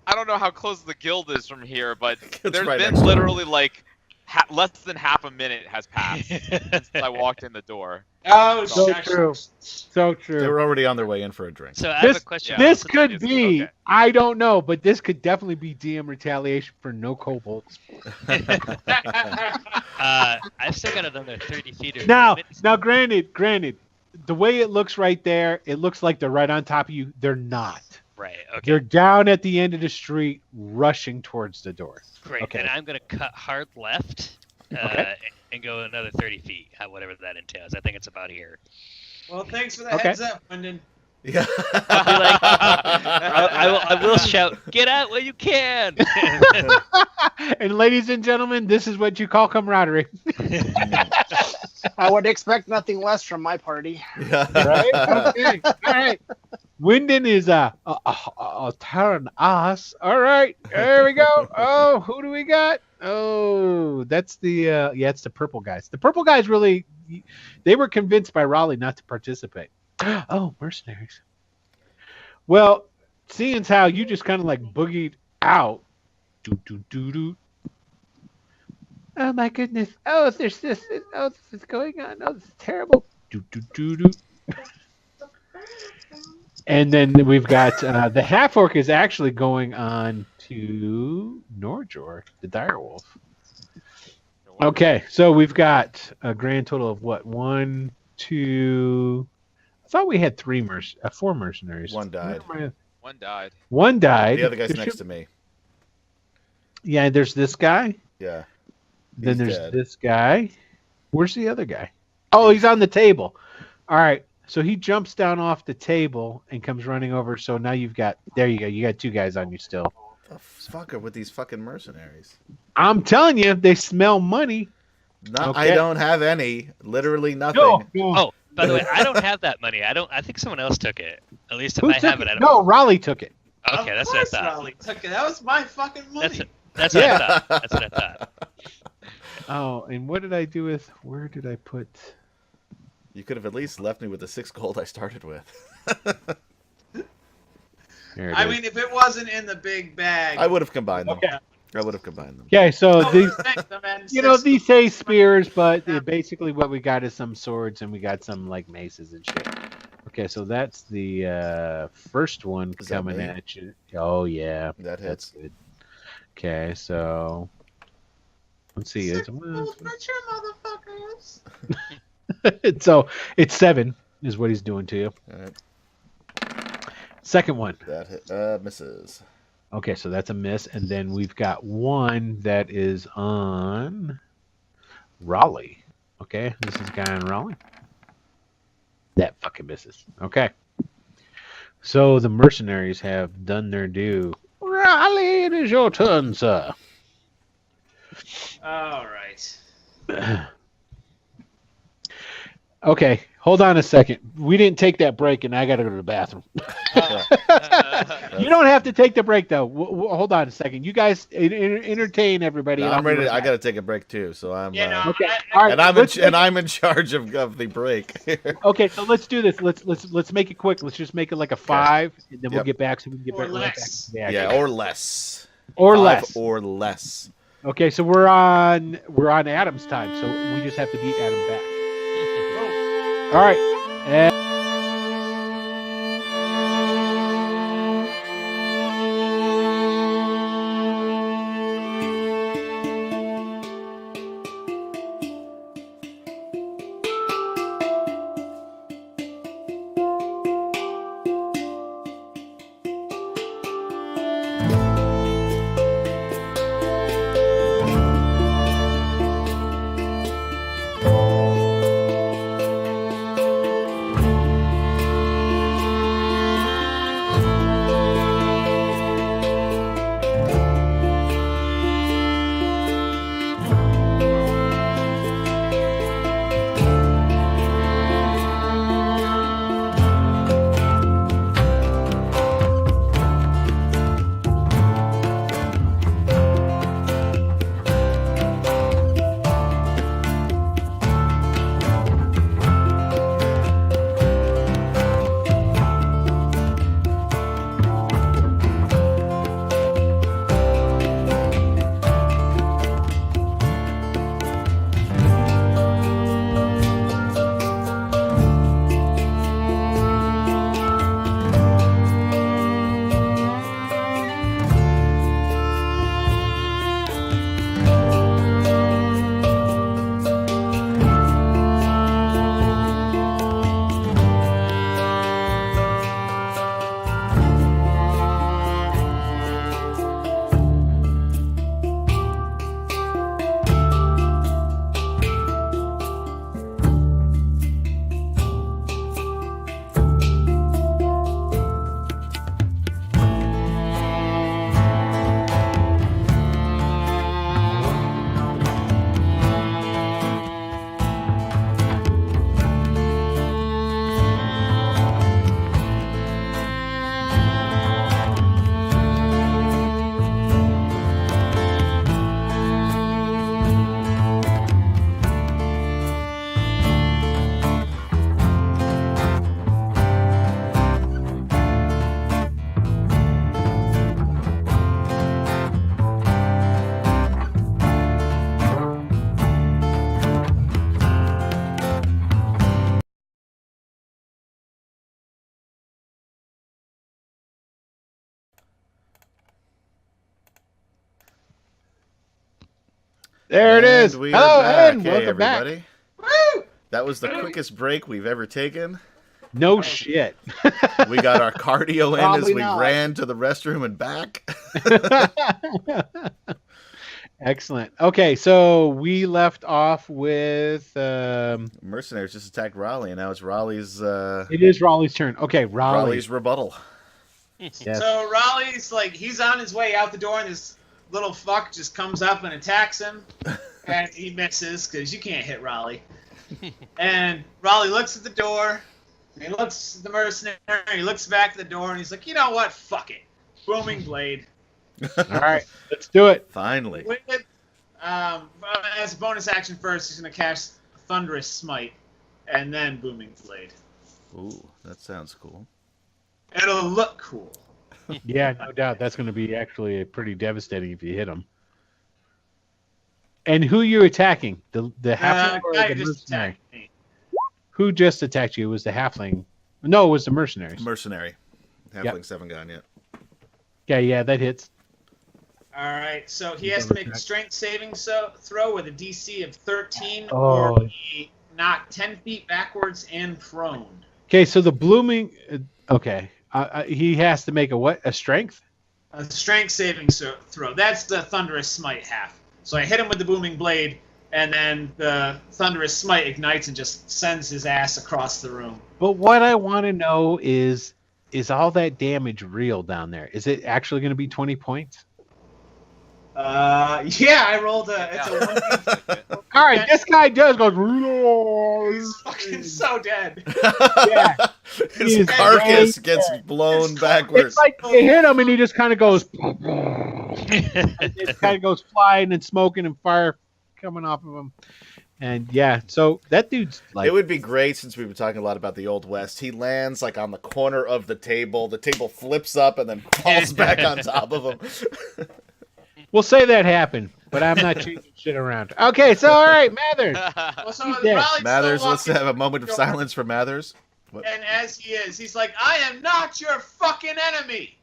I don't know how close the guild is from here, but It's there's right been next door. literally like less than half a minute has passed since I walked in the door. Oh, So shush. true. So They true. were already on their way in for a drink. So I have a question. This also could that be, okay. I don't know, but this could definitely be DM retaliation for no kobolds. I've still got another 30 feet. Or Now, minutes. granted, the way it looks right there, it looks like they're right on top of you. They're not. Right. Okay. They're down at the end of the street, rushing towards the door. Great. Okay. And I'm going to cut hard left and go another 30 feet, whatever that entails. I think it's about here. Well, thanks for the Okay. heads up, Wyndon. Yeah. I'll be like, I will shout, "Get out while you can!" And ladies and gentlemen, this is what you call camaraderie. I would expect nothing less from my party. Yeah. Right? Okay. All right. Wyndon is a Terran ass. All right. There we go. Oh, who do we got? Oh, that's the it's the purple guys. The purple guys really, they were convinced by Raleigh not to participate. Oh, mercenaries. Well, seeing as how you just kind of like boogied out. Oh my goodness. Oh, there's this. Oh, this is going on. Oh, this is terrible. And then we've got the half orc is actually going on to Norjor, the direwolf. Okay, so we've got a grand total of what? 1, 2. I thought we had 4 mercenaries. One died. One died. One died. The other guy's There next should- to me. Yeah, there's this guy. Yeah. Then He's there's dead. this guy. Where's the other guy? Oh, he's on the table. All right. So he jumps down off the table and comes running over. So now there you go. You got 2 guys on you still. The fuck are with these fucking mercenaries? I'm telling you, they smell money. No, Okay. I don't have any. Literally nothing. No. Oh, by the way, I don't have that money. I think someone else took it. At least if Who I took have it? it, I don't. No, Raleigh took it. Okay, Of that's what I course thought. Raleigh took it. That was my fucking money. That's what I thought. That's what I thought. Oh, and what did I do with? Where did I put? You could have at least left me with the 6 gold I started with. There it I is. mean, if it wasn't in the big bag. I would have combined them. Okay. I would have combined them. Okay, so Oh, these, thanks, man. these say spears, but basically what we got is some swords and we got some like maces and shit. Okay, so that's the first one Is that coming me? at you. Oh yeah, That that's hits. good. Okay, so let's see. Six gold for your motherfuckers. So it's 7 is what he's doing to you. All right. Second one. That hit. Misses. Okay, so that's a miss, and then we've got one that is on Raleigh. Okay, this is a guy on Raleigh. That fucking misses. Okay. So the mercenaries have done their due. Raleigh, it is your turn, sir. All right. Okay, hold on a second. We didn't take that break, and I got to go to the bathroom. You don't have to take the break, though. Hold on a second. You guys entertain everybody. No, and I'll I'm be ready. right I back. got to take a break too, so I'm. Yeah, no, Okay. All right. And I'm in charge of the break. Okay, so let's do this. Let's make it quick. Let's just make it like a 5, and then we'll Yep. get back so we can get Or back right back less. to the action. Yeah, or less. Or 5 less. or less. Okay, so we're on Adam's time, so we just have to beat Adam back. All right. There it is. And we Hello, are back. and Hey, welcome back. everybody. That was the quickest break we've ever taken. No shit. We got our cardio in Probably as we not. ran to the restroom and back. Excellent. Okay, so we left off with Mercenaries just attacked Raleigh, and now it's Raleigh's it is Raleigh's turn. Okay, Raleigh. Raleigh's rebuttal. Yes. So Raleigh's like, he's on his way out the door, and this little fuck just comes up and attacks him, and he misses because you can't hit Raleigh. And Raleigh looks at the door, and he looks at the mercenary, he looks back at the door, and he's like, you know what? Fuck it. Booming blade. All right, let's do it. Finally. With, as a bonus action first, he's going to cast Thunderous Smite, and then Booming Blade. Ooh, that sounds cool. It'll look cool. Yeah, no doubt. That's going to be actually pretty devastating if you hit him. And who you attacking? The halfling or guy the just mercenary? attacked me. Who just attacked you? It was the halfling. No, it was the mercenaries. Mercenary. Halflings haven't gone yet. Yeah, that hits. All right, so he has to make a strength saving throw with a DC of 13, Oh. or be knocked 10 feet backwards and prone. Okay, so the blooming. Okay, he has to make a what? A strength? A strength saving throw. That's the Thunderous Smite half. So I hit him with the Booming Blade, and then the Thunderous Smite ignites and just sends his ass across the room. But what I want to know is all that damage real down there? Is it actually going to be 20 points? Yeah, I rolled it's a 1d6. All right, this guy does go. He's fucking so dead. Yeah. His He's carcass dead. gets blown It's backwards. like you hit him and he just kind of goes. It kind of goes flying and smoking and fire coming off of him. And yeah, so that dude's like. It would be great, since we've been talking a lot about the Old West. He lands like on the corner of the table. The table flips up and then falls back on top of him. We'll say that happened, but I'm not changing shit around. Okay, so all right, Mathers. Well, so He's dead. Raleigh's Mathers, still let's walking have a moment of through the door, silence for Mathers. What? And as he is, he's like, I am not your fucking enemy.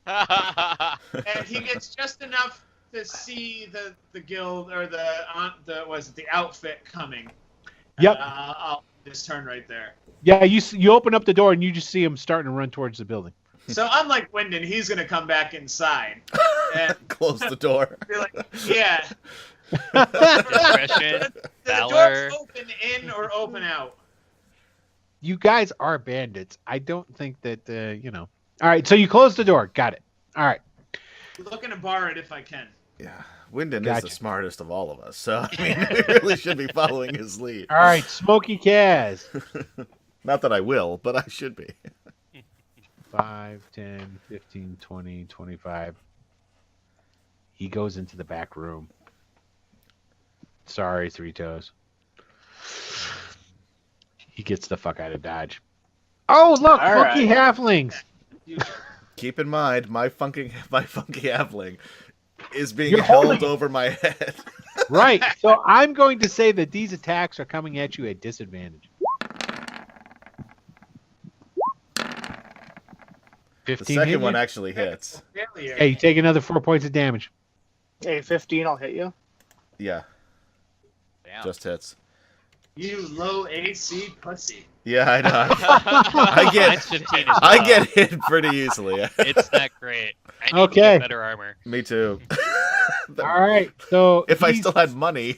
And he gets just enough to see the guild or the outfit coming. Yep. I'll just turn right there. Yeah, you open up the door and you just see him starting to run towards the building. So unlike Wyndon, he's gonna come back inside and Close the door. be like, yeah. Discretion, The valor. doors open in or open out. You guys are bandits. I don't think that All right, so you close the door. Got it. All right. Looking to bar it if I can. Yeah, Wyndon is Gotcha. the smartest of all of us, so I mean, we really should be following his lead. All right, Smokey Kaz. Not that I will, but I should be. 5, 10, 15, 20, 25. He goes into the back room. Sorry, Three Toes. He gets the fuck out of Dodge. Oh, look, All funky halflings. Keep in mind, my funky halfling is being You're held holding it. over my head. Right. So I'm going to say that these attacks are coming at you at disadvantage. 15 The second hit one you? actually hits. Failure. Hey, you take another 4 points of damage. Hey, 15, I'll hit you. Yeah, Damn. just hits. You low AC pussy. Yeah, I know. Mine's 15 as I well. get hit pretty easily. It's not great. I need to Okay. get better armor. Me too. All right. So If I he's- still had money.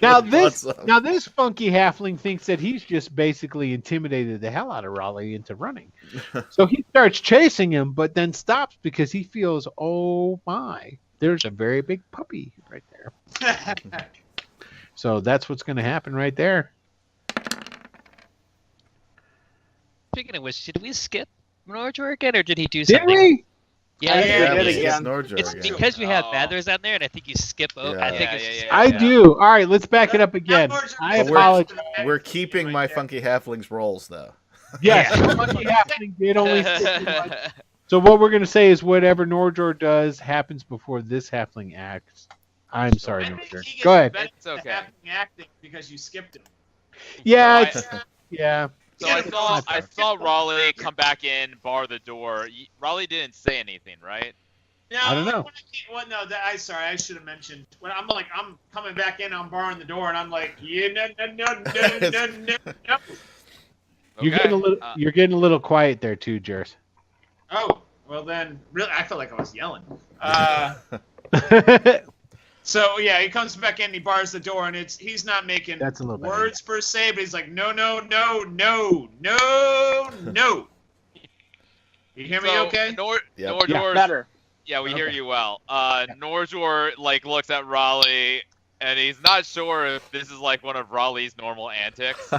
now I would want this some. now this funky halfling thinks that he's just basically intimidated the hell out of Raleigh into running. So he starts chasing him, but then stops because he feels, oh my, there's a very big puppy right there. So that's what's going to happen right there. Speaking of which, did we skip Norjor again, or did he do Did something? we? Yeah, Yeah, we did skipped again. Norjor it's again. because we have Oh. Mathers on there, and I think you skip. Yeah. I think Yeah, it's yeah, just yeah, I yeah. do. All right, let's back it up again. That Norjor I was apologize. right We're keeping my there. funky halflings rolls, though. Yes, the funky halfling did only skip one. So what we're going to say is whatever Norjor does happens before this halfling acts. I'm sorry, I think Norjor. he gets Go ahead. better It's okay. at acting because you skipped him. Yeah, So it's, yeah. So I saw Raleigh come back in, bar the door. Raleigh didn't say anything, right? No, I don't know. Sorry, I should have mentioned. When I'm coming back in, I'm barring the door, and I'm like, yeah, no. You're getting a little quiet there too, Jers. Oh, well then, really, I felt like I was yelling. So yeah, he comes back in, he bars the door, and he's not making That's a little better, words per se, but he's like, no. You hear me okay? Nordor, Better. yeah, we hear you well. Nordor looks at Raleigh, and he's not sure if this is like one of Raleigh's normal antics,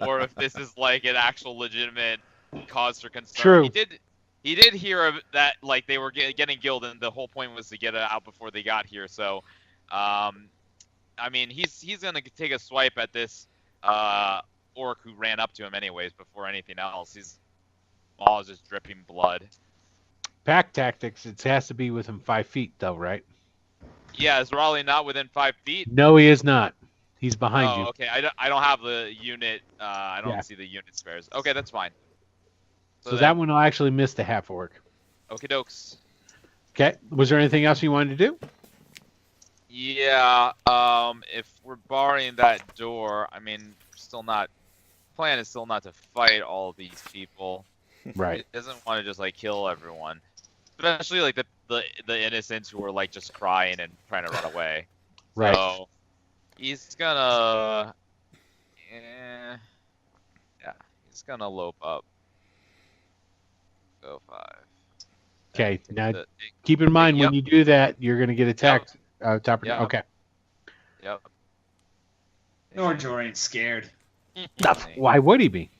or if this is like an actual legitimate cause for concern. True. He did hear of that, like they were getting guild, and the whole point was to get it out before they got here. So, I mean, he's gonna take a swipe at this orc who ran up to him anyways before anything else. His ball is just dripping blood. Pack tactics. It has to be within 5 feet, though, right? Yeah, is Raleigh not within 5 feet? No, he is not. He's behind you. Okay. I don't have the unit. I don't see the unit spares. Okay, that's fine. So that one will actually miss the half orc. Okie dokes. Okay. Was there anything else you wanted to do? Yeah. If we're barring that door, I mean, plan is still not to fight all of these people. Right. It doesn't want to just like kill everyone, especially like the innocents who are like just crying and trying to run away. Right. So he's gonna, he's gonna lope up. Go 5. Okay. Now, keep in mind when you do that, you're going to get attacked. Top. Yep. Okay. Yep. Nordor ain't scared. Why would he be?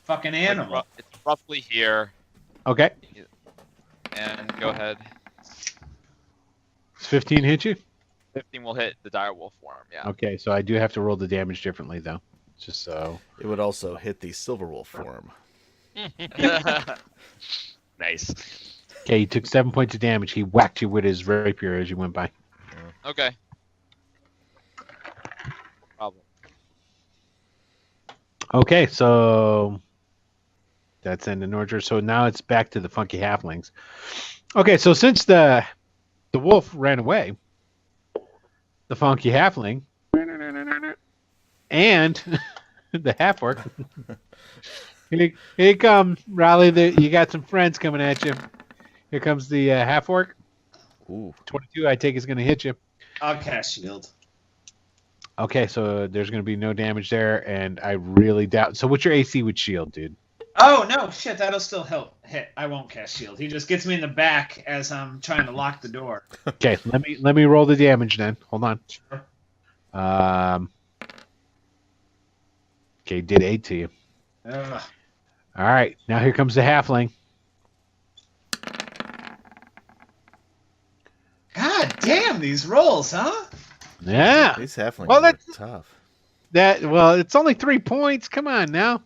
Fucking animal. It's roughly here. Okay. And go ahead. Does 15 hit you? 15 will hit the direwolf form. Yeah. Okay, so I do have to roll the damage differently, though. Just so. It would also hit the Silverwolf form. Nice. Okay, he took 7 points of damage. He whacked you with his rapier as you went by. Okay. Problem. Okay, so that's in the Nordor. So now it's back to the funky halflings. Okay, so since the wolf ran away, the funky halfling and the half orc. Here you come, Raleigh. You got some friends coming at you. Here comes the half orc. Ooh. 22, I take, is going to hit you. I'll cast shield. Okay, so there's going to be no damage there, and I really doubt. So what's your AC with shield, dude? Oh no, shit! That'll still hit. I won't cast shield. He just gets me in the back as I'm trying to lock the door. Okay, let me roll the damage then. Hold on. Sure. Okay, did 8 to you. Ugh. All right, now here comes the halfling. God damn these rolls, huh? Yeah. These halflings Well, are tough. Well, it's only 3 points. Come on now.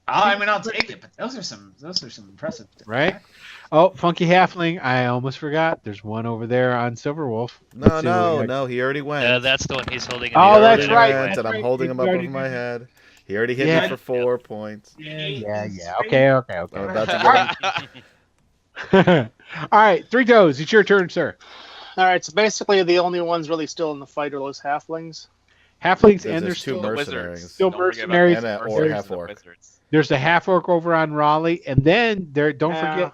I mean, I'll take it, but those are some impressive. Right? Oh, funky halfling. I almost forgot. There's one over there on Silverwolf. No, he already went. That's the one he's holding. Oh, that's right. Went, and I'm holding him up over my head. He already hit me for 4 points. Yeah. Okay. I'm about to get him. All right, Three Toes. It's your turn, sir. All right, so basically the only ones really still in the fight are those halflings. Halflings, There's and there's two still mercenaries. still Don't forget about mercenaries. And or There's- half orc. There's the half orc over on Raleigh, and then don't forget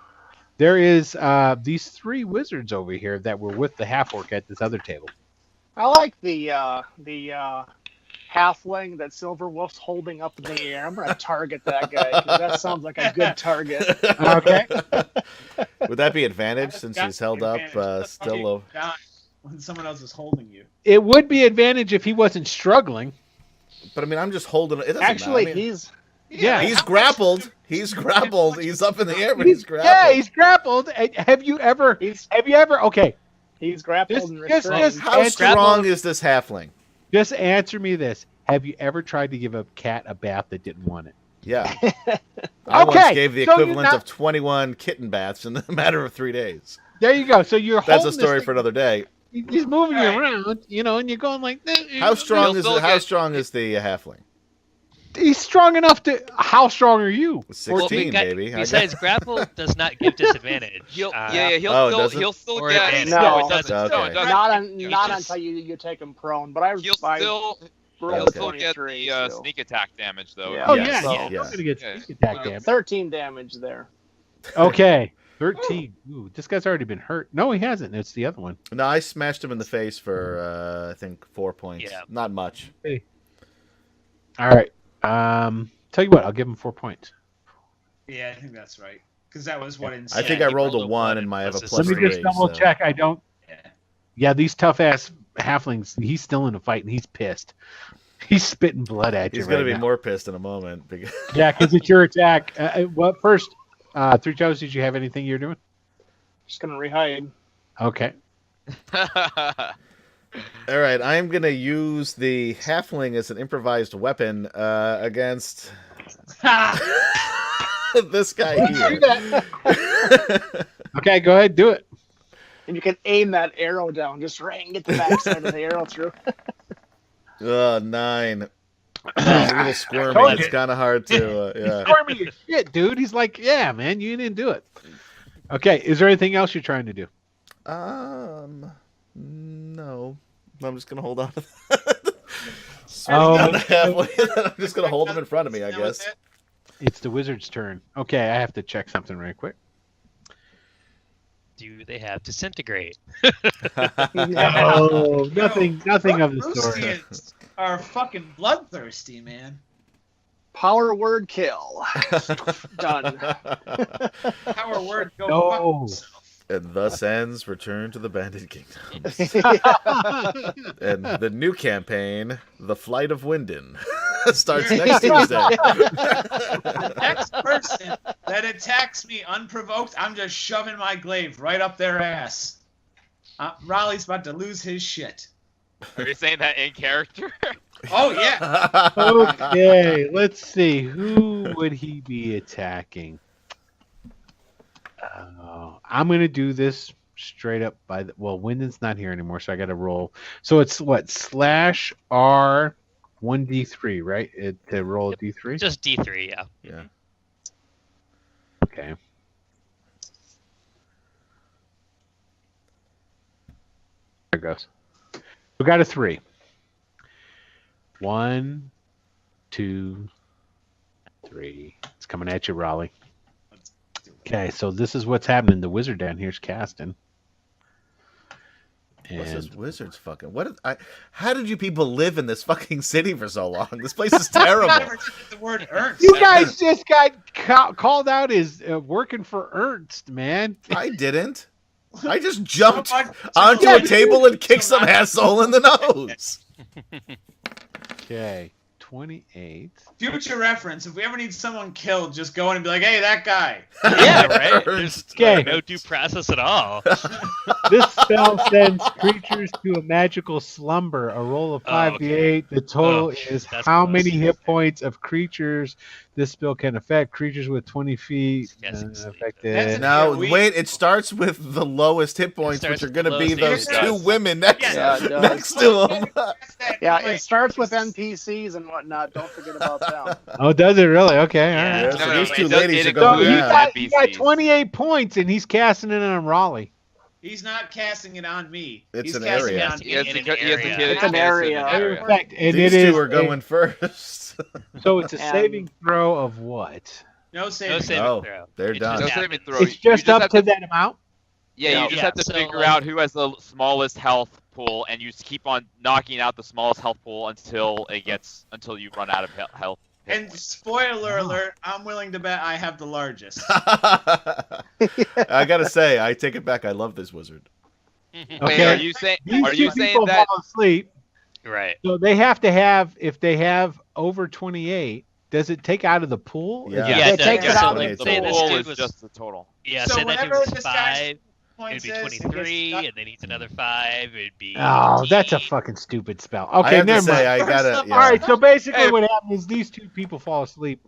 there is these 3 wizards over here that were with the half orc at this other table. I like the halfling that Silverwolf's holding up in the air. I'm gonna target that guy 'cause that sounds like a good target. Okay. Would that be advantage since he's held up still low? When someone else is holding you. It would be advantage if he wasn't struggling. But I mean, I'm just holding it. Doesn't Actually, matter. I mean, Yeah. he's grappled. He's grappled. He's up in the air, but he's grappled. Yeah, he's grappled. Have you ever? Okay. He's grappled This- and this- restrained. this- How It's strong grappled. is this halfling? Just answer me this: have you ever tried to give a cat a bath that didn't want it? Yeah. I once Okay, gave the so you're equivalent not- of 21 kitten baths in a matter of 3 days. There you go. So you're That's holding a story this for another day. thing, he's moving you Right. around, and you're going like this. How strong You'll is still how get- strong is the halfling? He's strong enough to. How strong are you? 16, baby. Besides, grapple does not give disadvantage. He'll doesn't? still Or get. advantage. No, it doesn't. Okay. No, it doesn't. Not just- until you take him prone. But He'll rolled still get 23, the so sneak attack damage though. Yeah. Oh Yes. yeah, Yeah. yeah. I'm gonna get Yeah. sneak attack damage. 13 damage there. Okay, 13. Ooh, this guy's already been hurt. No, he hasn't. It's the other one. No, I smashed him in the face for I think 4 points. Yeah. Not much. All right. Tell you what, I'll give him 4 points. Yeah, I think that's right. Because that was what I insane. think I rolled a 1 and I have a plus plus Let me 3. just double so- check. I don't. Yeah. Yeah, these tough ass halflings. He's still in a fight and he's pissed. He's spitting blood at you. He's gonna right be now. more pissed in a moment. Because... Yeah, because it's your attack. What first? 3 Toes, did you have anything you're doing? Just gonna rehide. Okay. All right, I'm gonna use the halfling as an improvised weapon against this guy here. Okay, go ahead, do it. And you can aim that arrow down just right and get the backside of the arrow through. 9. I'm a little squirmy. told It's you. kind of hard to. Yeah. Squirmy as shit, dude. He's like, yeah, man, you didn't do it. Okay, is there anything else you're trying to do? No. I'm just gonna hold on. Oh, I'm just gonna hold him in front of me, I That was guess. it? it's the wizard's turn. Okay, I have to check something right quick. Do they have disintegrate? No, nothing of the sort. Rookroostians are fucking bloodthirsty, man. Power word kill. Done. Power word go No. fuck yourself. And thus ends Return to the Bandit Kingdom. And the new campaign, The Flight of Winden, starts next Tuesday. The next person that attacks me unprovoked, I'm just shoving my glaive right up their ass. Raleigh's about to lose his shit. Are you saying that in character? Oh yeah. Okay, let's see. Who would he be attacking? I'm going to do this straight up by the... Well, Wyndon's not here anymore, so I got to roll. So it's what? /R 1d3, right? To roll a d3? Just D3, yeah. Yeah. Okay. There it goes. We got a 3. 1, 2, 3. It's coming at you, Raleigh. Okay, so this is what's happening. The wizard down here's casting. What's this And wizard's fucking? How did you people live in this fucking city for so long? This place is terrible. Never took the word Ernst. you guys just got called out as working for Ernst, man. I didn't. I just jumped So much- onto Yeah, a but table and kicked so some much- asshole in the nose. Okay, 28. Future reference, if we ever need someone killed, just go in and be like, hey, that guy. Yeah, right? There's Okay. no due process at all. This spell sends creatures to a magical slumber. A roll of 5d8. okay. The total Oh, is that's how close. many hit points of creatures this spell can affect. Creatures with 20 feet Yes, it's- affected. That's- Now, Yeah, we- wait, it starts with the lowest hit points, starts which are with going to the be lowest those hit two points. women next, Yeah, it does. next to him. Yeah, it starts with NPCs and whatnot. Don't forget about them. Oh, does it really? Okay. Yeah. All Yeah, right. so No, these it two does- ladies it are going So includes he down. got, he got NPCs. 28 points, and he's casting it on Raleigh. He's not casting it on me. It's He's an casting area. it on He He has In to an ki- he has to area. kill- It's an kill area. an Perfect. And These it two is are going first. So it's a And- saving throw of what? No No saving. saving Oh, throw. they're It done. No just saving happens. throw. It's You just just up have to to- that amount. Yeah, you just have to so, figure like- out who has the smallest health pool, and you just keep on knocking out the smallest health pool until you run out of health. And spoiler alert, I'm willing to bet I have the largest. I gotta say, I take it back. I love this wizard. Mhm. Okay. Wait, are you saying? These Are two you saying people that? fall asleep, Right. so they have to have. If they have over 28, does it take out of the pool? Yeah. Yeah, They it does. take it So, out like, of the say The this pool dude is was, just the total. yeah, So say that dude whenever was this guy's 5, it'd Points be is, it 23, gets and then he's another 5, it'd be Oh, that's a 18. fucking stupid spell. I Okay, have to never say, mind. I gotta. All Yeah. All right, so basically Hey. what happened is these two people fall asleep.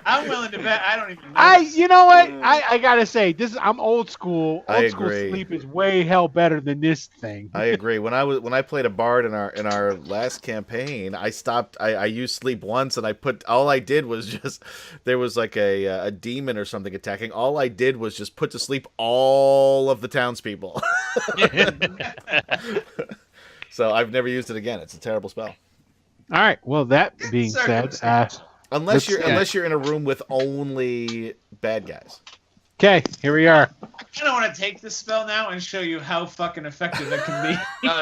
I'm I'm willing to bet I don't even know. You know what? I gotta say, I'm old school. I Old school agree. sleep is way hell better than this thing. I agree. When I played a bard in our last campaign, I stopped. I used sleep once, and all I did was just there was like a demon or something attacking. All I did was just put to sleep all of the townspeople. So I've never used it again. It's a terrible spell. All right. Well, that being said, Unless you're in a room with only bad guys. okay, here we are. I don't want to take this spell now and show you how fucking effective it can be. No.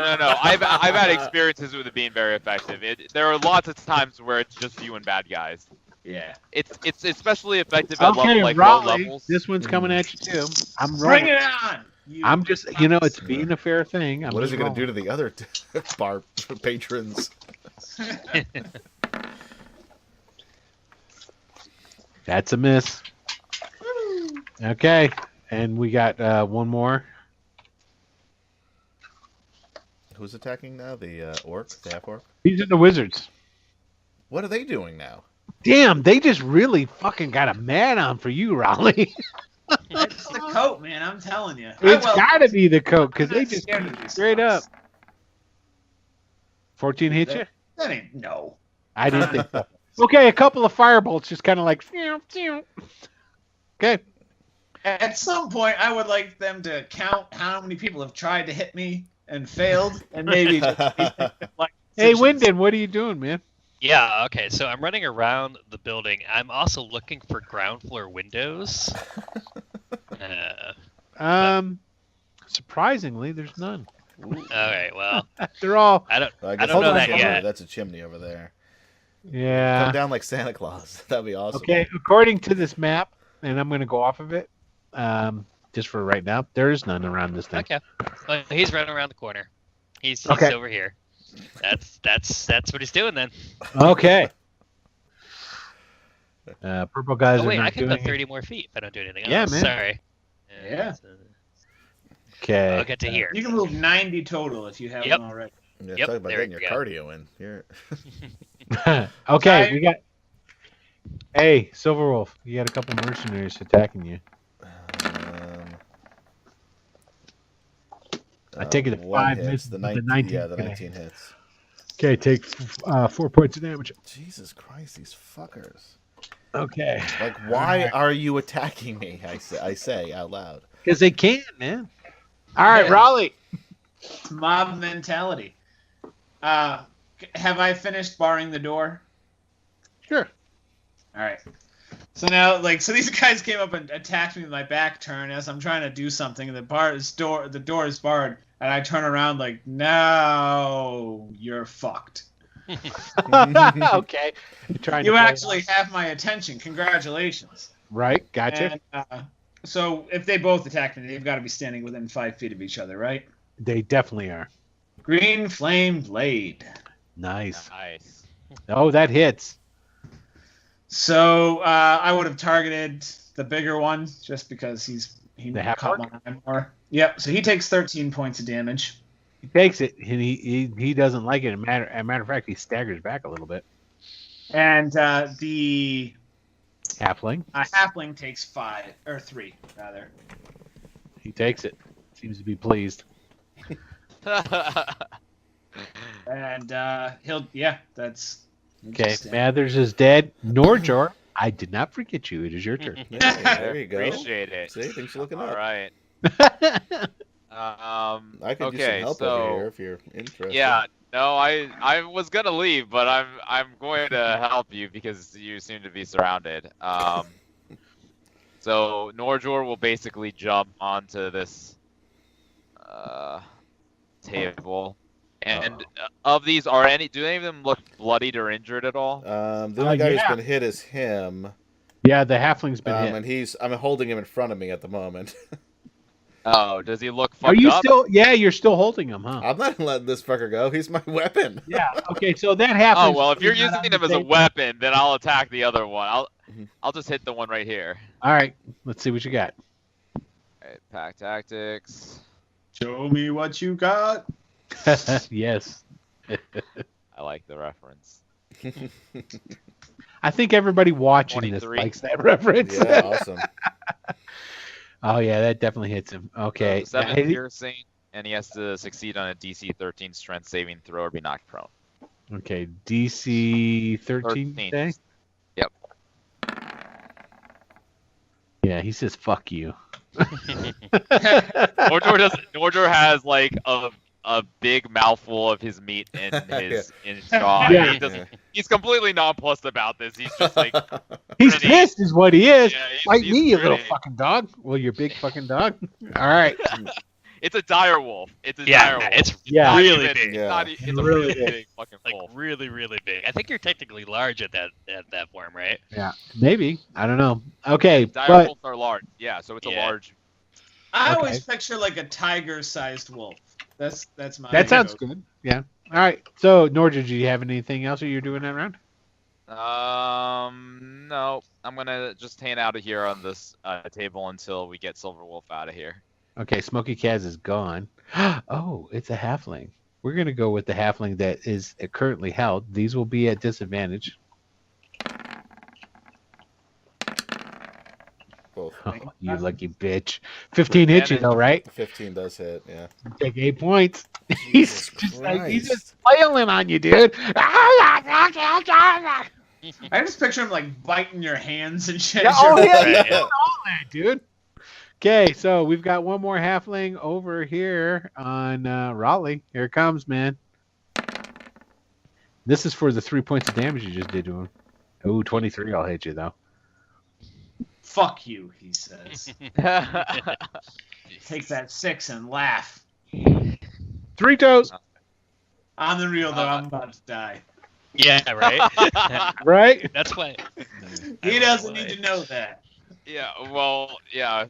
I've had experiences with it being very effective. There are lots of times where it's just you and bad guys. Yeah. It's especially effective at Okay, low Raleigh, levels. this one's coming at you too. I'm Bring rolling. it on. I'm just, it's being a fair thing. What is he going to do to the other bar patrons? That's a miss. Okay, and we got one more. Who's attacking now? The orc, the half orc. These are the wizards. What are they doing now? Damn, they just really fucking got a mad on for you, Raleigh. It's the coat, man. I'm telling you. It's got to be the coke because I'm they not just scared of these straight up. fucks. 14 hit you? That ain't no. I didn't think so. Okay, a couple of firebolts just kind of like. Okay. At some point, I would like them to count how many people have tried to hit me and failed, and maybe just like. Hey, Wyndon, what are you doing, man? Yeah, okay, so I'm running around the building. I'm also looking for ground floor windows. Surprisingly, there's none. Alright, well, They're all. I don't I guess know that's that yet. That's a chimney over there. Yeah. Come down like Santa Claus. That'd be awesome. Okay, according to this map, and I'm going to go off of it, just for right now, there is none around this thing. Okay. Well, he's running around the corner. He's Okay. over here. That's what he's doing then. Okay. Purple guys Oh are wait, I not can doing go 30 more feet if I don't do anything Yeah, else. man. Sorry. Yeah. Okay. I'll get to here. You can move 90 total if you haven't Yep. already. Yeah, Yep, talk about there getting you your go. cardio in. You're... Okay, we got. Hey, Silverwolf, you got a couple mercenaries attacking you. I take it at one 5 hits, misses, the but the 19, 19. yeah, the 19 hits. Okay, take 4 points of damage. Jesus Christ, these fuckers. Okay. Like, why are you attacking me? I say out loud. Because they can, man. All right, Yeah. Raleigh. It's mob mentality. Have I finished barring the door? Sure. All right. So now, so these guys came up and attacked me with my back turn as I'm trying to do something, and the door is barred, and I turn around like, now you're fucked. Okay. You actually have my attention. Congratulations. Right, gotcha. And, so if they both attack me, they've got to be standing within 5 feet of each other, right? They definitely are. Green flame blade. Nice. Nice. Oh, that hits. So I would have targeted the bigger one just because he The half caught orc? my eye more. Yep. So he takes 13 points of damage. He takes it, and he doesn't like it. As a matter of fact, he staggers back a little bit. And the Halfling. halfling takes 3 rather. He takes it. Seems to be pleased. And that's Okay, interesting. Mathers is dead. Norjor, I did not forget you. It is your turn. Yeah, there you go. Appreciate it. See, things are looking All up. right. I could use some Okay, help so over here if you're interested. yeah, no, I was gonna leave, but I'm going to help you because you seem to be surrounded. So Norjor will basically jump onto this table, and of these, do any of them look bloodied or injured at all? The only guy yeah. who's been hit is him. Yeah, the halfling's been hit. And I'm holding him in front of me at the moment. Oh, does he look fucked Are you up? still? Yeah, you're still holding him, huh? I'm not letting this fucker go. He's my weapon. Yeah. Okay, so that happens. Oh well, if you're using him as a weapon, then I'll attack the other one. I'll just hit the one right here. All right, let's see what you got. All right, pack tactics. Show me what you got. Yes. I like the reference. I think everybody watching 23. this likes that reference. Yeah, awesome. Oh yeah, that definitely hits him. Okay. 7 Now, piercing, and he has to succeed on a DC 13 strength saving throw or be knocked prone. okay, DC 13 13. today? Yep. Yeah, he says fuck you. Nordor has like a big mouthful of his meat in his jaw. Yeah. He's completely nonplussed about this. He's just like He's grinning. pissed is what he is. Yeah, Fight he's me, you little grinning. fucking dog. Well, you big fucking dog. All right. It's a dire wolf. It's a Yeah, dire wolf. it's Yeah. really even- big. Yeah. It's a Really really big. big fucking Like wolf. really, really big. I think you're technically large at that form, right? Yeah, maybe. I don't know. Okay, Dire but wolves are large. Yeah, so it's a Yeah. large. I Okay. always picture like a tiger-sized wolf. That's my. that sounds go-to. good. Yeah. All right. So, Nordra, do you have anything else that you're doing that round? No. I'm gonna just hang out of here on this table until we get Silver Wolf out of here. Okay, Smokey Kaz is gone. Oh, it's a halfling. We're going to go with the halfling that is currently held. These will be at disadvantage. Both. Oh, you lucky bitch. 15 hits you though, right? 15 does hit, yeah. You take 8 points. Jesus he's just Christ. flailing on you, dude. I just picture him like biting your hands and shit. Yeah, oh, yeah, Right, yeah. All that, dude. Okay, so we've got one more halfling over here on Raleigh. Here it comes, man. This is for the 3 points of damage you just did to him. Oh, 23 I'll hit you, though. Fuck you, he says. Take that 6 and laugh. 3 toes. On the real though, I'm about to die. Yeah, right. Right? That's why. He doesn't need to know that. Yeah, well, yeah.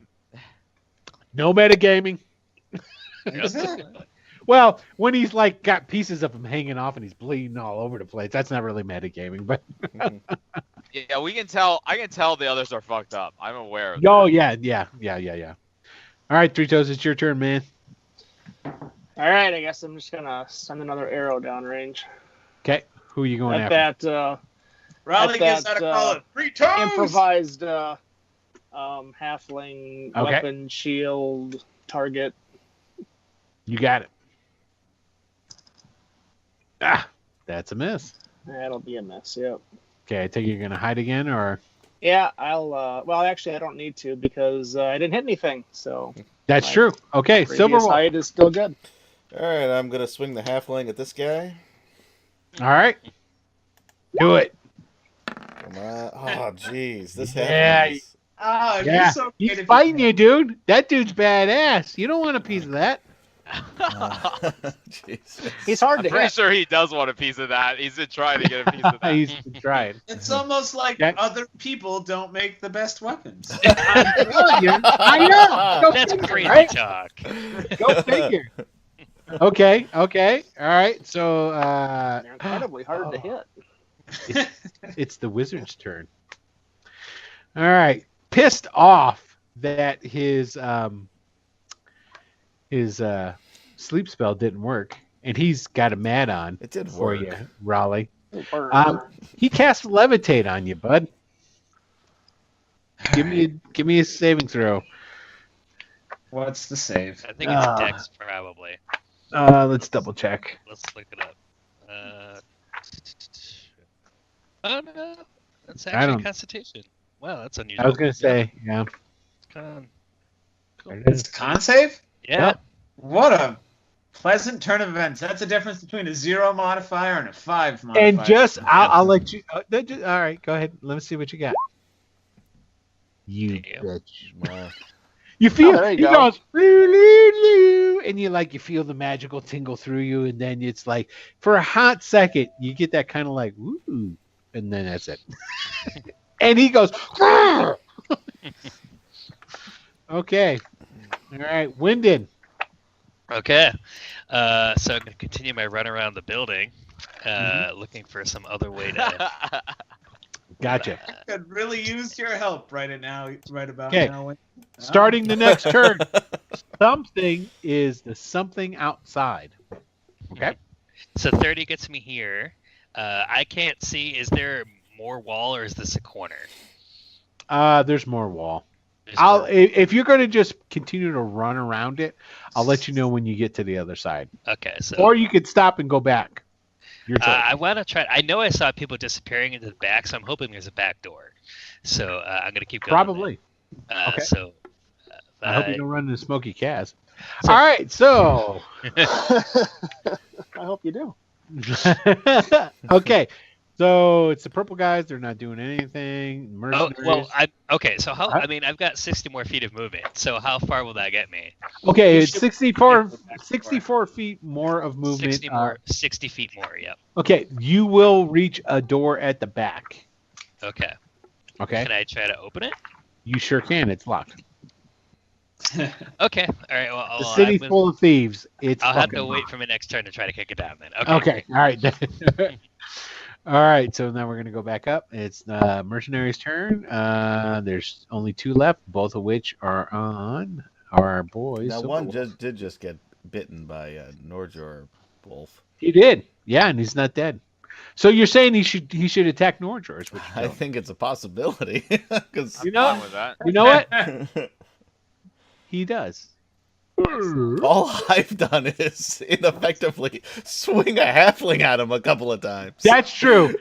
No metagaming. Exactly. Well, when he's like got pieces of him hanging off and he's bleeding all over the place, that's not really metagaming. But Yeah, we can tell. I can tell the others are fucked up. I'm aware of oh that. yeah. All right, 3 toes, it's your turn, man. All right, I guess I'm just gonna send another arrow downrange Okay, who are you going at after? that Raleigh gets that, out of call it 3 toes. improvised halfling Okay. weapon shield target. You got it. Ah, that's a miss. That'll be a miss. Yep. Okay, I think you're gonna hide again, or Yeah, I'll. Well, actually, I don't need to because I didn't hit anything. So that's Right. true. Okay, previous Silver Wolf. hide is still good. Alright, I'm going to swing the halfling at this guy. All right, do it. Come on. Oh, jeez. This Yeah, halfling is... Oh, Yeah, you're so he's good if fighting you, dude. That dude's badass. You don't want a piece of that. Jesus. He's hard I'm to pretty hit. sure he does want a piece of that. He's been trying to get a piece of that. He's been trying. It's almost like Okay. other people don't make the best weapons. I know. Go That's figure, crazy right? talk. Go figure. Okay. All right. So They're incredibly hard to hit. it's the wizard's turn. All right. Pissed off that his sleep spell didn't work, and he's got a mad on It did for work. you, Raleigh. Or- He cast levitate on you, bud. Give me a saving throw. What's the save? I think it's Dex, probably. Let's double check. Let's look it up. Oh no, that's I actually don't- Constitution. Wow, that's unusual. I was gonna say, yeah. Con. There it It's is. con save? Yeah. Yep. What a pleasant turn of events. That's the difference between a 0 modifier and a 5 modifier. And just, I'll let you. All right, go ahead. Let me see what you got. You Damn. bitch. Wow. You feel there you he go. goes, "Loo, loo, loo," and you feel the magical tingle through you, and then it's like for a hot second you get that kind of like ooh, and then that's it. And he goes, "Grr!" Okay, all right, Wyndon. Okay. So I'm going to continue my run around the building, looking for some other way to. Gotcha. could really use your help right about Okay. now. Starting the next turn, something is the something outside. Okay. So 30 gets me here. I can't see. Is there more wall, or is this a corner? There's more wall. There's more- If you're going to just continue to run around it, I'll let you know when you get to the other side. Okay, so Or you could stop and go back. Your choice. I want to try. I know I saw people disappearing into the back, so I'm hoping there's a back door. So I'm gonna keep going. Probably. Okay. Okay. I hope you don't run into Smokey Kaz. So- All right, so I hope you do. okay, so it's the purple guys. They're not doing anything. Oh, Mercenaries. well, okay. So how? Huh? I mean, I've got 60 more feet of movement. So how far will that get me? Okay, You it's should- 64 feet more of movement. 60 feet more. Yep. Okay, you will reach a door at the back. Okay. Okay, Can I try to open it? you sure can. It's locked. Okay. All right. Well, The city's full of thieves. It's I'll have fucking to wait locked. for my next turn to try to kick it down then. Okay. All right. All right. So now we're gonna go back up. It's mercenaries' turn. There's only 2 left, both of which are on our boys. Now So one did just get bitten by Norjor Wolf. He did. Yeah, and he's not dead. So you're saying he should attack Norjor? Is what you're I telling me. think it's a possibility because You know, Fine with that. you know what? He does. all I've done is ineffectively swing a halfling at him a couple of times. That's true.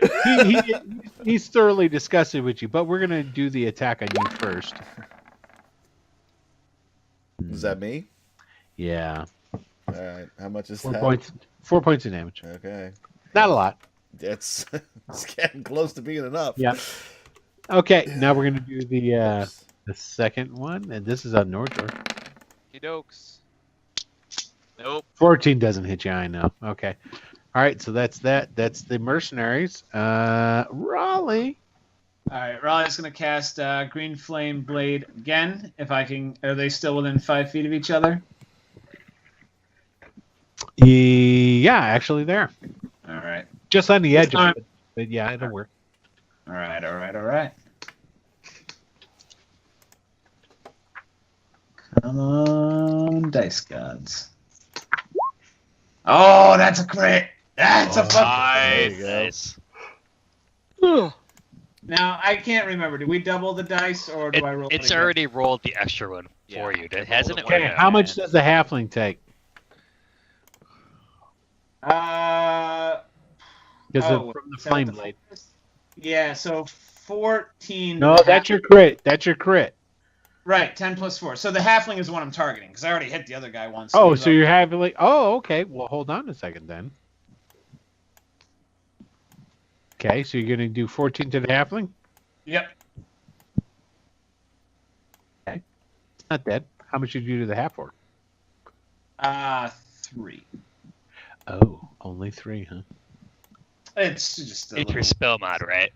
He's thoroughly disgusted with you, but we're gonna do the attack on you first. Is that me? Yeah. All right. How much is 4 that? points. 4 points of damage. Okay. Not a lot. It's getting close to being enough. Yeah. Okay. Now we're gonna do the Oops. second one, and this is on Norjor. Dokes. Nope. 14 doesn't hit you. I know. Okay. All right. So that's that. That's the mercenaries. Raleigh. All right, Raleigh's gonna cast Green Flame Blade again. If I can, are they still within 5 feet of each other? Yeah, actually there. All right, Just on the edge of Alright. it. But yeah, it'll work. all right, all right, all right. Come on, dice gods. Oh, that's a crit. That's a fuck. There you Nice. go. Nice. Now I can't remember. Do we double the dice or do I roll? It's again? already rolled the extra one for you, hasn't it? Okay. Yeah. How much does the halfling take? Uh. Because oh, from the is that flame the blade. focus? Yeah. So 14. No, that's your crit. That's your crit. Right. 10 plus 4. So the halfling is the one I'm targeting because I already hit the other guy once. Oh, he's so up. you're having. Oh, okay. Well, hold on a second then. Okay, so you're gonna do 14 to the halfling. Yep. It's not dead. How much did you do to the half orc? 3. Oh, only 3, huh? It's just a It's your little... spell mod, right?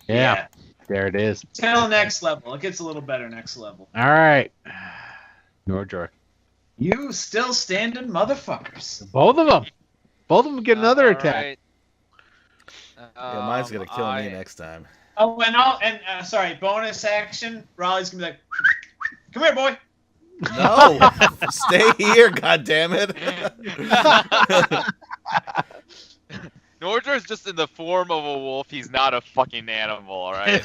Yeah. There it is. Till next level. It gets a little better next level. All right. Norjor. You still standing motherfuckers. Both of them. Both of them get another attack. Alright. Yeah, mine's gonna kill me I- next time. Oh, and sorry, bonus action. Raleigh's gonna be like, come here, boy. No, stay here, goddammit. Nordr's just in the form of a wolf. He's not a fucking animal, all right?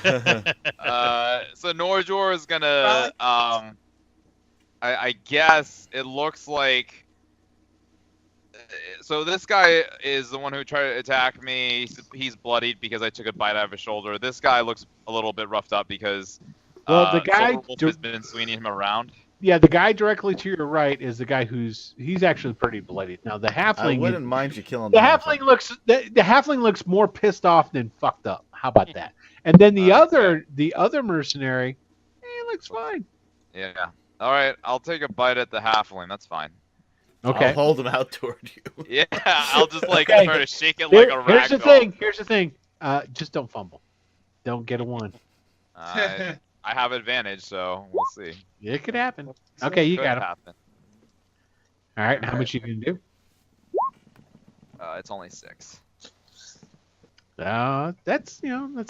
So Nordjor is gonna, I guess it looks like. So this guy is the one who tried to attack me. He's bloodied because I took a bite out of his shoulder. This guy looks a little bit roughed up because Well, the guy Silver Wolf has been swinging him around. Yeah, the guy directly to your right is the guy he's actually pretty bloody. Now the I halfling wouldn't mind you killing the halfling looks more pissed off than fucked up. How about that? And then the other mercenary, he looks fine. Yeah. All right, I'll take a bite at the halfling. That's fine. Okay. I'll hold him out toward you. Yeah, I'll just like Okay. try to shake it like a rag Here's the doll. thing. Here's the thing. Just don't fumble. Don't get a 1. I have advantage, so we'll see. It could happen. Okay, you Could got him. happen. All right. How much you gonna do? It's only 6. That's that's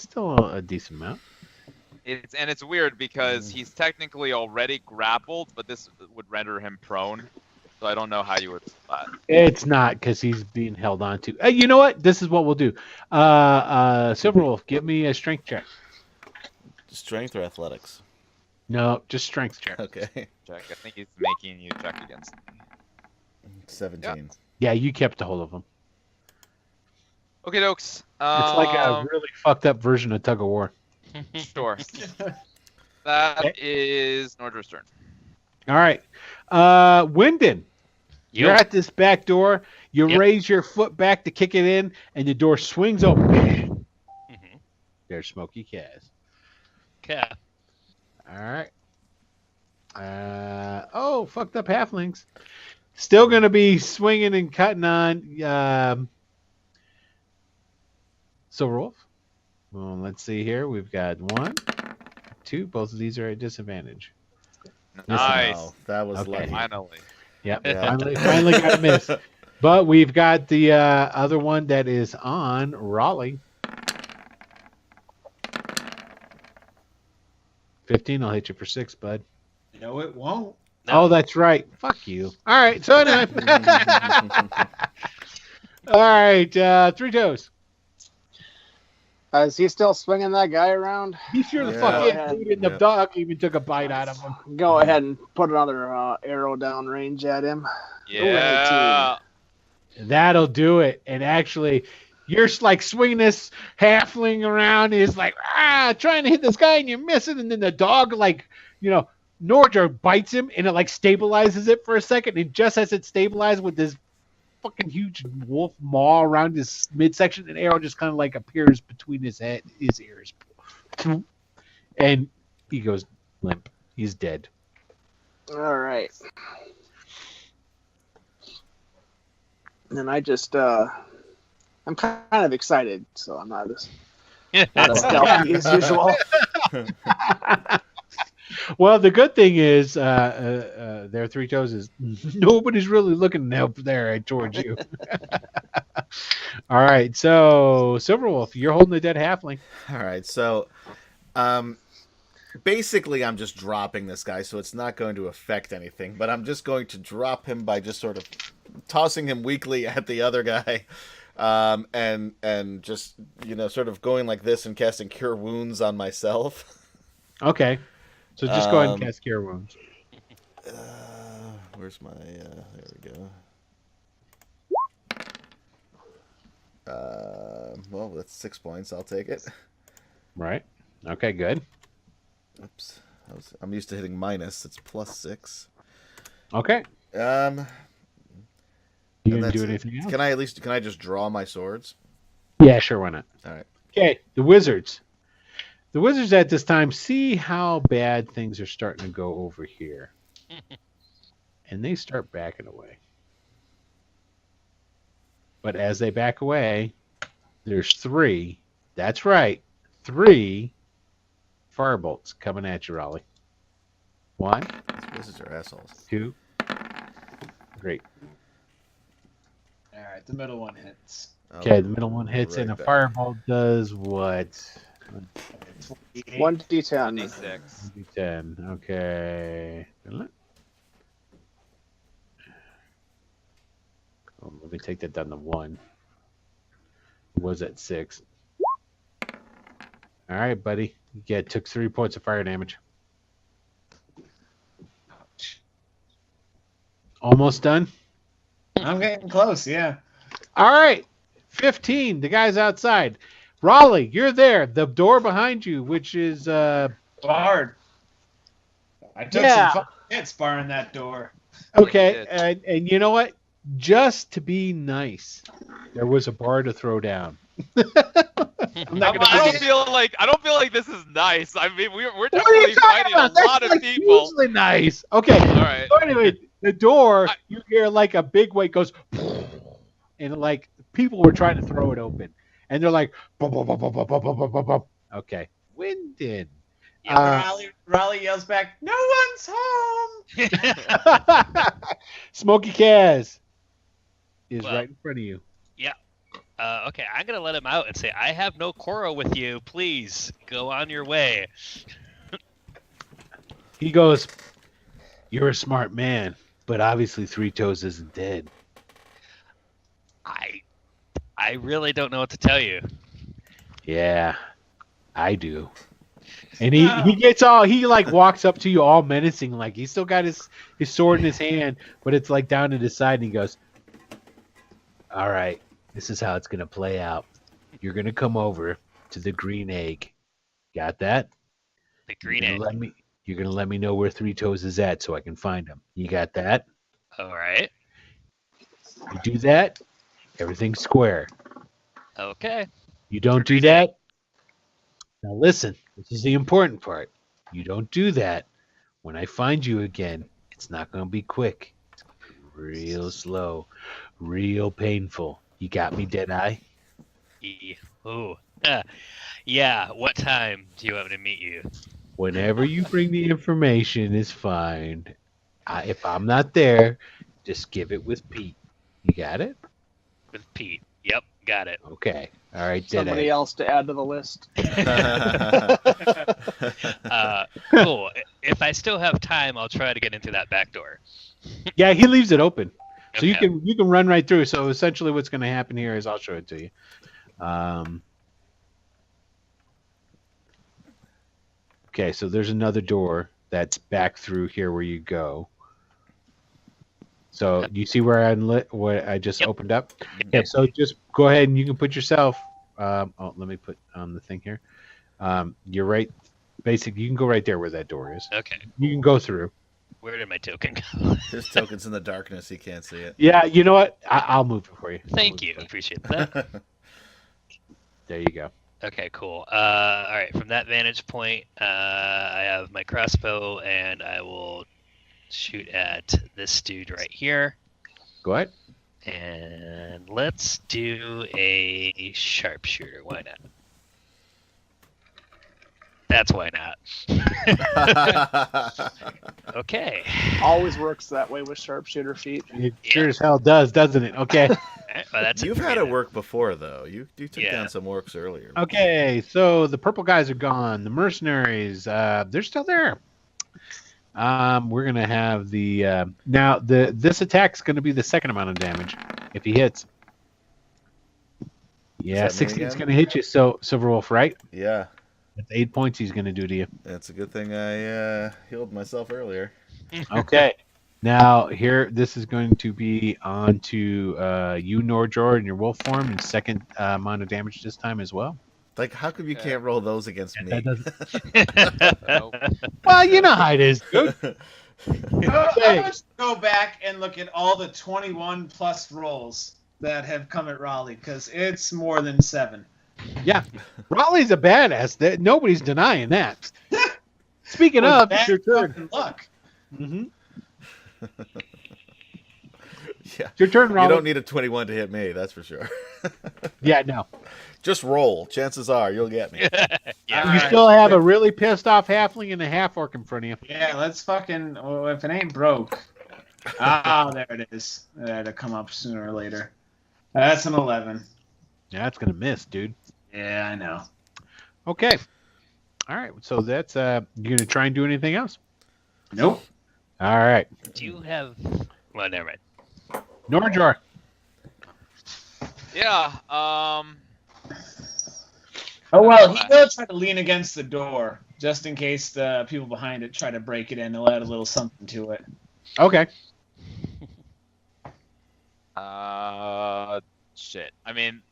still a decent amount. It's weird because he's technically already grappled, but this would render him prone. So I don't know how you would that. It's not because he's being held on to. You know what? This is what we'll do. Silverwolf, give me a strength check. Strength or athletics? No, just strength check. Okay. Check. I think he's making you check against me. 17. Yeah, you kept a hold of him. Okay, dokes. It's like a really fucked up version of tug of war. Sure. That Okay. is Nordra's turn. All right. Wyndon, you're at this back door. You raise your foot back to kick it in, and the door swings open. There's Smokey Kaz. Okay. All right. Fucked up halflings. Still going to be swinging and cutting on Silverwolf. Well, let's see here. We've got 1, 2. Both of these are at disadvantage. Nice. Wow, that was Okay. lucky. Finally. Yep. Yeah. Finally got a miss. But we've got the other one that is on Raleigh. 15. I'll hit you for 6, bud. No, it won't. Oh, that's right. Fuck you. All right. So anyway. All right. 3 toes. Is he still swinging that guy around? Be sure the Yeah. fuck Yeah. in, dude. And the dog even took a bite out of him. Go ahead and put another arrow down range at him. Yeah. That'll do it. And actually, you're like swinging this halfling around. He's like, trying to hit this guy, and you're missing. And then the dog, like, Nordra bites him, and it like stabilizes it for a second. And just as it stabilizes with this fucking huge wolf maw around his midsection, an arrow just kind of like appears between his ears. And he goes limp. He's dead. All right. And I just, I'm kind of excited, so I'm not as stealthy as usual. Well, the good thing is, there 3 toes is nobody's really looking up there towards you. All right, so Silverwolf, you're holding the dead halfling. All right, so basically I'm just dropping this guy, so it's not going to affect anything, but I'm just going to drop him by just sort of tossing him weakly at the other guy, and just, sort of going like this and casting Cure Wounds on myself. Okay, so just go ahead and cast Cure Wounds. Where's my, there we go. Well, that's 6 points. I'll take it. Right. Okay, good. Oops. I'm used to hitting minus. It's +6. Okay. You You and didn't that's do it. anything else? Can I just draw my swords? Yeah, sure, why not? All right. Okay, the Wizards. The Wizards at this time see how bad things are starting to go over here. And they start backing away. But as they back away, there's 3. That's right. 3 firebolts coming at you, Raleigh. 1, These wizards are assholes. 2. Great. All right, the middle one hits. Okay, the middle one hits, right and a back. firebolt does what? 1d10. 26. 10. Okay. Oh, let me take that down to 1. It was at 6. All right, buddy. You took 3 points of fire damage. Ouch. Almost done. I'm getting close, yeah. All right. 15. The guy's outside. Raleigh, you're there. The door behind you, which is Barred. I took Yeah. some fucking hits barring that door. okay. Yeah, And you know what? Just to be nice, there was a bar to throw down. I'm not gonna I don't feel like this is nice. I mean, we're definitely fighting a lot of That's people. Usually nice. Okay. All right. So anyway, the door, you hear like a big weight goes, and like people were trying to throw it open, and they're like, bum, bum, bum, bum, bum, bum, bum, bum, bum. Okay, Wyndon. Raleigh yells back, "No one's home!" Smokey Kaz is Well, right in front of you. Okay, I'm gonna let him out and say, I have no quarrel with you. Please go on your way. He goes, "You're a smart man. But obviously, Three Toes isn't dead. I really don't know what to tell you. Yeah, I do. And he gets all, he like walks up to you all menacing, like he's still got his sword in his hand, but it's like down at his side, and he goes, "All right, this is how it's gonna play out. You're gonna come over to the green egg. Got that? The green egg. You're gonna let me know where Three Toes is at so I can find him. You got that? All right. You do that, everything's square. Okay. You don't do that. Now listen, this is the important part. You don't do that. When I find you again, it's not gonna be quick. It's gonna be real slow, real painful. You got me, Deadeye? Ooh. Yeah. What time do you want me to meet you? Whenever you bring the information is fine. If I'm not there, just give it with Pete. You got it? With Pete. Yep. Got it. Okay. All right, Somebody else to add to the list. Cool. If I still have time, I'll try to get into that back door. Yeah, he leaves it open. So Okay. you can run right through. So essentially what's going to happen here is I'll show it to you. Okay, so there's another door that's back through here where you go. So you see where what I just Yep. opened up? Okay, so just go ahead and you can put yourself. Let me put on the thing here. You're right. Basically, you can go right there where that door is. Okay. You can go through. Where did my token go? His token's in the darkness. He can't see it. Yeah, you know what? I'll move it for you. Thank you. Appreciate that. There you go. Okay, cool. All right. From that vantage point, I have my crossbow, and I will shoot at this dude right here. Go ahead. And let's do a sharpshooter. Why not? That's why not. Okay. Always works that way with sharpshooter feet. It sure as hell does, doesn't it? Okay. All right, well, that's You've for had me it then. work before, though. You took Yeah. down some orcs earlier. Okay, so the purple guys are gone. The mercenaries, they're still there. We're gonna have the now this attack's gonna be the second amount of damage if he hits. Yeah, Does that mean 16 is again? gonna hit you. So Silver Wolf, right? Yeah, That's 8 points he's gonna do to you. it's a good thing I healed myself earlier. Okay. Now here, this is going to be on to you, Nordjor, in your wolf form, and second amount of damage this time as well. Like, how come you can't roll those against me? That doesn't. Nope. Well, you know how it is, dude. I must go back and look at all the 21 plus rolls that have come at Raleigh because it's more than 7. Yeah, Raleigh's a badass. Nobody's denying that. Speaking of, it's your turn. Fucking luck. Mm-hmm. Yeah. It's your turn, You Raleigh. don't need a 21 to hit me, that's for sure. Yeah, no. Just roll. Chances are you'll get me. Yeah. You Alright. still have a really pissed off halfling and a half orc in front of you. Yeah, let's fucking. Oh, if it ain't broke. Ah, there it is. That'll come up sooner or later. That's an 11. Yeah, that's gonna miss, dude. Yeah, I know. Okay. All right. So that's you gonna try and do anything else? Nope. All right. Do you have? Well, never mind. Nordjor. Yeah. Oh well, he will try to lean against the door just in case the people behind it try to break it in. They'll add a little something to it. Okay. Shit. I mean,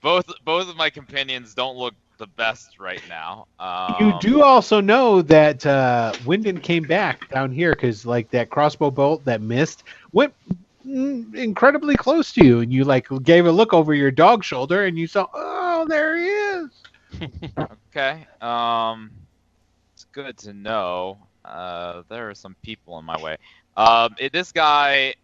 both of my companions don't look the best right now. You do also know that Wyndon came back down here because like that crossbow bolt that missed went incredibly close to you, and you like gave a look over your dog shoulder, and you saw, oh, there he is. Okay. It's good to know. There are some people in my way. This guy,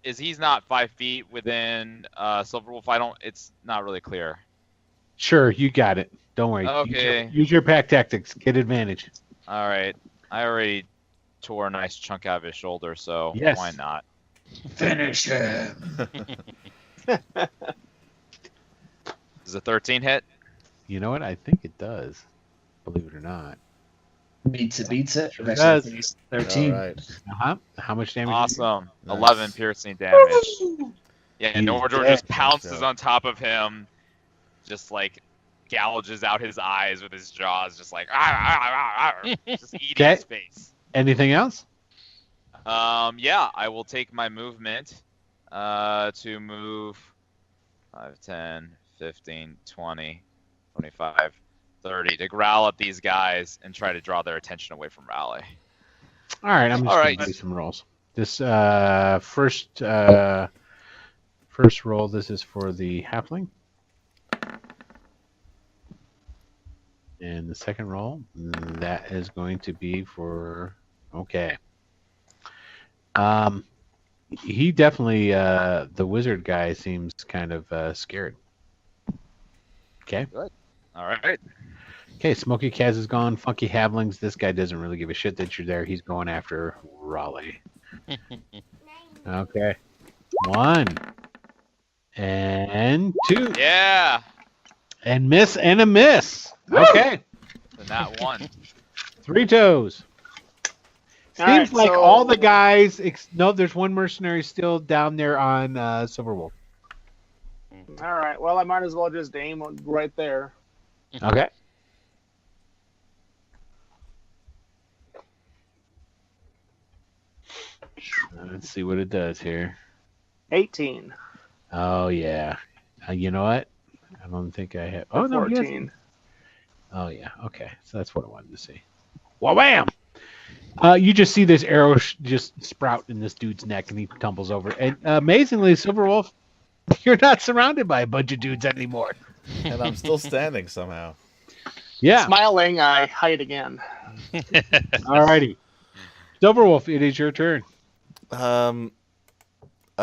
is he's not 5 feet within Silverwolf? It's not really clear. Sure, you got it. Don't worry. Okay. Use your pack tactics. Get advantage. All right. I already tore a nice chunk out of his shoulder, so Yes. why not? Finish him. Does a 13 hit? You know what? I think it does. Believe it or not. Beats it. Sure Eventually does. finished All 13. right. How much damage? Awesome. Nice. 11 piercing damage. Yeah, He's Nordor dead. just pounces Nice job. on top of him, just like gouges out his eyes with his jaws, just like just eating Okay. his face. Anything else? Yeah, I will take my movement to move 5, 10, 15, 20, 25, 30 to growl at these guys and try to draw their attention away from Raleigh. All right, I'm just All going right. to do some rolls. This first roll, this is for the halfling. And the second roll, that is going to be for... Okay. He definitely, the wizard guy seems kind of scared. Okay. All right. Okay, Smokey Kaz is gone. Funky Havlings, this guy doesn't really give a shit that you're there. He's going after Raleigh. Okay. 1. And 2. Yeah. And miss and a miss. Okay. And that one. 3 toes. All Seems right, like so- all the guys... No, there's one mercenary still down there on Silverwolf. All right. Well, I might as well just aim right there. Okay. Let's see what it does here. 18. Oh, yeah. You know what? I don't think I have... Oh, no, he has... 14. Oh, yeah. Okay. So that's what I wanted to see. Wha-bam! You just see this arrow just sprout in this dude's neck, and he tumbles over. And amazingly, Silverwolf, you're not surrounded by a bunch of dudes anymore. And I'm still standing somehow. Yeah. Smiling, I hide again. Alrighty. Silverwolf, it is your turn. I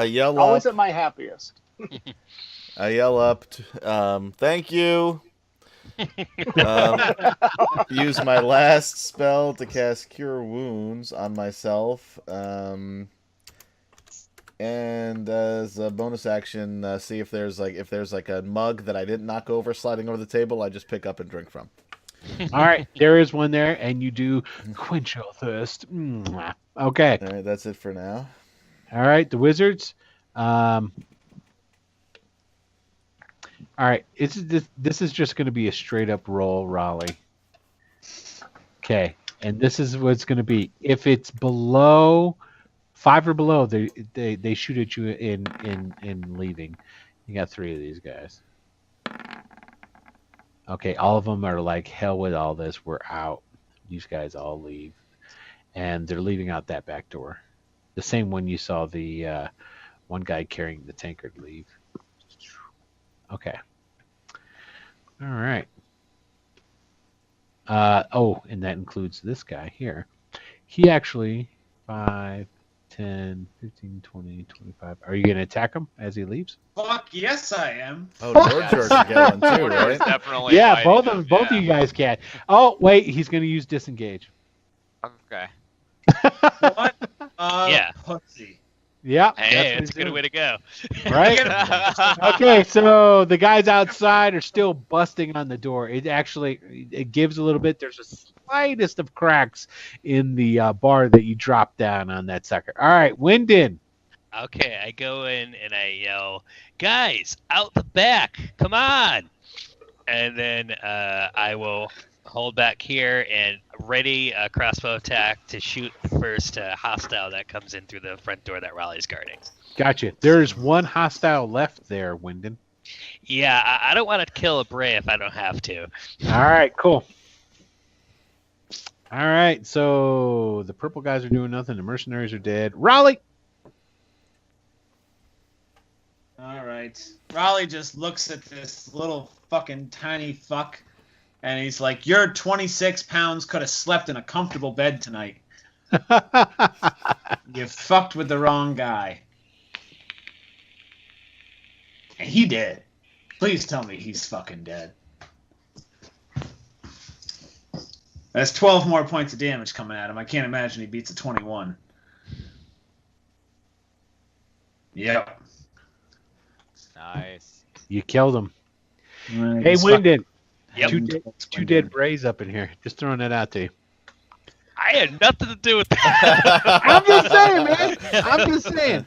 yell Always up. at my happiest. I yell up. Thank you. Use my last spell to cast Cure Wounds on myself. And as a bonus action, see if there's like a mug that I didn't knock over sliding over the table. I just pick up and drink from. All right. There is one there, and you do quench your thirst. Mwah. Okay. All right, that's it for now. All right. The wizards. All right, this is just going to be a straight up roll, Raleigh. Okay, and this is what it's going to be. If it's below 5 or below, they shoot at you in leaving. You got 3 of these guys. Okay, all of them are like, hell with all this. We're out. These guys all leave, and they're leaving out that back door. The same one you saw the one guy carrying the tankard leave. Okay. All right. And that includes this guy here. He actually 5, 10, 15, 20, 25. Are you going to attack him as he leaves? Fuck yes, I am. Oh, Nordjor's going too, Nordor's right? definitely Yeah, fighting both them, of both of you guys can. Oh, wait, he's going to use disengage. Okay. What? Yeah. Pussy. Yeah. Hey, what it's a he's good doing. way to go. Right? Okay, so the guys outside are still busting on the door. It gives a little bit. There's a slightest of cracks in the bar that you drop down on that sucker. All right, Wyndon. Okay, I go in and I yell, "Guys, out the back! Come on!" And then I will hold back here and ready a crossbow attack to shoot the first hostile that comes in through the front door that Raleigh's guarding. Gotcha. There's one hostile left there, Wyndon. Yeah, I don't want to kill a Bray if I don't have to. All right, cool. All right, so the purple guys are doing nothing. The mercenaries are dead. Raleigh. All right. Raleigh just looks at this little fucking tiny fuck, and he's like, "You're 26 pounds. Could have slept in a comfortable bed tonight. You fucked with the wrong guy." And he did. Please tell me he's fucking dead. That's 12 more points of damage coming at him. I can't imagine he beats a 21. Yep. Nice. You killed him. Right, Hey, he's Wyndon. Yep. Two dead Brays up in here. Just throwing that out to you. I had nothing to do with that. I'm just saying, man. I'm just saying.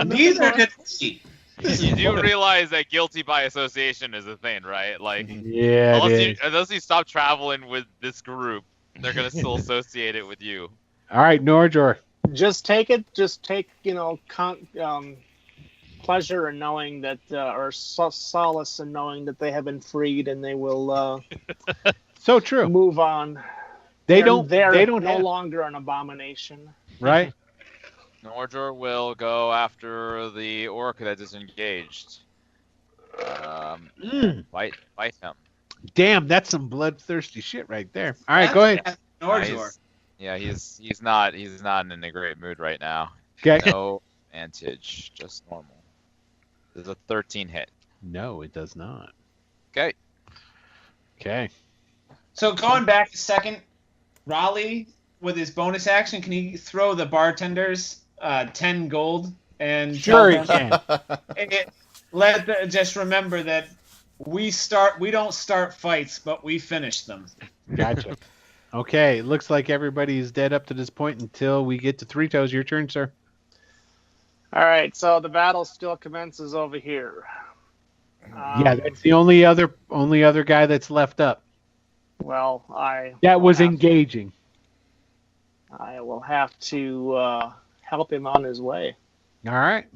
These are good to see. You do realize that guilty by association is a thing, right? Like, Yeah, it is. unless you stop traveling with this group, they're gonna still associate it with you. All right, Norjor. Just take it. Just take pleasure in knowing that, or solace in knowing that they have been freed, and they will So true. move on. They They're don't no have, longer an abomination. right? Norjor will go after the orc that is engaged. Fight him. Damn, that's some bloodthirsty shit right there. All right, go ahead. Norjor. Yeah, he's not in a great mood right now. Okay. No advantage, just normal. There's a 13 hit. No, it does not. Okay. Okay. So going back a second, Raleigh, with his bonus action, can he throw the bartenders 10 gold and Sure, tell he them- can. just remember that we don't start fights, but we finish them. Gotcha. Okay, looks like everybody's dead up to this point until we get to Three Toes. Your turn, sir. All right, so the battle still commences over here. Yeah, that's the only other guy that's left up. Well, That was engaging. I will have to help him on his way. All right.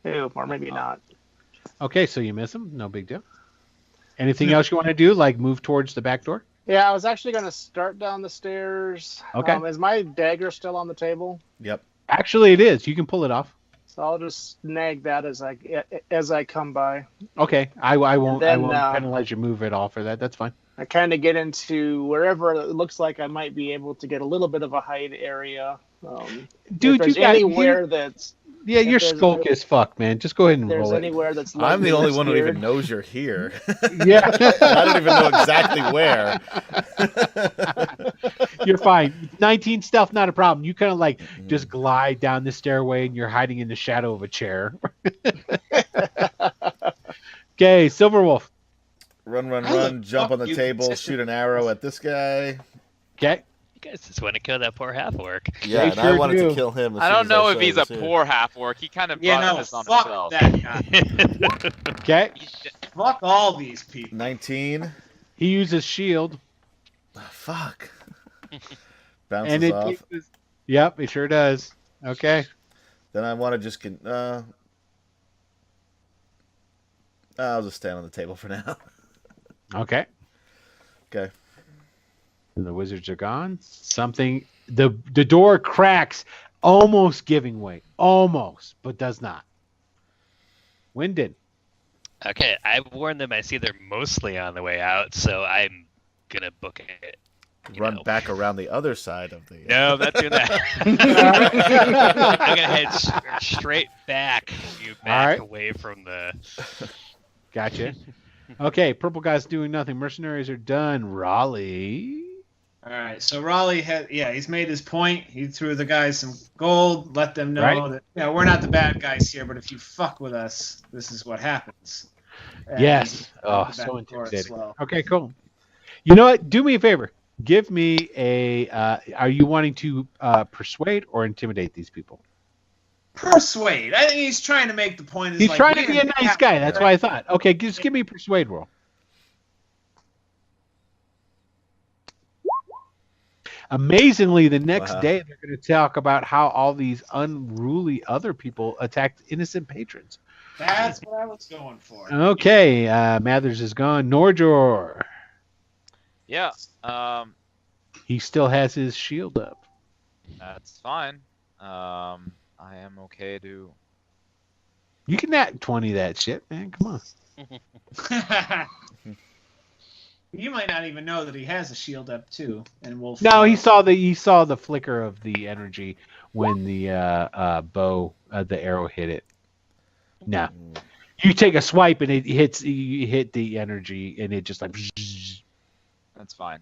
Ew, or maybe not. Okay, so you miss him. No big deal. Anything else you want to do, like move towards the back door? Yeah, I was actually going to start down the stairs. Okay. Is my dagger still on the table? Yep. Actually, it is. You can pull it off. So I'll just snag that as I come by. Okay, I won't then, penalize your move at all for that. That's fine. I kind of get into wherever it looks like I might be able to get a little bit of a hide area. Dude, if there's anywhere that's yeah, your skulk is fucked, man. Just go ahead and there's roll it. anywhere that's I'm the only one who obscured. even knows you're here. Yeah, I don't even know exactly where. you're fine. 19 stealth, not a problem. You kind of like just glide down the stairway and you're hiding in the shadow of a chair. Okay, Silverwolf. Run, jump on the you table, consistent- shoot an arrow at this guy. Okay. You guys just want to kill that poor half orc. Yeah, They and I sure wanted do. to kill him. As I soon don't as know saw if he he's a was here. poor half orc. He kind of Yeah, brought no, this on fuck himself. that guy. Okay. Fuck all these people. 19. He uses shield. Oh, fuck. And Bounces it off. Yep, it sure does. Okay. Then I want to just I'll just stand on the table for now. Okay. Okay. And the wizards are gone. The door cracks, almost giving way. Almost, but does not. Winded. Okay, I've warned them. I see they're mostly on the way out, so I'm gonna book it. Run back around the other side of the. No, I'm not doing that. I'm gonna head straight back. You back right. away from the. Gotcha. Okay, purple guy's doing nothing. Mercenaries are done. Raleigh. All right, so Raleigh he's made his point. He threw the guys some gold, let them know that we're not the bad guys here, but if you fuck with us, this is what happens. And Yes. the Oh, back so door as intimidating. well. Okay, cool. You know what? Do me a favor. Give me a. Are you wanting to persuade or intimidate these people? Persuade. I think he's trying to make the point. He's trying to be a nice guy. That's why I thought. Okay, just give me a persuade roll. Amazingly, the next day they're going to talk about how all these unruly other people attacked innocent patrons. That's what I was going for. Okay, Mathers is gone. Norjor. Yeah. He still has his shield up. That's fine. I am okay to. You can nat 20 that shit, man. Come on. You might not even know that he has a shield up too, and we'll. No, he saw the flicker of the energy when the the arrow hit it. No, you take a swipe and it hits. You hit the energy and it just like. That's fine.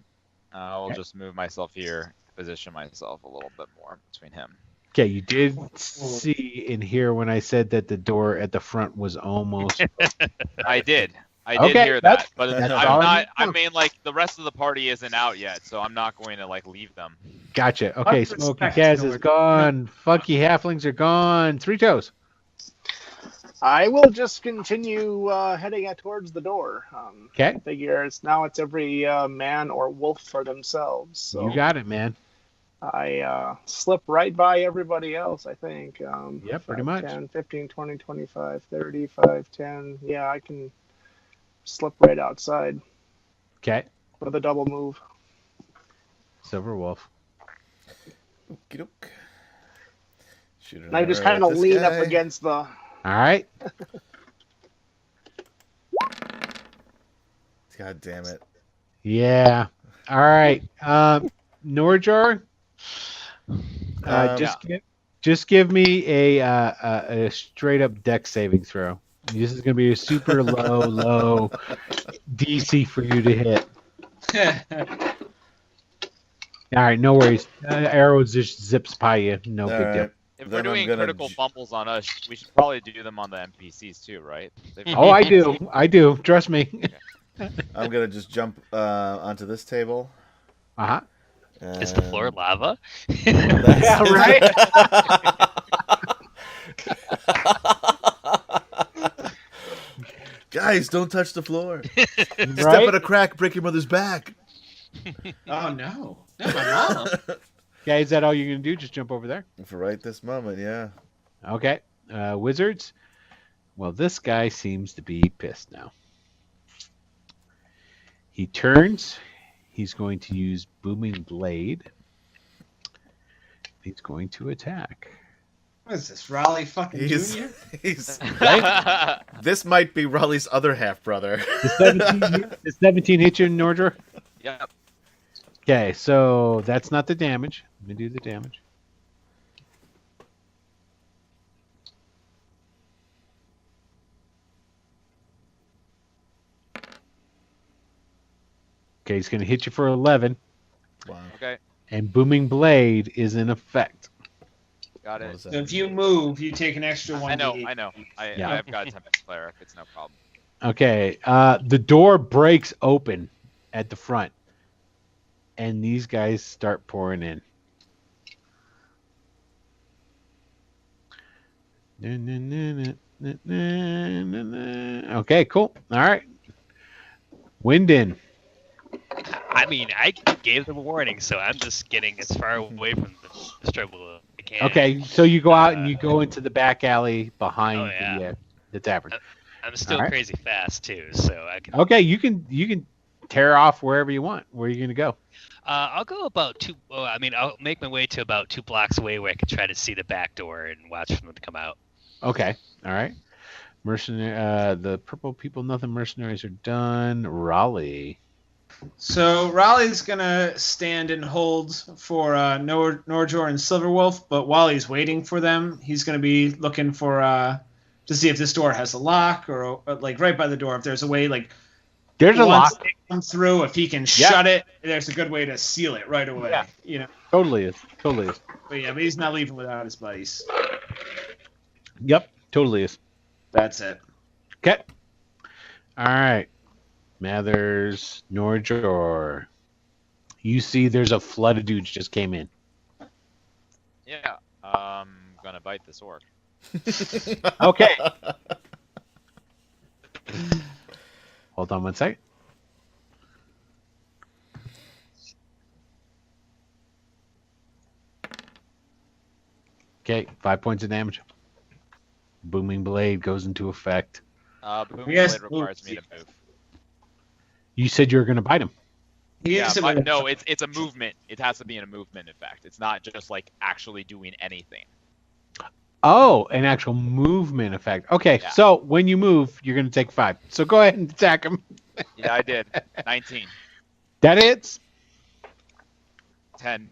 I'll just move myself here, position myself a little bit more between him. Okay, you did see and hear when I said that the door at the front was almost. I did. I did Okay, hear that's- that, but that's I'm all I not. need to I know. mean, like the rest of the party isn't out yet, so I'm not going to like leave them. Gotcha. Okay, Much Smokey respect, Kaz is George. gone. Funky halflings are gone. Three Toes. I will just continue heading out towards the door. Okay. I figure it's every man or wolf for themselves. So You got it, man. I slip right by everybody else, I think. Yep, pretty 5, much. 10, 15, 20, 25, 30, 5, 10. Yeah, I can slip right outside Okay. with a double move. Silver Wolf. Okey-doke. Shoot And I just an arrow kind at of this lean up guy. against the... All right. God damn it. Yeah. All right. Norjar. Um, Just give me a straight up deck saving throw. This is gonna be a super low DC for you to hit. All right, no worries. Arrow just zips by you. No All big deal. right. If Then we're I'm doing gonna critical fumbles on us, we should probably do them on the NPCs too, right? Oh, I do. I do. Trust me. I'm gonna just jump onto this table. Uh-huh. Is the floor lava? Yeah, right? Guys, don't touch the floor. Step Right? in a crack, break your mother's back. Oh no, not my mama. Okay, is that all you're going to do? Just jump over there? For right this moment, yeah. Okay. Wizards. Well, this guy seems to be pissed now. He turns. He's going to use Booming Blade. He's going to attack. What is this, Raleigh fucking Junior? He's Right? this might be Raleigh's other half brother. The 17 hit you, Nordra? Yep. Okay, so that's not the damage. Let me do the damage. Okay, he's going to hit you for 11, Wow. Okay. and Booming Blade is in effect. Got What it. was So that? if you move, you take an extra one. I know. Yeah. I've got Tempest Cleric. It's no problem. Okay, the door breaks open at the front, and these guys start pouring in. Okay, cool. All right. Wyndon. I mean, I gave them a warning, so I'm just getting as far away from the struggle as I can. Okay, so you go out and you go into the back alley behind Oh, yeah. the tavern. I'm still All right. crazy fast too, so I can. Okay, you can tear off wherever you want. Where are you gonna go? I'll go about two. Oh, I mean, I'll make my way to about 2 blocks away where I can try to see the back door and watch for them to come out. Okay, all right. Mercenary, the purple people, nothing. Mercenaries are done. Raleigh. So Raleigh's gonna stand and hold for Norjor and Silverwolf, but while he's waiting for them, he's gonna be looking for to see if this door has a lock or like right by the door if there's a way like There's a once lock. they come through if he can Yeah. shut it. There's a good way to seal it right away. Yeah. You know, Totally is. Totally is. but he's not leaving without his buddies. Yep. Totally is. That's it. Okay. All right. Mathers, Norjor. You see there's a flood of dudes just came in. Yeah. Gonna bite this orc. Okay. Hold on one second. Okay, 5 points of damage. Booming Blade goes into effect. Booming Yes, Blade requires me to move. You said you were going to bite him. Yeah, but no, it's a movement. It has to be in a movement effect. It's not just like actually doing anything. Oh, an actual movement effect. Okay, Yeah. so when you move, you're going to take 5. So go ahead and attack him. Yeah, I did. 19. That hits. 10.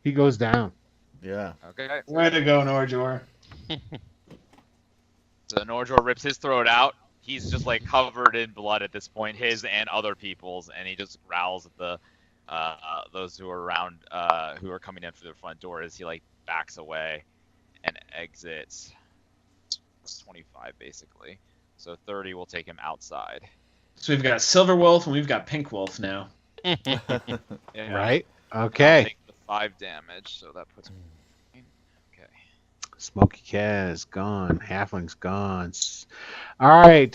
He goes down. Yeah. Okay. Way to go, Norjor. So Norjor rips his throat out. He's just like covered in blood at this point, his and other people's, and he just growls at the those who are around, who are coming in through the front door, as he like backs away and exits. 25 basically. So 30 will take him outside. So we've got Silver Wolf and we've got Pink Wolf now. Yeah. Right. I'll Okay. take the 5 damage, so that puts me. Okay. Smokey Kaz gone. Halfling's gone. All right.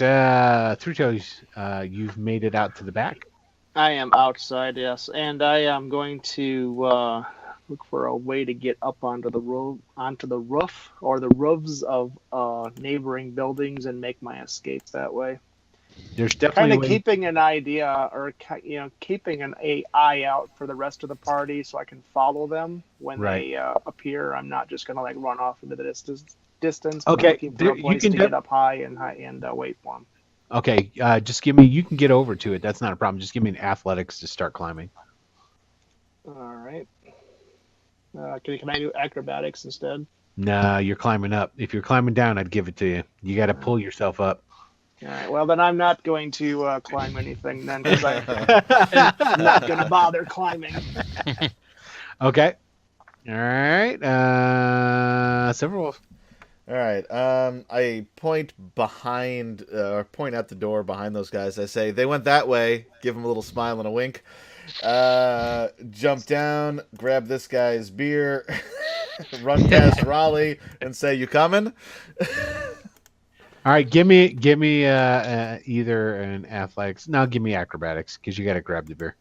Three Toes, you've made it out to the back. I am outside, yes, and I am going to look for a way to get up onto the roof or the roofs of neighboring buildings and make my escape that way. There's Kind definitely of keeping an idea, or keeping an eye out for the rest of the party, so I can follow them when they appear. I'm not just gonna like run off into the distance. But Okay, looking for a place to get up high and wait for them. Okay, just give me. You can get over to it. That's not a problem. Just give me an athletics to start climbing. All right. Can I do acrobatics instead? Nah, you're climbing up. If you're climbing down, I'd give it to you. You got to pull yourself up. All right. Well, then I'm not going to climb anything then, because I'm not going to bother climbing. Okay. All right. Silverwolf. All right. I point behind, or point out the door behind those guys. I say, they went that way. Give them a little smile and a wink. Jump down, grab this guy's beer, run past Raleigh, and say, "You coming?" All right. Give me either an athletics. No, give me acrobatics because you got to grab the beer.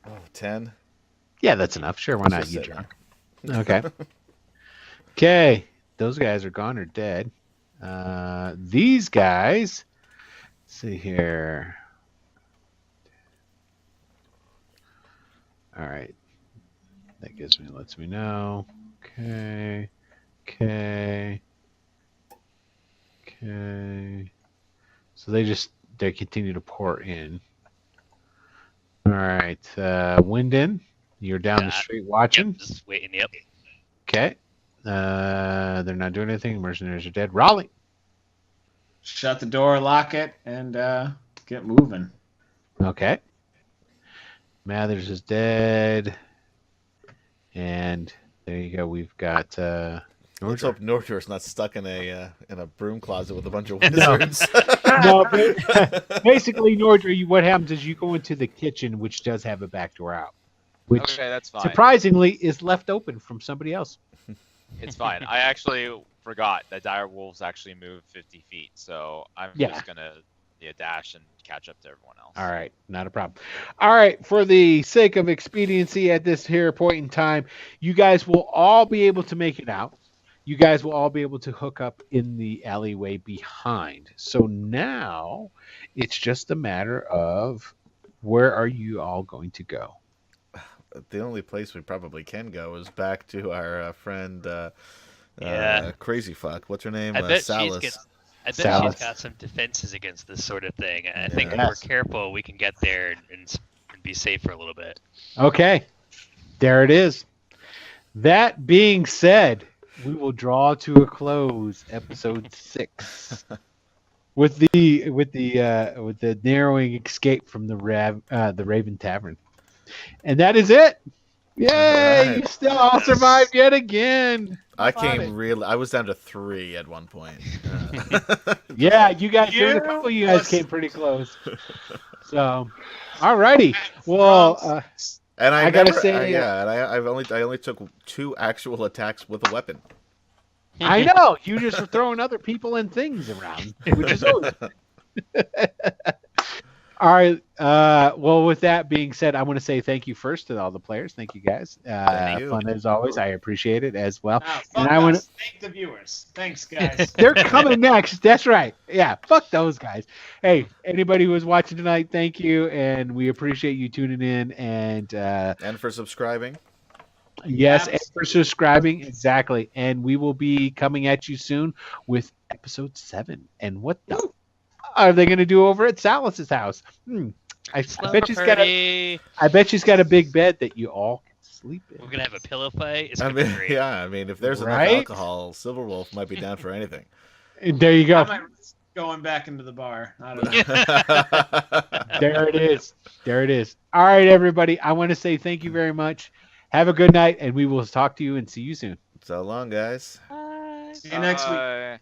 Oh, 10. Yeah, that's enough. Sure, why not? Just You sitting drunk? Okay. Okay. Those guys are gone or dead. These guys. Let's see here. All right. That lets me know. Okay. So they continue to pour in. All right. Wyndon, you're down the street watching. Yep, just waiting. Yep. Okay. They're not doing anything. Mercenaries are dead. Raleigh. Shut the door, lock it, and get moving. Okay. Mathers is dead. And there you go. We've got Let's hope Nordor's not stuck in a broom closet with a bunch of wizards. No, basically, Nordra, what happens is you go into the kitchen, which does have a back door out, which Okay, that's fine. surprisingly is left open from somebody else. It's fine. I actually forgot that dire wolves actually move 50 feet, so I'm just gonna dash and catch up to everyone else. All right, not a problem. All right, for the sake of expediency at this here point in time, you guys will all be able to make it out. You guys will all be able to hook up in the alleyway behind. So now it's just a matter of where are you all going to go? The only place we probably can go is back to our friend Crazy Fuck. What's her name? I bet Salas. she's Salas. got some defenses against this sort of thing. And I think if we're careful, we can get there and be safe for a little bit. Okay, there it is. That being said, we will draw to a close episode 6 with the narrowing escape from the Raven Tavern, and that is it. Yay! Right. You still all survived yet again. I was down to 3 at one point. Yeah, you guys. There's a couple of you guys came pretty close. So, alrighty. Well. And I gotta say, I only took 2 actual attacks with a weapon. I know you just were throwing other people and things around, which is always. All right. Well, with that being said, I want to say thank you first to all the players. Thank you guys. Thank you. Fun as always. I appreciate it as well. And I want to thank the viewers. Thanks, guys. They're coming next. That's right. Yeah. Fuck those guys. Hey, anybody who was watching tonight, thank you, and we appreciate you tuning in and for subscribing. Yes, and for subscribing, exactly. And we will be coming at you soon with episode 7. And what the are they going to do over at Salas's house? I bet she's got a big bed that you all can sleep in. We're gonna have a pillow fight. It's gonna be great. Yeah, I mean, if there's enough alcohol, Silverwolf might be down for anything. There you go. I might risk going back into the bar. I don't know. There it is. There it is. All right, everybody. I want to say thank you very much. Have a good night, and we will talk to you and see you soon. So long, guys. Bye. See you next week. Bye.